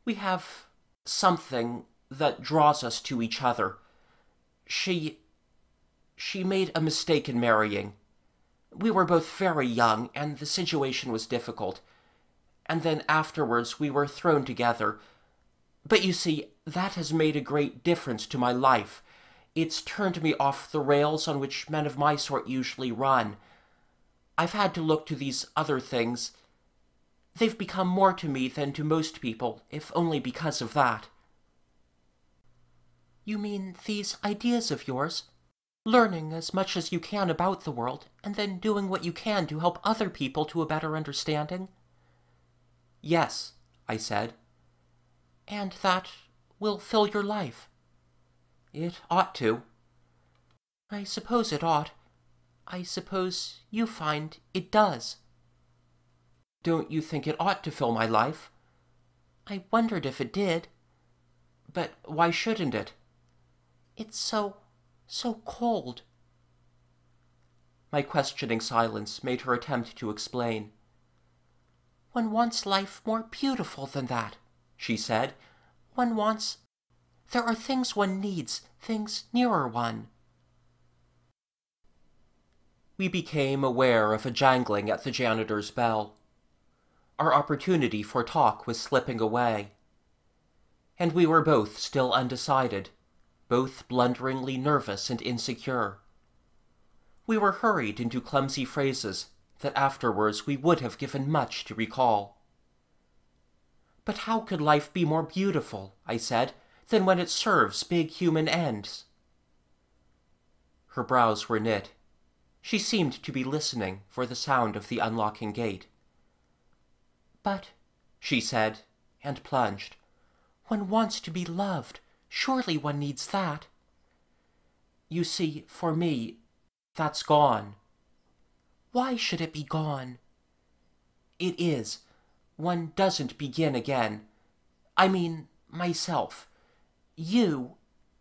Speaker 1: We have something that draws us to each other. She made a mistake in marrying. We were both very young, and the situation was difficult. And then afterwards we were thrown together. But you see, that has made a great difference to my life. It's turned me off the rails on which men of my sort usually run. I've had to look to these other things. They've become more to me than to most people, if only because of that. You mean these ideas of yours? Learning as much as you can about the world, and then doing what you can to help other people to a better understanding? Yes, I said. And that will fill your life? It ought to. I suppose it ought. I suppose you find it does. Don't you think it ought to fill my life? I wondered if it did. But why shouldn't it? It's so cold. My questioning silence made her attempt to explain. One wants life more beautiful than that, she said. One wants... There are things one needs, things nearer one. we became aware of a jangling at the janitor's bell. Our opportunity for talk was slipping away, and we were both still undecided, both blunderingly nervous and insecure. We were hurried into clumsy phrases that afterwards we would have given much to recall. "But how could life be more beautiful," I said, "than when it serves big human ends?" Her brows were knit. She seemed to be listening for the sound of the unlocking gate. "But," she said, and plunged, "one wants to be loved. Surely one needs that." "You see, for me, that's gone." "Why should it be gone?" "It is. One doesn't begin again. I mean, myself. You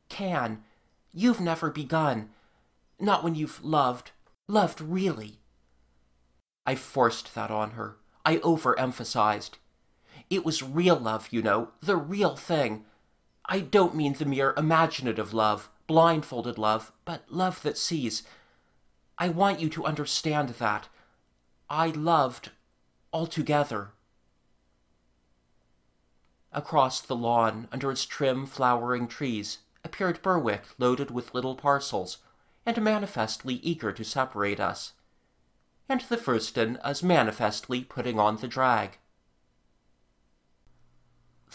Speaker 1: can. You've never begun. Not when you've loved really." I forced that on her. I overemphasized. "It was real love, you know, the real thing. I don't mean the mere imaginative love, blindfolded love, but love that sees. I want you to understand that. I loved altogether." Across the lawn, under its trim, flowering trees, appeared Berwick loaded with little parcels, and manifestly eager to separate us, and the Furstin as manifestly putting on the drag.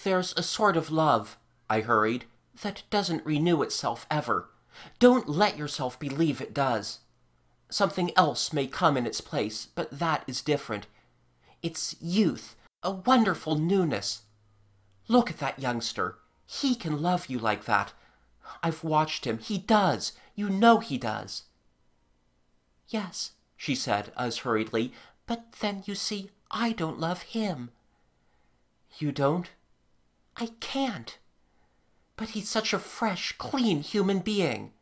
Speaker 1: "There's a sort of love," I hurried, "that doesn't renew itself ever. Don't let yourself believe it does. Something else may come in its place, but that is different. It's youth, a wonderful newness. Look at that youngster. He can love you like that. I've watched him. He does. You know he does." "Yes," she said as hurriedly, "but then, you see, I don't love him." "You don't?" "I can't. But he's such a fresh, clean human being."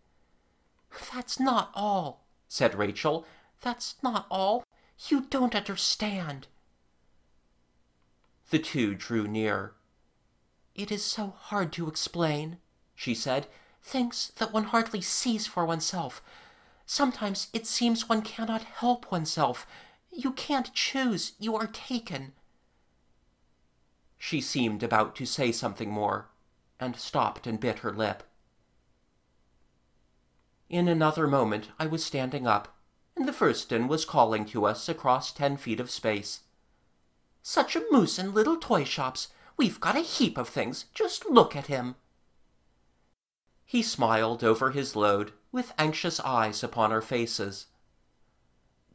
Speaker 1: "That's not all," said Rachel. "That's not all. You don't understand." The two drew near. "It is so hard to explain," she said, "things that one hardly sees for oneself. Sometimes it seems one cannot help oneself. You can't choose. You are taken." She seemed about to say something more, and stopped and bit her lip. In another moment I was standing up, and the Furstin was calling to us across 10 feet of space. "Such a moose in little toy shops! We've got a heap of things. Just look at him." He smiled over his load, with anxious eyes upon our faces.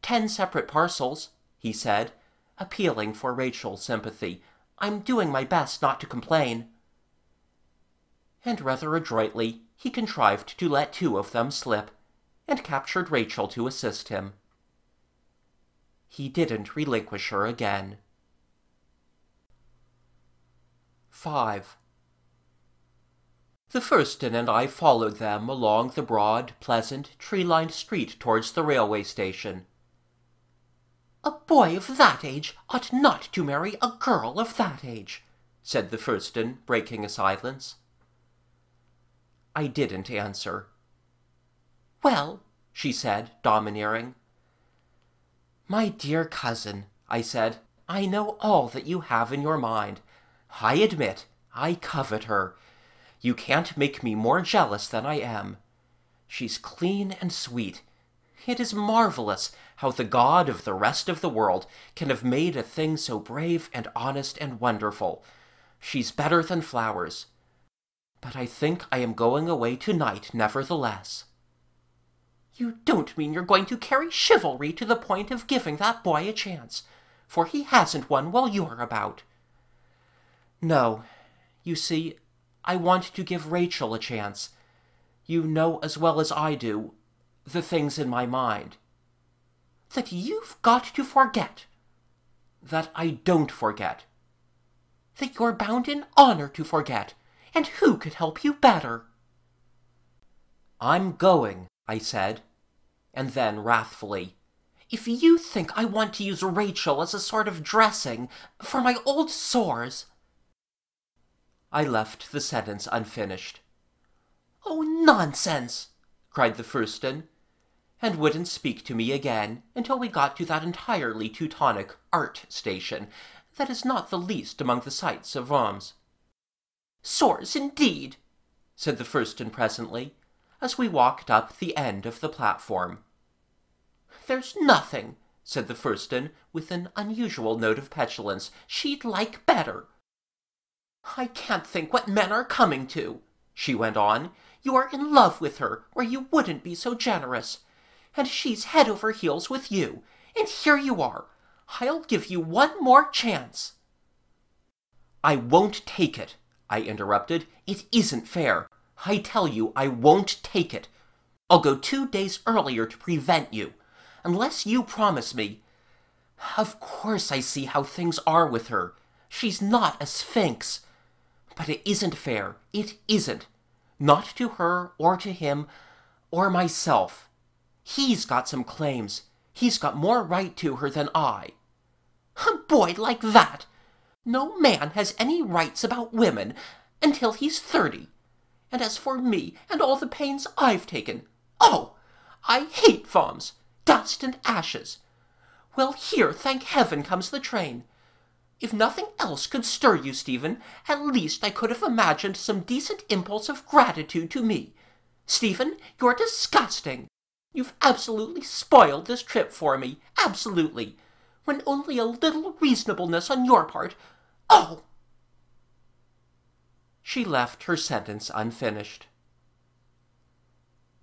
Speaker 1: 10 separate parcels," he said, appealing for Rachel's sympathy. "I'm doing my best not to complain." And rather adroitly he contrived to let 2 of them slip, and captured Rachel to assist him. He didn't relinquish her again. 5. The Furstin and I followed them along the broad, pleasant, tree-lined street towards the railway station. "A boy of that age ought not to marry a girl of that age," said the Furstin, breaking a silence. I didn't answer. "Well," she said, domineering. "My dear cousin," I said, "I know all that you have in your mind. I admit I covet her. You can't make me more jealous than I am. She's clean and sweet. It is marvelous how the God of the rest of the world can have made a thing so brave and honest and wonderful. She's better than flowers. But I think I am going away tonight, nevertheless." "You don't mean you're going to carry chivalry to the point of giving that boy a chance, for he hasn't one while you're about." "No. You see, I want to give Rachel a chance. You know as well as I do the things in my mind." "That you've got to forget." "That I don't forget." "That you're bound in honor to forget. And who could help you better?" "I'm going," I said, and then wrathfully, "If you think I want to use Rachel as a sort of dressing for my old sores—" I left the sentence unfinished. "Oh, nonsense!" cried the Furstin. and wouldn't speak to me again until we got to that entirely Teutonic art station that is not the least among the sights of Worms.
Speaker 2: "Sores, indeed,"
Speaker 1: said the Fürstin presently, as we walked up the end of the platform.
Speaker 2: "There's nothing,"
Speaker 1: said the Fürstin, with an unusual note of petulance,
Speaker 2: "she'd like better. I can't think what men are coming to," she went on. "You are in love with her, or you wouldn't be so generous. And she's head over heels with you, and here you are. I'll give you one more chance."
Speaker 1: "I won't take it," I interrupted. "It isn't fair. I tell you, I won't take it. I'll go 2 days earlier to prevent you, unless you promise me. Of course I see how things are with her. She's not a sphinx. But it isn't fair. It isn't. Not to her, or to him, or myself. He's got some claims. He's got more right to her than I."
Speaker 2: "A boy like that! No man has any rights about women until he's 30. And as for me and all the pains I've taken, oh, I hate Worms, dust and ashes. Well, here, thank heaven, comes the train. If nothing else could stir you, Stephen, at least I could have imagined some decent impulse of gratitude to me. Stephen, you're disgusting. You've absolutely spoiled this trip for me, absolutely, when only a little reasonableness on your part. Oh!"
Speaker 1: She left her sentence unfinished.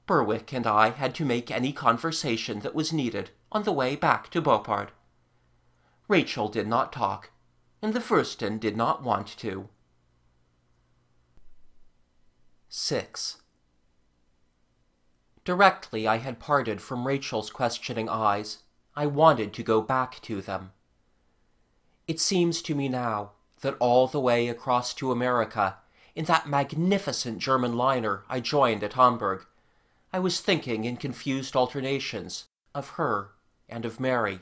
Speaker 1: Berwick and I had to make any conversation that was needed on the way back to Beauport. Rachel did not talk, and the Fürstin did not want to. 6. Directly I had parted from Rachel's questioning eyes, I wanted to go back to them. It seems to me now that all the way across to America, in that magnificent German liner I joined at Hamburg, I was thinking in confused alternations of her and of Mary.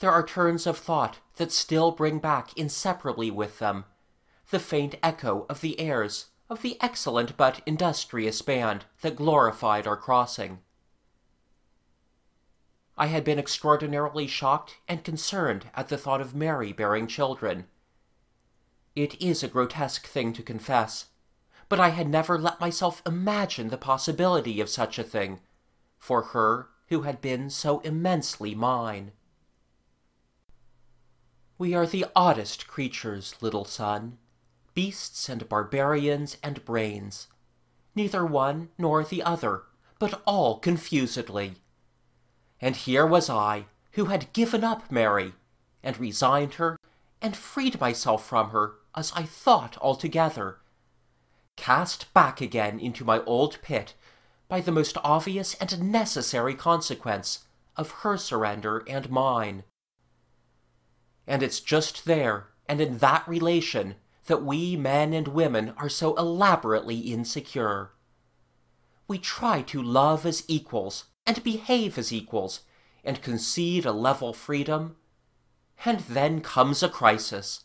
Speaker 1: There are turns of thought that still bring back inseparably with them the faint echo of the airs of the excellent but industrious band that glorified our crossing. I had been extraordinarily shocked and concerned at the thought of Mary bearing children. It is a grotesque thing to confess, but I had never let myself imagine the possibility of such a thing, for her who had been so immensely mine. We are the oddest creatures, little son, beasts and barbarians and brains, neither one nor the other, but all confusedly. And here was I, who had given up Mary, and resigned her, and freed myself from her, as I thought altogether, cast back again into my old pit by the most obvious and necessary consequence of her surrender and mine. And it's just there, and in that relation, that we men and women are so elaborately insecure. We try to love as equals, and behave as equals, and concede a level freedom. And then comes a crisis.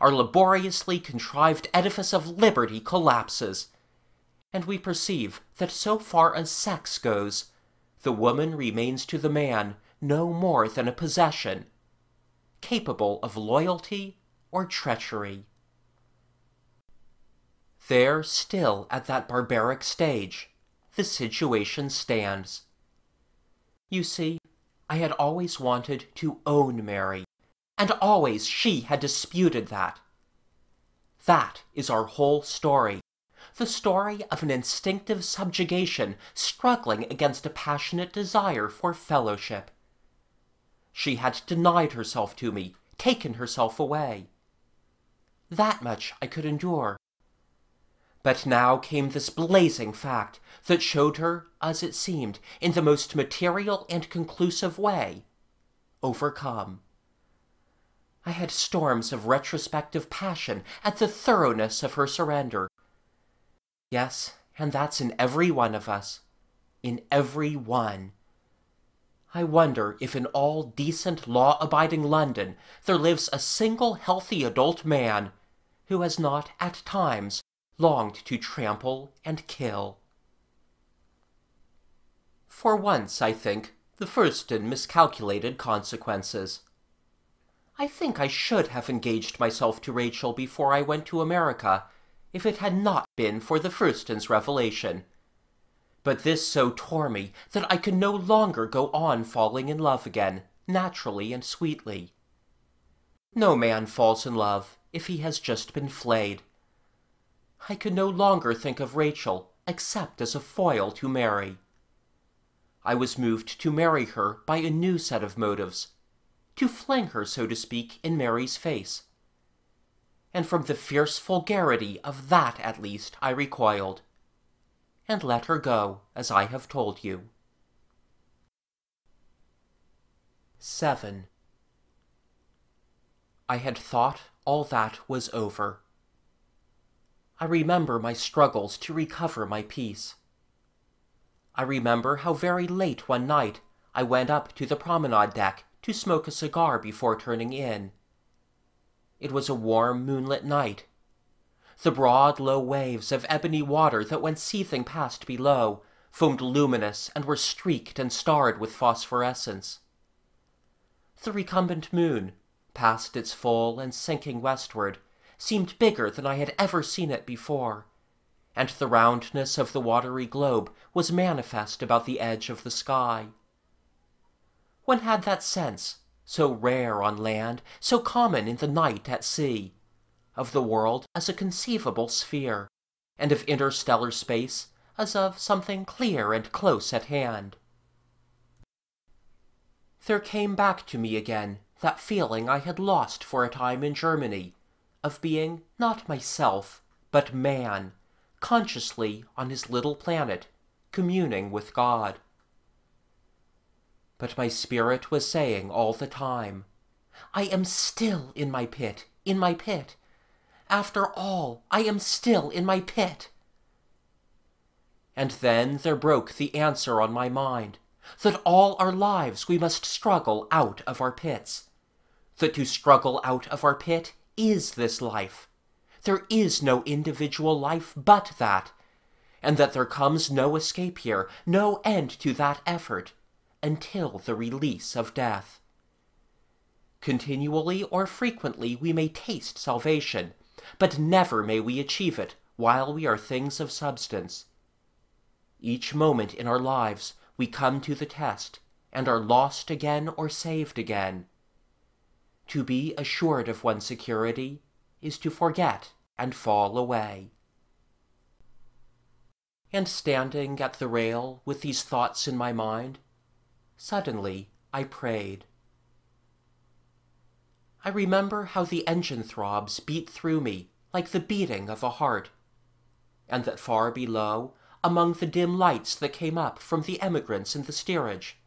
Speaker 1: Our laboriously contrived edifice of liberty collapses, and we perceive that so far as sex goes, the woman remains to the man no more than a possession, capable of loyalty or treachery. There, still at that barbaric stage, the situation stands. You see, I had always wanted to own Mary, and always she had disputed that. That is our whole story, the story of an instinctive subjugation struggling against a passionate desire for fellowship. She had denied herself to me, taken herself away. That much I could endure. But now came this blazing fact that showed her, as it seemed, in the most material and conclusive way, overcome. I had storms of retrospective passion at the thoroughness of her surrender. Yes, and that's in every one of us. In every one. I wonder if in all decent, law-abiding London there lives a single healthy adult man who has not, at times, longed to trample and kill. For once, I think, the Fürsten miscalculated consequences. I think I should have engaged myself to Rachel before I went to America, if it had not been for the Fürsten's revelation. But this so tore me that I could no longer go on falling in love again, naturally and sweetly. No man falls in love if he has just been flayed. I could no longer think of Rachel except as a foil to Mary. I was moved to marry her by a new set of motives, to fling her, so to speak, in Mary's face. And from the fierce vulgarity of that at least I recoiled, and let her go, as I have told you. 7. I had thought all that was over. I remember my struggles to recover my peace. I remember how very late one night I went up to the promenade deck to smoke a cigar before turning in. It was a warm moonlit night. The broad, low waves of ebony water that went seething past below foamed luminous and were streaked and starred with phosphorescence. The recumbent moon, past its full and sinking westward, seemed bigger than I had ever seen it before, and the roundness of the watery globe was manifest about the edge of the sky. One had that sense, so rare on land, so common in the night at sea, of the world as a conceivable sphere, and of interstellar space as of something clear and close at hand. There came back to me again that feeling I had lost for a time in Germany, of being not myself, but man, consciously on his little planet, communing with God. But my spirit was saying all the time, I am still in my pit, in my pit. After all, I am still in my pit. And then there broke the answer on my mind, that all our lives we must struggle out of our pits, that to struggle out of our pit is this life. There is no individual life but that, and that there comes no escape here, no end to that effort, until the release of death. Continually or frequently we may taste salvation, but never may we achieve it while we are things of substance. Each moment in our lives we come to the test, and are lost again or saved again. To be assured of one's security is to forget and fall away. And standing at the rail with these thoughts in my mind, suddenly I prayed. I remember how the engine throbs beat through me like the beating of a heart, and that far below, among the dim lights that came up from the emigrants in the steerage,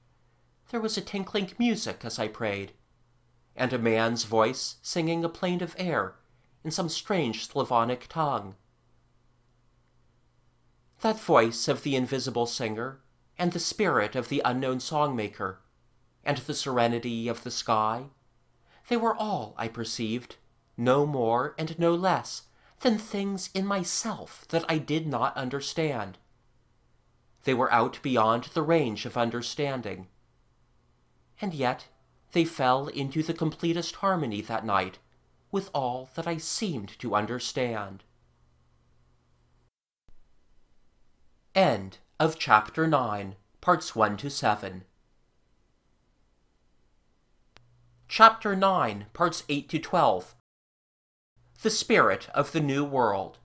Speaker 1: there was a tinkling music as I prayed, and a man's voice singing a plaintive air in some strange Slavonic tongue. That voice of the invisible singer, and the spirit of the unknown songmaker, and the serenity of the sky, they were all, I perceived, no more and no less than things in myself that I did not understand. They were out beyond the range of understanding. And yet they fell into the completest harmony that night with all that I seemed to understand. End of Chapter 9, Parts 1 to 7. Chapter 9, Parts 8 to 12. The Spirit of the New World.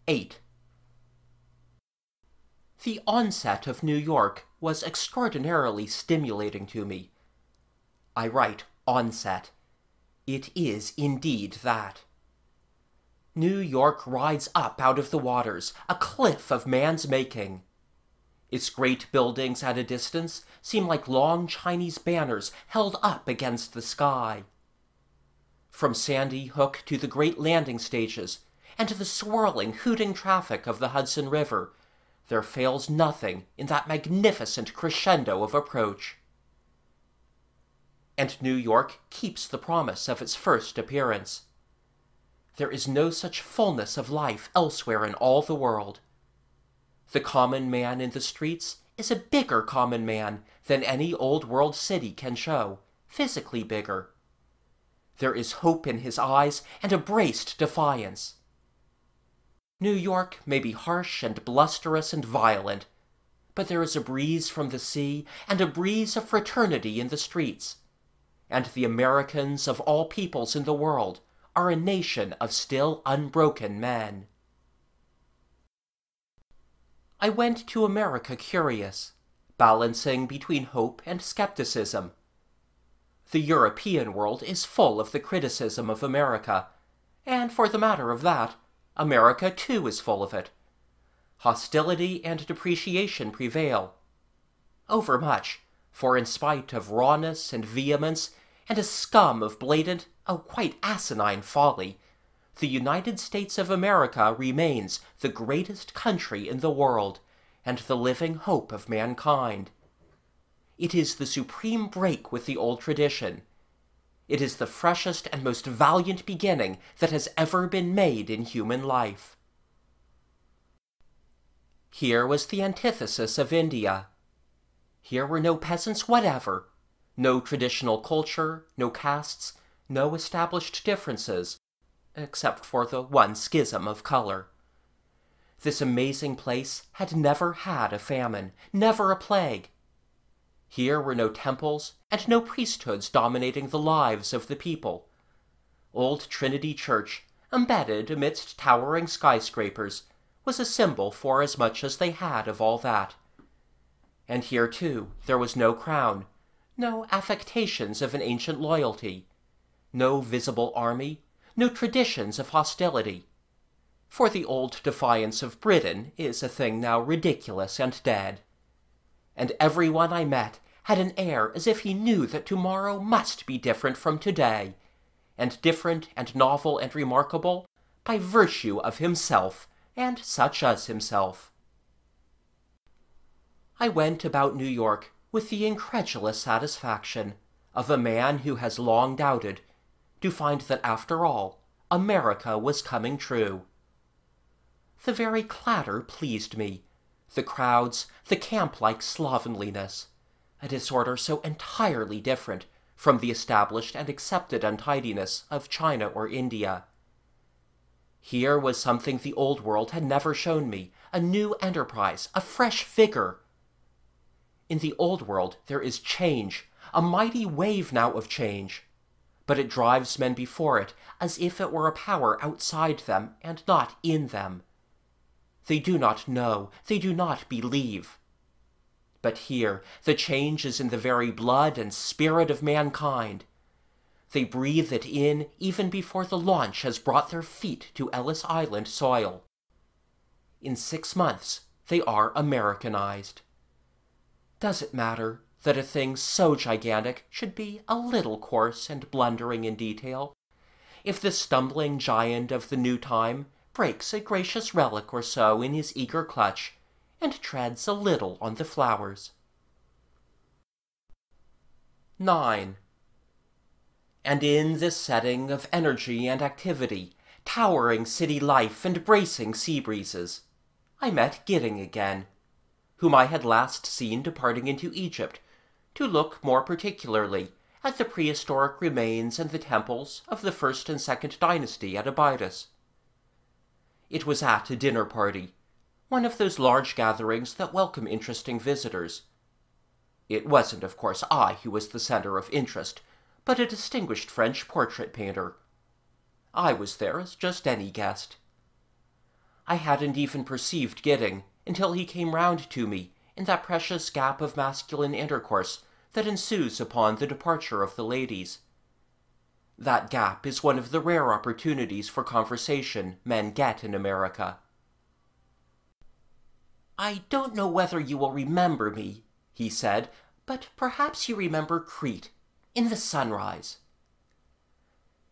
Speaker 1: 8. The onset of New York was extraordinarily stimulating to me. I write onset. It is indeed that. New York rides up out of the waters, a cliff of man's making. Its great buildings at a distance seem like long Chinese banners held up against the sky. From Sandy Hook to the great landing stages, and to the swirling, hooting traffic of the Hudson River, there fails nothing in that magnificent crescendo of approach. And New York keeps the promise of its first appearance. There is no such fullness of life elsewhere in all the world. The common man in the streets
Speaker 2: is a bigger common man than any old-world city can show, physically bigger. There is hope in his eyes and a braced defiance. New York may be harsh and blusterous and violent, but there is a breeze from the sea and a breeze of fraternity in the streets, and the Americans of all peoples in the world are a nation of still unbroken men. I went to America curious, balancing between hope and skepticism. The European world is full of the criticism of America, and for the matter of that, America too is full of it. Hostility and depreciation prevail. Overmuch, for in spite of rawness and vehemence, and a scum of blatant, quite asinine folly, the United States of America remains the greatest country in the world, and the living hope of mankind. It is the supreme break with the old tradition. It is the freshest and most valiant beginning that has ever been made in human life. Here was the antithesis of India. Here were no peasants whatever, no traditional culture, no castes, no established differences, except for the one schism of color. This amazing place had never had a famine, never a plague. Here were no temples and no priesthoods dominating the lives of the people. Old Trinity Church, embedded amidst towering skyscrapers, was a symbol for as much as they had of all that. And here, too, there was no crown, no affectations of an ancient loyalty, no visible army, no traditions of hostility. For the old defiance of Britain is a thing now ridiculous and dead. And everyone I met had an air as if he knew that tomorrow must be different from today, and different and novel and remarkable by virtue of himself, and such as himself. I went about New York with the incredulous satisfaction of a man who has long doubted, to find that after all, America was coming true. The very clatter pleased me, the crowds, the camp-like slovenliness, a disorder so entirely different from the established and accepted untidiness of China or India. Here was something the old world had never shown me, a new enterprise, a fresh vigor. In the old world there is change, a mighty wave now of change, but it drives men before it as if it were a power outside them and not in them. They do not know, they do not believe. But here the change is in the very blood and spirit of mankind. They breathe it in even before the launch has brought their feet to Ellis Island soil. In 6 months they are Americanized. Does it matter that a thing so gigantic should be a little coarse and blundering in detail, if the stumbling giant of the new time breaks a gracious relic or so in his eager clutch, and treads a little on the flowers? 9. And in this setting of energy and activity, towering city life and bracing sea breezes, I met Gidding again, whom I had last seen departing into Egypt, to look more particularly at the prehistoric remains and the temples of the first and second dynasty at Abydos. It was at a dinner party, one of those large gatherings that welcome interesting visitors. It wasn't, of course, I who was the center of interest, but a distinguished French portrait painter. I was there as just any guest. I hadn't even perceived Gidding until he came round to me in that precious gap of masculine intercourse that ensues upon the departure of the ladies. That gap is one of the rare opportunities for conversation men get in America. "I don't know whether you will remember me," he said, "but perhaps you remember Crete, in the sunrise."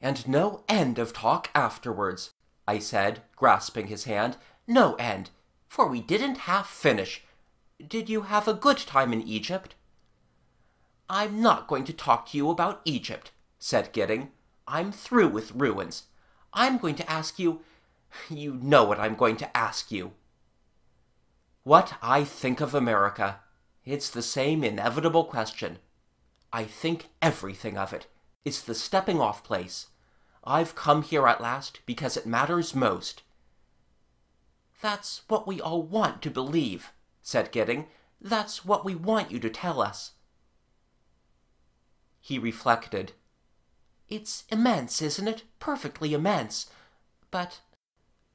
Speaker 2: "And no end of talk afterwards," I said, grasping his hand. "No end, for we didn't half finish. Did you have a good time in Egypt?" "I'm not going to talk to you about Egypt," said Gidding. "I'm through with ruins. I'm going to ask you— you know what I'm going to ask you." "What I think of America,"
Speaker 1: It's the same inevitable question. I think everything of it. It's the stepping-off place. I've come here at last because it matters most."
Speaker 2: "That's what we all want to believe," said Gidding. "That's what we want you to tell us."
Speaker 1: He reflected.
Speaker 2: "It's immense, isn't it? Perfectly immense. But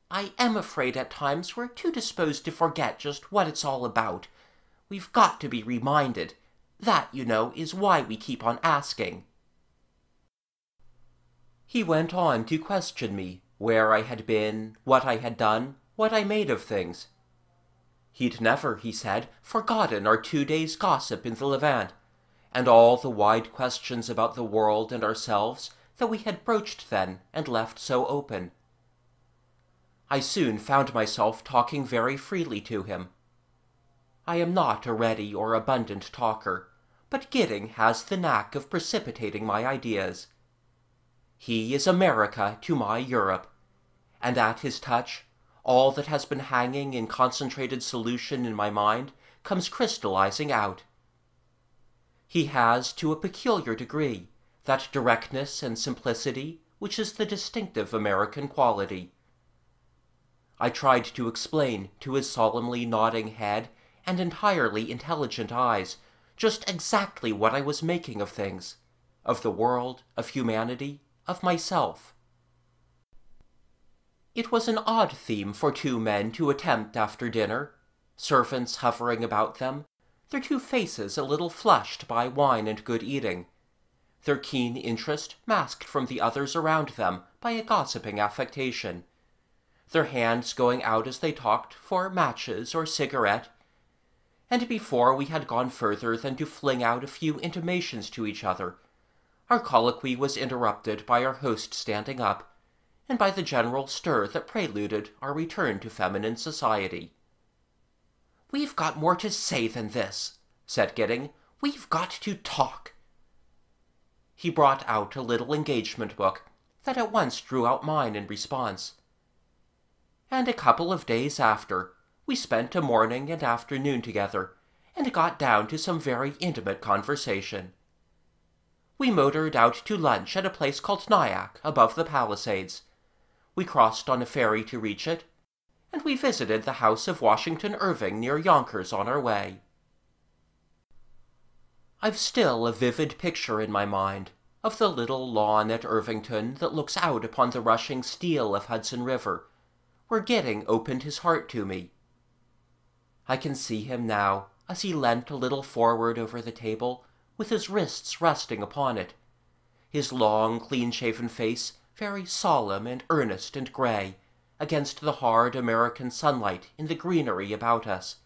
Speaker 2: I am afraid at times we're too disposed to forget just what it's all about. We've got to be reminded. That, you know, is why we keep on asking."
Speaker 1: He went on to question me, where I had been, what I had done, what I made of things. He'd never, he said, forgotten our 2 days' gossip in the Levant, and all the wide questions about the world and ourselves that we had broached then and left so open. I soon found myself talking very freely to him. I am not a ready or abundant talker, but Gidding has the knack of precipitating my ideas. He is America to my Europe, and at his touch, all that has been hanging in concentrated solution in my mind comes crystallizing out. He has, to a peculiar degree, that directness and simplicity which is the distinctive American quality. I tried to explain to his solemnly nodding head and entirely intelligent eyes just exactly what I was making of things, of the world, of humanity, of myself. It was an odd theme for two men to attempt after dinner, servants hovering about them, their two faces a little flushed by wine and good eating, their keen interest masked from the others around them by a gossiping affectation, their hands going out as they talked for matches or cigarette, and before we had gone further than to fling out a few intimations to each other, our colloquy was interrupted by our host standing up, and by the general stir that preluded our return to feminine society.
Speaker 2: "We've got more to say than this," said Gidding. "We've got to talk."
Speaker 1: He brought out a little engagement book that at once drew out mine in response. And a couple of days after, we spent a morning and afternoon together, and got down to some very intimate conversation. We motored out to lunch at a place called Nyack, above the Palisades. We crossed on a ferry to reach it, and we visited the house of Washington Irving near Yonkers on our way. I've still a vivid picture in my mind of the little lawn at Irvington that looks out upon the rushing steel of Hudson River, where Gidding opened his heart to me. I can see him now, as he leant a little forward over the table, with his wrists resting upon it, his long, clean-shaven face very solemn and earnest and grey, against the hard American sunlight in the greenery about us,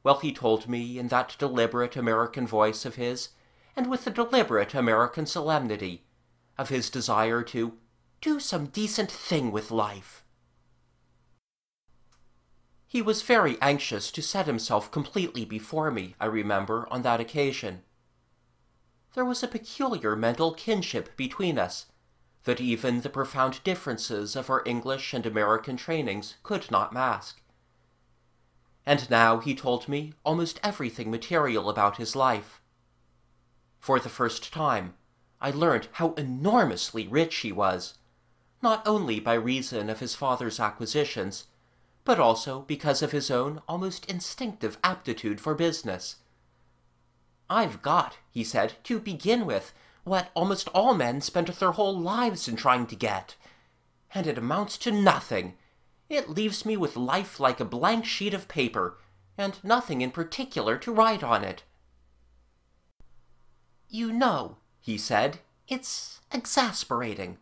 Speaker 1: while he told me in that deliberate American voice of his, and with the deliberate American solemnity, of his desire to
Speaker 2: do some decent thing with life.
Speaker 1: He was very anxious to set himself completely before me, I remember, on that occasion. There was a peculiar mental kinship between us, that even the profound differences of our English and American trainings could not mask. And now he told me almost everything material about his life. For the first time, I learned how enormously rich he was, not only by reason of his father's acquisitions, but also because of his own almost instinctive aptitude for business.
Speaker 2: "I've got," he said, "to begin with, what almost all men spend their whole lives in trying to get. And it amounts to nothing. It leaves me with life like a blank sheet of paper, and nothing in particular to write on it." "You know," he said, "it's exasperating.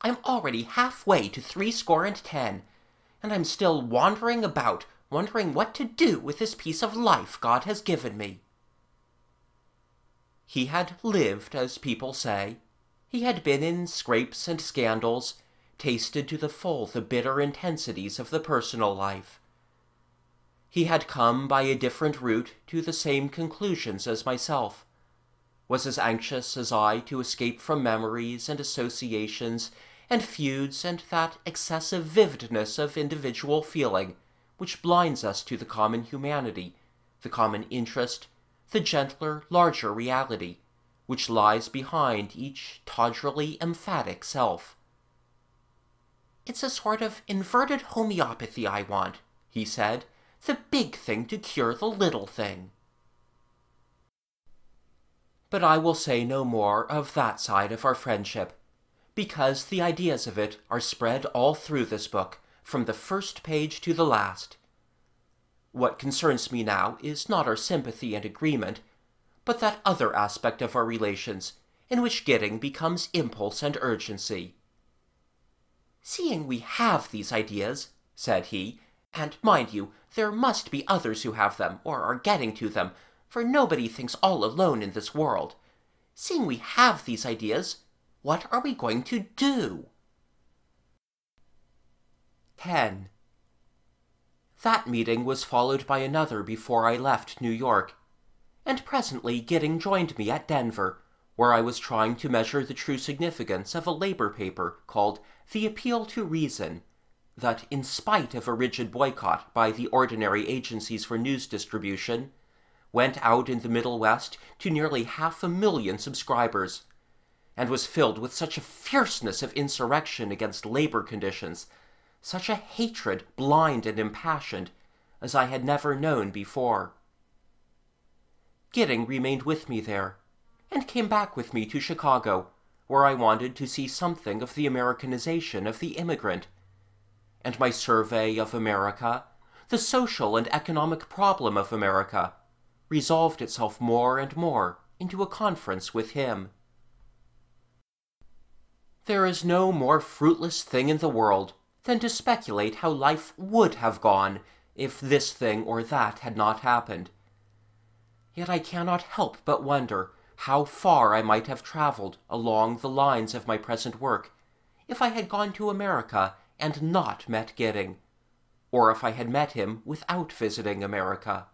Speaker 2: I'm already halfway to 70, and I'm still wandering about, wondering what to do with this piece of life God has given me."
Speaker 1: He had lived, as people say. He had been in scrapes and scandals, tasted to the full the bitter intensities of the personal life. He had come by a different route to the same conclusions as myself, was as anxious as I to escape from memories and associations and feuds and that excessive vividness of individual feeling which blinds us to the common humanity, the common interest, the gentler, larger reality, which lies behind each tawdrily emphatic self. "It's a sort of inverted homeopathy I want," he said, "the big thing to cure the little thing." But I will say no more of that side of our friendship, because the ideas of it are spread all through this book, from the first page to the last. What concerns me now is not our sympathy and agreement, but that other aspect of our relations, in which getting becomes impulse and urgency. "Seeing we have these ideas," said he, "and mind you, there must be others who have them, or are getting to them, for nobody thinks all alone in this world. Seeing we have these ideas, what are we going to do?" 10. That meeting was followed by another before I left New York, and presently Gidding joined me at Denver, where I was trying to measure the true significance of a labor paper called The Appeal to Reason, that, in spite of a rigid boycott by the ordinary agencies for news distribution, went out in the Middle West to nearly 500,000 subscribers, and was filled with such a fierceness of insurrection against labor conditions, such a hatred blind and impassioned, as I had never known before. Gidding remained with me there, and came back with me to Chicago, where I wanted to see something of the Americanization of the immigrant, and my survey of America, the social and economic problem of America, resolved itself more and more into a conference with him. There is no more fruitless thing in the world than to speculate how life would have gone if this thing or that had not happened. Yet I cannot help but wonder how far I might have traveled along the lines of my present work if I had gone to America and not met Gidding, or if I had met him without visiting America.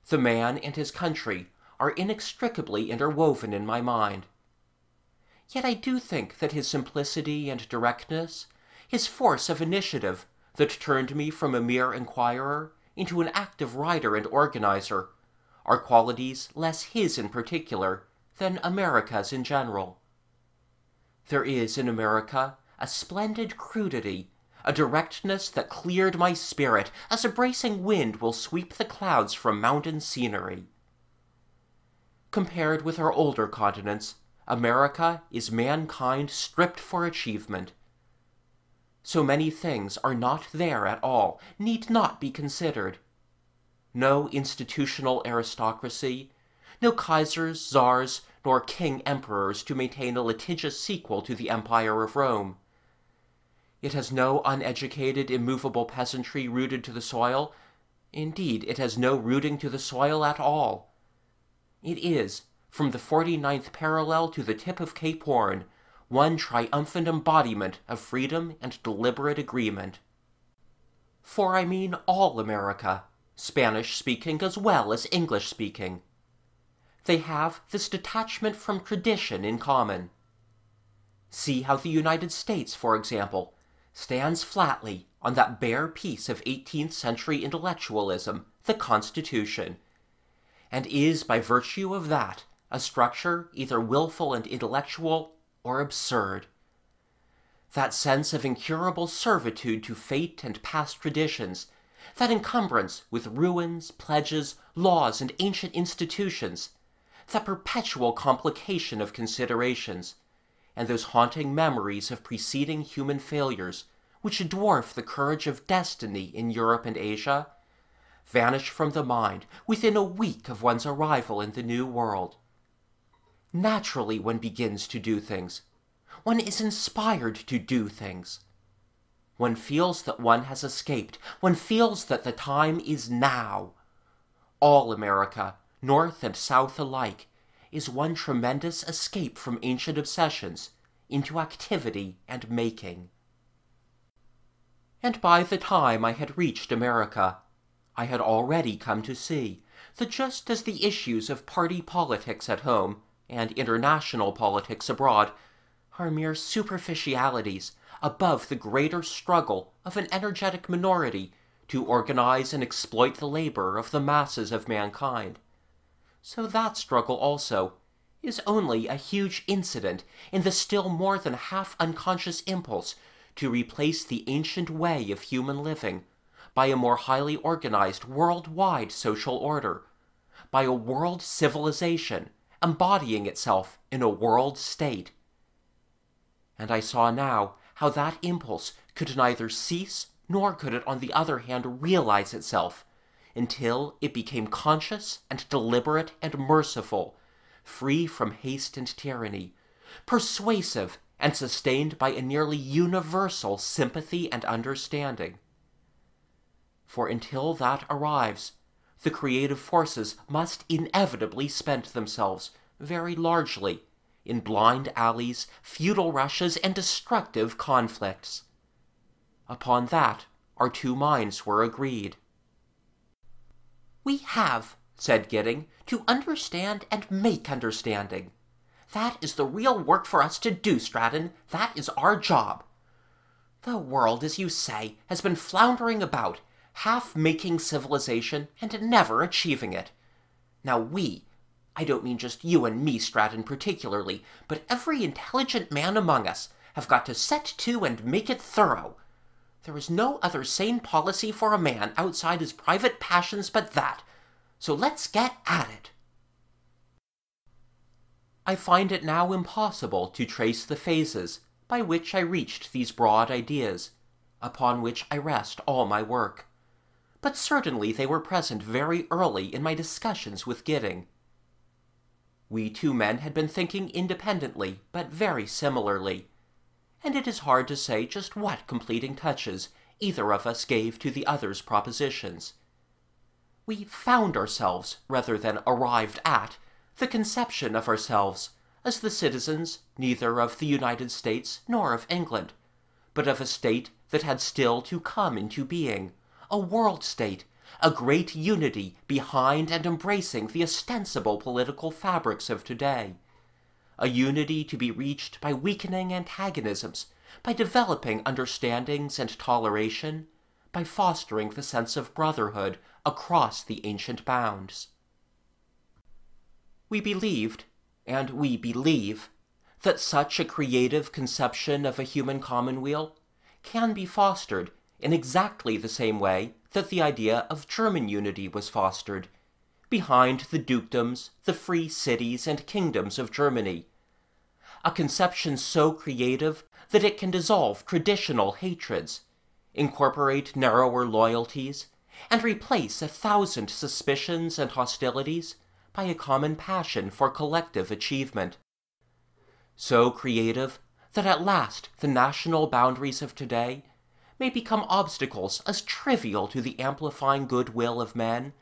Speaker 1: The man and his country are inextricably interwoven in my mind. Yet I do think that his simplicity and directness, his force of initiative that turned me from a mere inquirer into an active writer and organizer, are qualities less his in particular than America's in general. There is in America a splendid crudity, a directness that cleared my spirit as a bracing wind will sweep the clouds from mountain scenery. Compared with our older continents, America is mankind stripped for achievement. So many things are not there at all, need not be considered. No institutional aristocracy, no kaisers, czars, nor king-emperors to maintain a litigious sequel to the Empire of Rome. It has no uneducated, immovable peasantry rooted to the soil. Indeed, it has no rooting to the soil at all. It is, from the 49th parallel to the tip of Cape Horn, one triumphant embodiment of freedom and deliberate agreement. For I mean all America, Spanish-speaking as well as English-speaking. They have this detachment from tradition in common. See how the United States, for example, stands flatly on that bare piece of 18th century intellectualism, the Constitution, and is by virtue of that a structure either willful and intellectual or absurd. That sense of incurable servitude to fate and past traditions, that encumbrance with ruins, pledges, laws, and ancient institutions, that perpetual complication of considerations, and those haunting memories of preceding human failures, which dwarf the courage of destiny in Europe and Asia, vanish from the mind within a week of one's arrival in the New World. Naturally one begins to do things. One is inspired to do things. One feels that one has escaped. One feels that the time is now. All America, North and South alike, is one tremendous escape from ancient obsessions into activity and making. And by the time I had reached America, I had already come to see that just as the issues of party politics at home and international politics abroad are mere superficialities above the greater struggle of an energetic minority to organize and exploit the labor of the masses of mankind, So that struggle also is only a huge incident in the still more than half-unconscious impulse to replace the ancient way of human living by a more highly organized worldwide social order, by a world civilization embodying itself in a world state. And I saw now how that impulse could neither cease nor could it on the other hand realize itself until it became conscious and deliberate and merciful, free from haste and tyranny, persuasive and sustained by a nearly universal sympathy and understanding. For until that arrives, the creative forces must inevitably spend themselves, very largely, in blind alleys, futile rushes, and destructive conflicts. Upon that our two minds were agreed. "We have," said Gidding, "to understand and make understanding. That is the real work for us to do, Stratton. That is our job. The world, as you say, has been floundering about, half making civilization and never achieving it. Now I don't mean just you and me, Stratton, particularly, but every intelligent man among us, have got to set to and make it thorough. There is no other sane policy for a man outside his private passions but that. So let's get at it." I find it now impossible to trace the phases by which I reached these broad ideas, upon which I rest all my work. But certainly they were present very early in my discussions with Gidding. We two men had been thinking independently, but very similarly, and it is hard to say just what completing touches either of us gave to the other's propositions. We found ourselves, rather than arrived at, the conception of ourselves as the citizens neither of the United States nor of England, but of a state that had still to come into being, a world state, a great unity behind and embracing the ostensible political fabrics of today, a unity to be reached by weakening antagonisms, by developing understandings and toleration, by fostering the sense of brotherhood across the ancient bounds. We believed, and we believe, that such a creative conception of a human commonweal can be fostered in exactly the same way that the idea of German unity was fostered, behind the dukedoms, the free cities and kingdoms of Germany. A conception so creative that it can dissolve traditional hatreds, incorporate narrower loyalties, and replace 1,000 suspicions and hostilities by a common passion for collective achievement. So creative that at last the national boundaries of today may become obstacles as trivial to the amplifying goodwill of men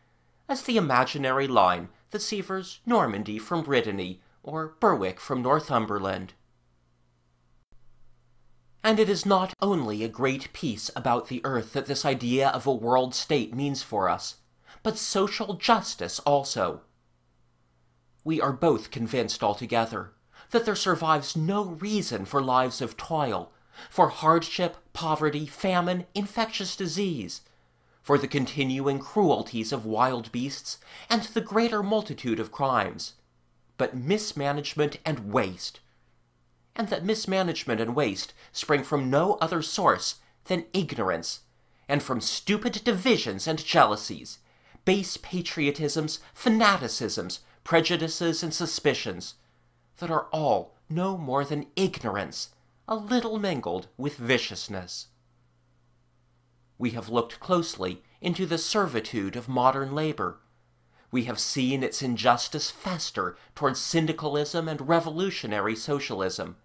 Speaker 1: as the imaginary line that severs Normandy from Brittany or Berwick from Northumberland. And it is not only a great peace about the earth that this idea of a world state means for us, but social justice also. We are both convinced altogether that there survives no reason for lives of toil, for hardship, poverty, famine, infectious disease, for the continuing cruelties of wild beasts, and the greater multitude of crimes, but mismanagement and waste, and that mismanagement and waste spring from no other source than ignorance, and from stupid divisions and jealousies, base patriotisms, fanaticisms, prejudices, and suspicions, that are all no more than ignorance, a little mingled with viciousness. We have looked closely into the servitude of modern labor. We have seen its injustice fester towards syndicalism and revolutionary socialism.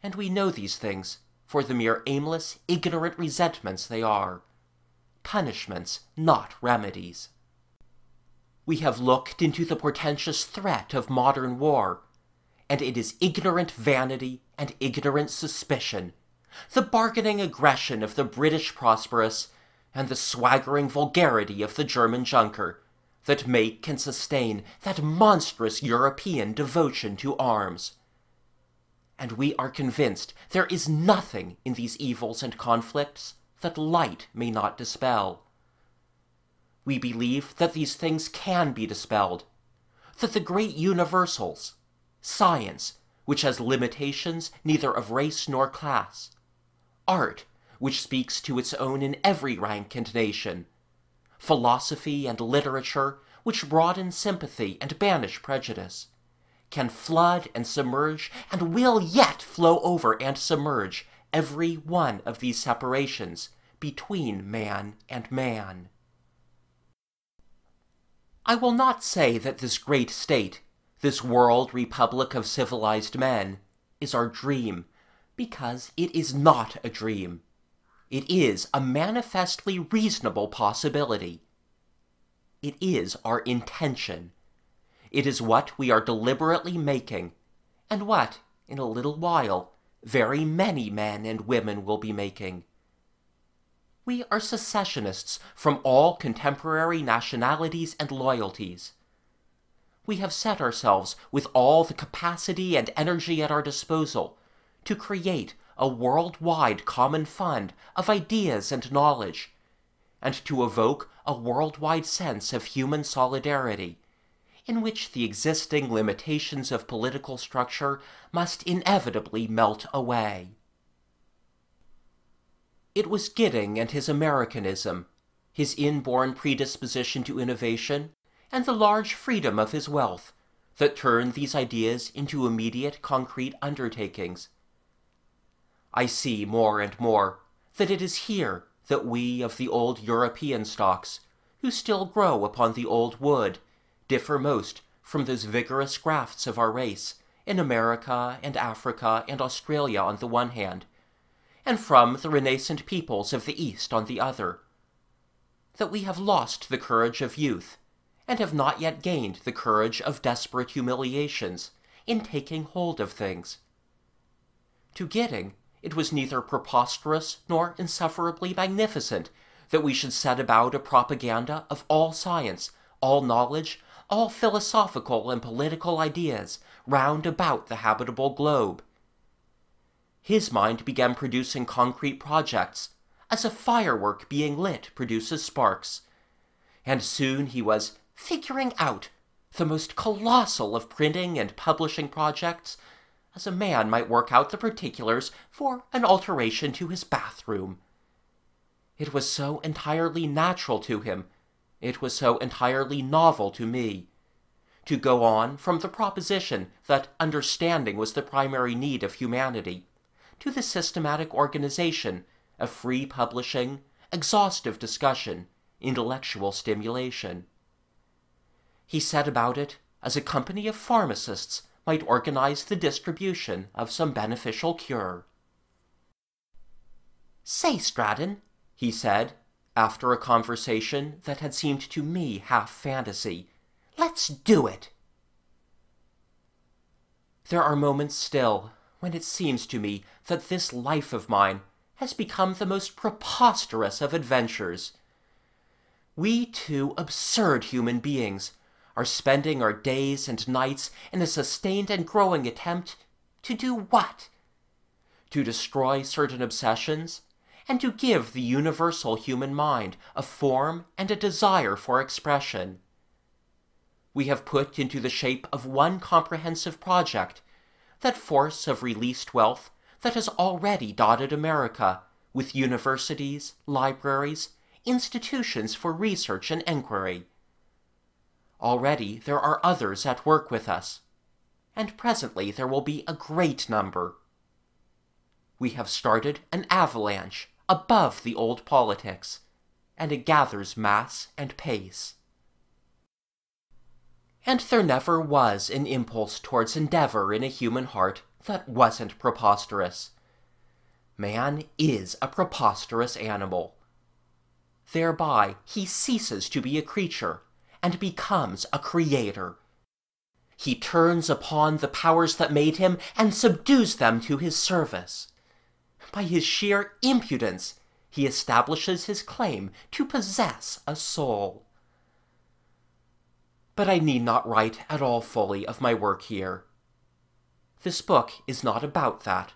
Speaker 1: And we know these things for the mere aimless, ignorant resentments they are. Punishments, not remedies. We have looked into the portentous threat of modern war, and it is ignorant vanity and ignorant suspicion, the bargaining aggression of the British prosperous, and the swaggering vulgarity of the German junker, that make and sustain that monstrous European devotion to arms. And we are convinced there is nothing in these evils and conflicts that light may not dispel. We believe that these things can be dispelled, that the great universals, science, which has limitations neither of race nor class, art, which speaks to its own in every rank and nation, philosophy and literature, which broaden sympathy and banish prejudice, can flood and submerge and will yet flow over and submerge every one of these separations between man and man. I will not say that this great state, this world republic of civilized men, is our dream, because it is not a dream. It is a manifestly reasonable possibility. It is our intention. It is what we are deliberately making, and what, in a little while, very many men and women will be making. We are secessionists from all contemporary nationalities and loyalties. We have set ourselves with all the capacity and energy at our disposal to create a worldwide common fund of ideas and knowledge, and to evoke a worldwide sense of human solidarity, in which the existing limitations of political structure must inevitably melt away. It was Gidding and his Americanism, his inborn predisposition to innovation, and the large freedom of his wealth, that turned these ideas into immediate concrete undertakings. I see more and more that it is here that we of the old European stocks, who still grow upon the old wood, differ most from those vigorous grafts of our race in America and Africa and Australia on the one hand, and from the renascent peoples of the East on the other, that we have lost the courage of youth, and have not yet gained the courage of desperate humiliations in taking hold of things. To Gidding, it was neither preposterous nor insufferably magnificent that we should set about a propaganda of all science, all knowledge, all philosophical and political ideas round about the habitable globe. His mind began producing concrete projects, as a firework being lit produces sparks, and soon he was figuring out the most colossal of printing and publishing projects, as a man might work out the particulars for an alteration to his bathroom. It was so entirely natural to him, it was so entirely novel to me, to go on from the proposition that understanding was the primary need of humanity, to the systematic organization of free publishing, exhaustive discussion, intellectual stimulation. He set about it as a company of pharmacists might organize the distribution of some beneficial cure. "Say, Stratton," he said, after a conversation that had seemed to me half fantasy, "let's do it." There are moments still when it seems to me that this life of mine has become the most preposterous of adventures. We two absurd human beings are spending our days and nights in a sustained and growing attempt to do what? To destroy certain obsessions, and to give the universal human mind a form and a desire for expression. We have put into the shape of one comprehensive project that force of released wealth that has already dotted America with universities, libraries, institutions for research and enquiry. Already there are others at work with us, and presently there will be a great number. We have started an avalanche above the old politics, and it gathers mass and pace. And there never was an impulse towards endeavor in a human heart that wasn't preposterous. Man is a preposterous animal. Thereby he ceases to be a creature and becomes a creator. He turns upon the powers that made him and subdues them to his service. By his sheer impudence, he establishes his claim to possess a soul. But I need not write at all fully of my work here. This book is not about that,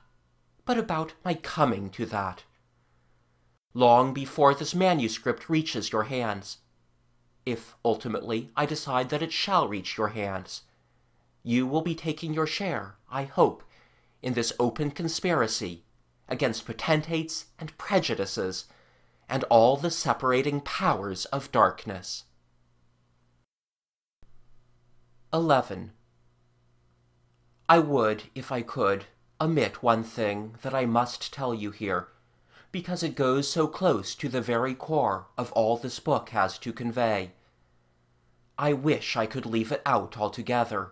Speaker 1: but about my coming to that. Long before this manuscript reaches your hands, if ultimately I decide that it shall reach your hands. You will be taking your share, I hope, in this open conspiracy against potentates and prejudices and all the separating powers of darkness. 11. I would, if I could, omit one thing that I must tell you here, because it goes so close to the very core of all this book has to convey. I wish I could leave it out altogether.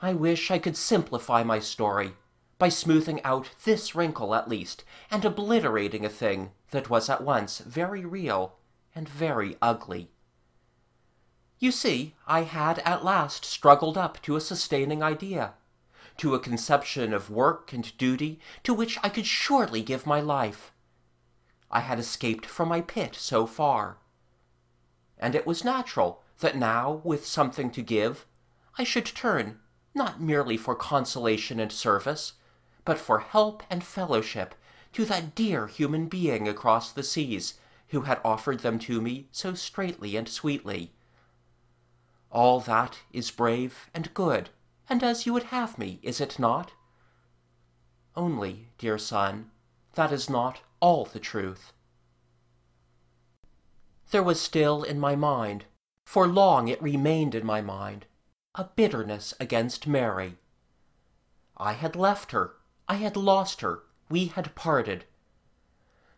Speaker 1: I wish I could simplify my story by smoothing out this wrinkle at least, and obliterating a thing that was at once very real and very ugly. You see, I had at last struggled up to a sustaining idea, to a conception of work and duty to which I could surely give my life. I had escaped from my pit so far. And it was natural that now, with something to give, I should turn, not merely for consolation and service, but for help and fellowship, to that dear human being across the seas who had offered them to me so straightly and sweetly. All that is brave and good, and as you would have me, is it not? Only, dear son, that is not all the truth. There was still in my mind, for long it remained in my mind, a bitterness against Mary. I had left her, I had lost her, we had parted.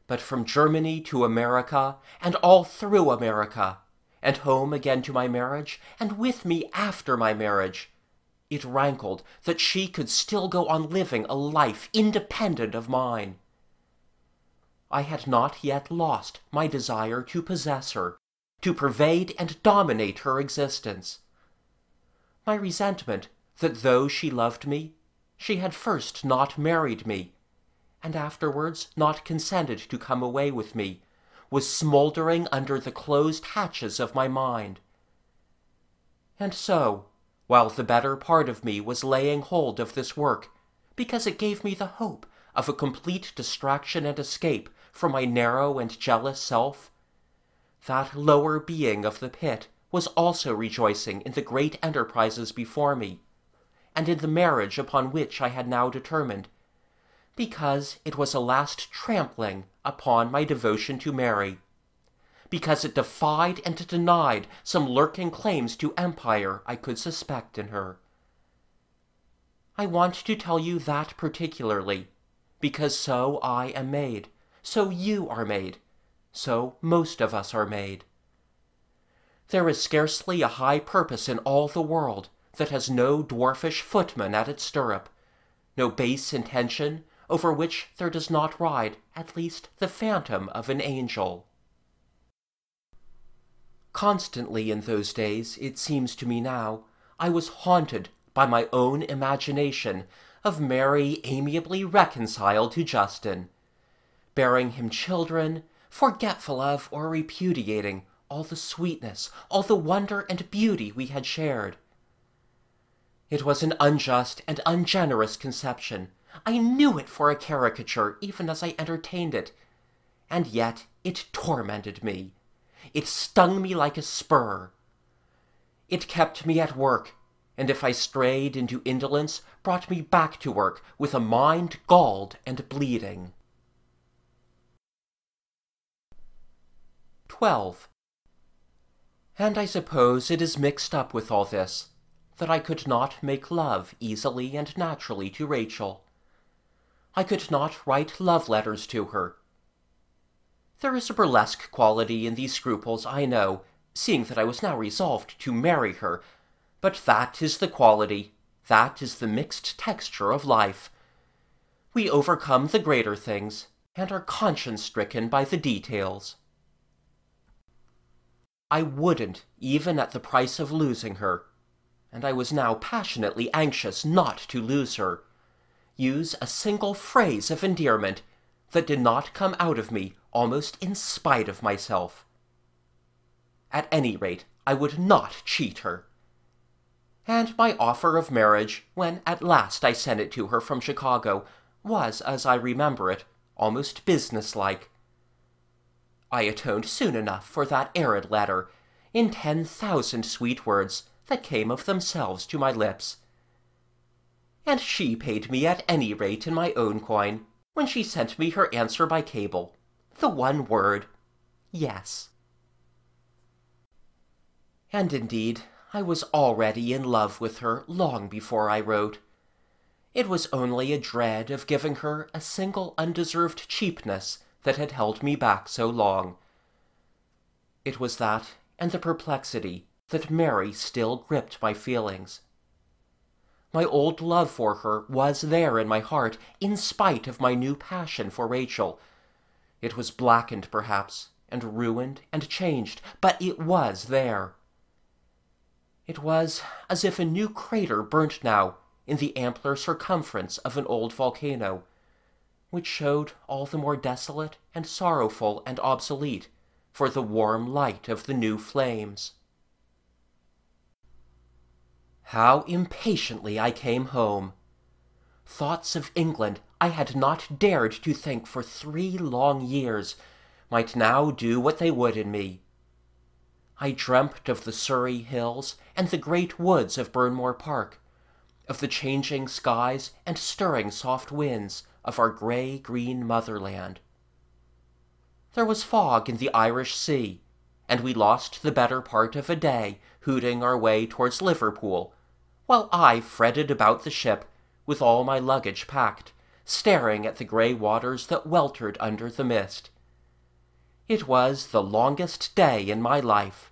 Speaker 1: But from Germany to America, and all through America, and home again to my marriage, and with me after my marriage, it rankled that she could still go on living a life independent of mine. I had not yet lost my desire to possess her, to pervade and dominate her existence. My resentment that though she loved me, she had first not married me, and afterwards not consented to come away with me, was smouldering under the closed hatches of my mind. And so, while the better part of me was laying hold of this work, because it gave me the hope of a complete distraction and escape from my narrow and jealous self, that lower being of the pit was also rejoicing in the great enterprises before me, and in the marriage upon which I had now determined, because it was a last trampling upon my devotion to Mary, because it defied and denied some lurking claims to empire I could suspect in her. I want to tell you that particularly, because so I am made, so you are made, so most of us are made. There is scarcely a high purpose in all the world that has no dwarfish footman at its stirrup, no base intention over which there does not ride at least the phantom of an angel. Constantly in those days, it seems to me now, I was haunted by my own imagination of Mary amiably reconciled to Justin, bearing him children, forgetful of or repudiating all the sweetness, all the wonder and beauty we had shared. It was an unjust and ungenerous conception. I knew it for a caricature even as I entertained it, and yet it tormented me. It stung me like a spur. It kept me at work, and if I strayed into indolence, brought me back to work with a mind galled and bleeding. 12. And I suppose it is mixed up with all this, that I could not make love easily and naturally to Rachel. I could not write love letters to her. There is a burlesque quality in these scruples, I know, seeing that I was now resolved to marry her, but that is the quality, that is the mixed texture of life. We overcome the greater things, and are conscience-stricken by the details. I wouldn't, even at the price of losing her, and I was now passionately anxious not to lose her, use a single phrase of endearment that did not come out of me almost in spite of myself. At any rate, I would not cheat her. And my offer of marriage, when at last I sent it to her from Chicago, was, as I remember it, almost businesslike. I atoned soon enough for that arid letter, in 10,000 sweet words that came of themselves to my lips. And she paid me at any rate in my own coin when she sent me her answer by cable, the one word, yes. And indeed, I was already in love with her long before I wrote. It was only a dread of giving her a single undeserved cheapness that had held me back so long. It was that, and the perplexity, that Mary still gripped my feelings. My old love for her was there in my heart, in spite of my new passion for Rachel. It was blackened, perhaps, and ruined and changed, but it was there. It was as if a new crater burnt now in the ampler circumference of an old volcano, which showed all the more desolate and sorrowful and obsolete for the warm light of the new flames. How impatiently I came home! Thoughts of England I had not dared to think for 3 long years might now do what they would in me. I dreamt of the Surrey hills and the great woods of Burnmore Park, of the changing skies and stirring soft winds of our grey-green motherland. There was fog in the Irish Sea, and we lost the better part of a day hooting our way towards Liverpool, while I fretted about the ship with all my luggage packed, staring at the grey waters that weltered under the mist. It was the longest day in my life.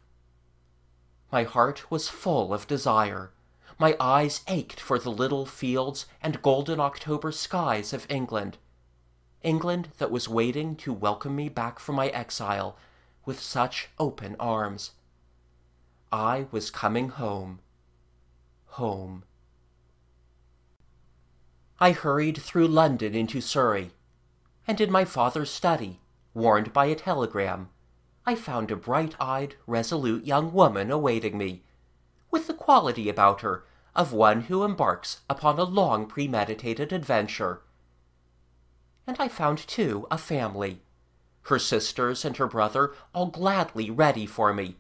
Speaker 1: My heart was full of desire. My eyes ached for the little fields and golden October skies of England. England that was waiting to welcome me back from my exile with such open arms. I was coming home. Home. I hurried through London into Surrey, and in my father's study, warned by a telegram, I found a bright-eyed, resolute young woman awaiting me, with the quality about her of one who embarks upon a long premeditated adventure. And I found, too, a family, her sisters and her brother all gladly ready for me.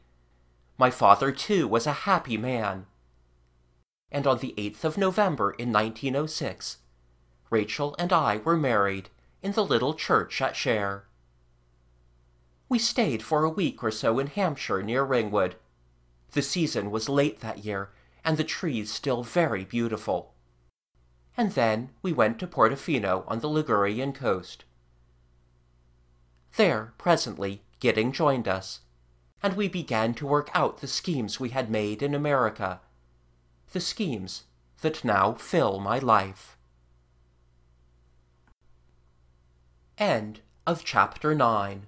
Speaker 1: My father, too, was a happy man. And on the 8th of November in 1906, Rachel and I were married in the little church at Cher. We stayed for a week or so in Hampshire near Ringwood. The season was late that year, and the trees still very beautiful. And then we went to Portofino on the Ligurian coast. There, presently, Gidding joined us, and we began to work out the schemes we had made in America, the schemes that now fill my life. End of Chapter 9.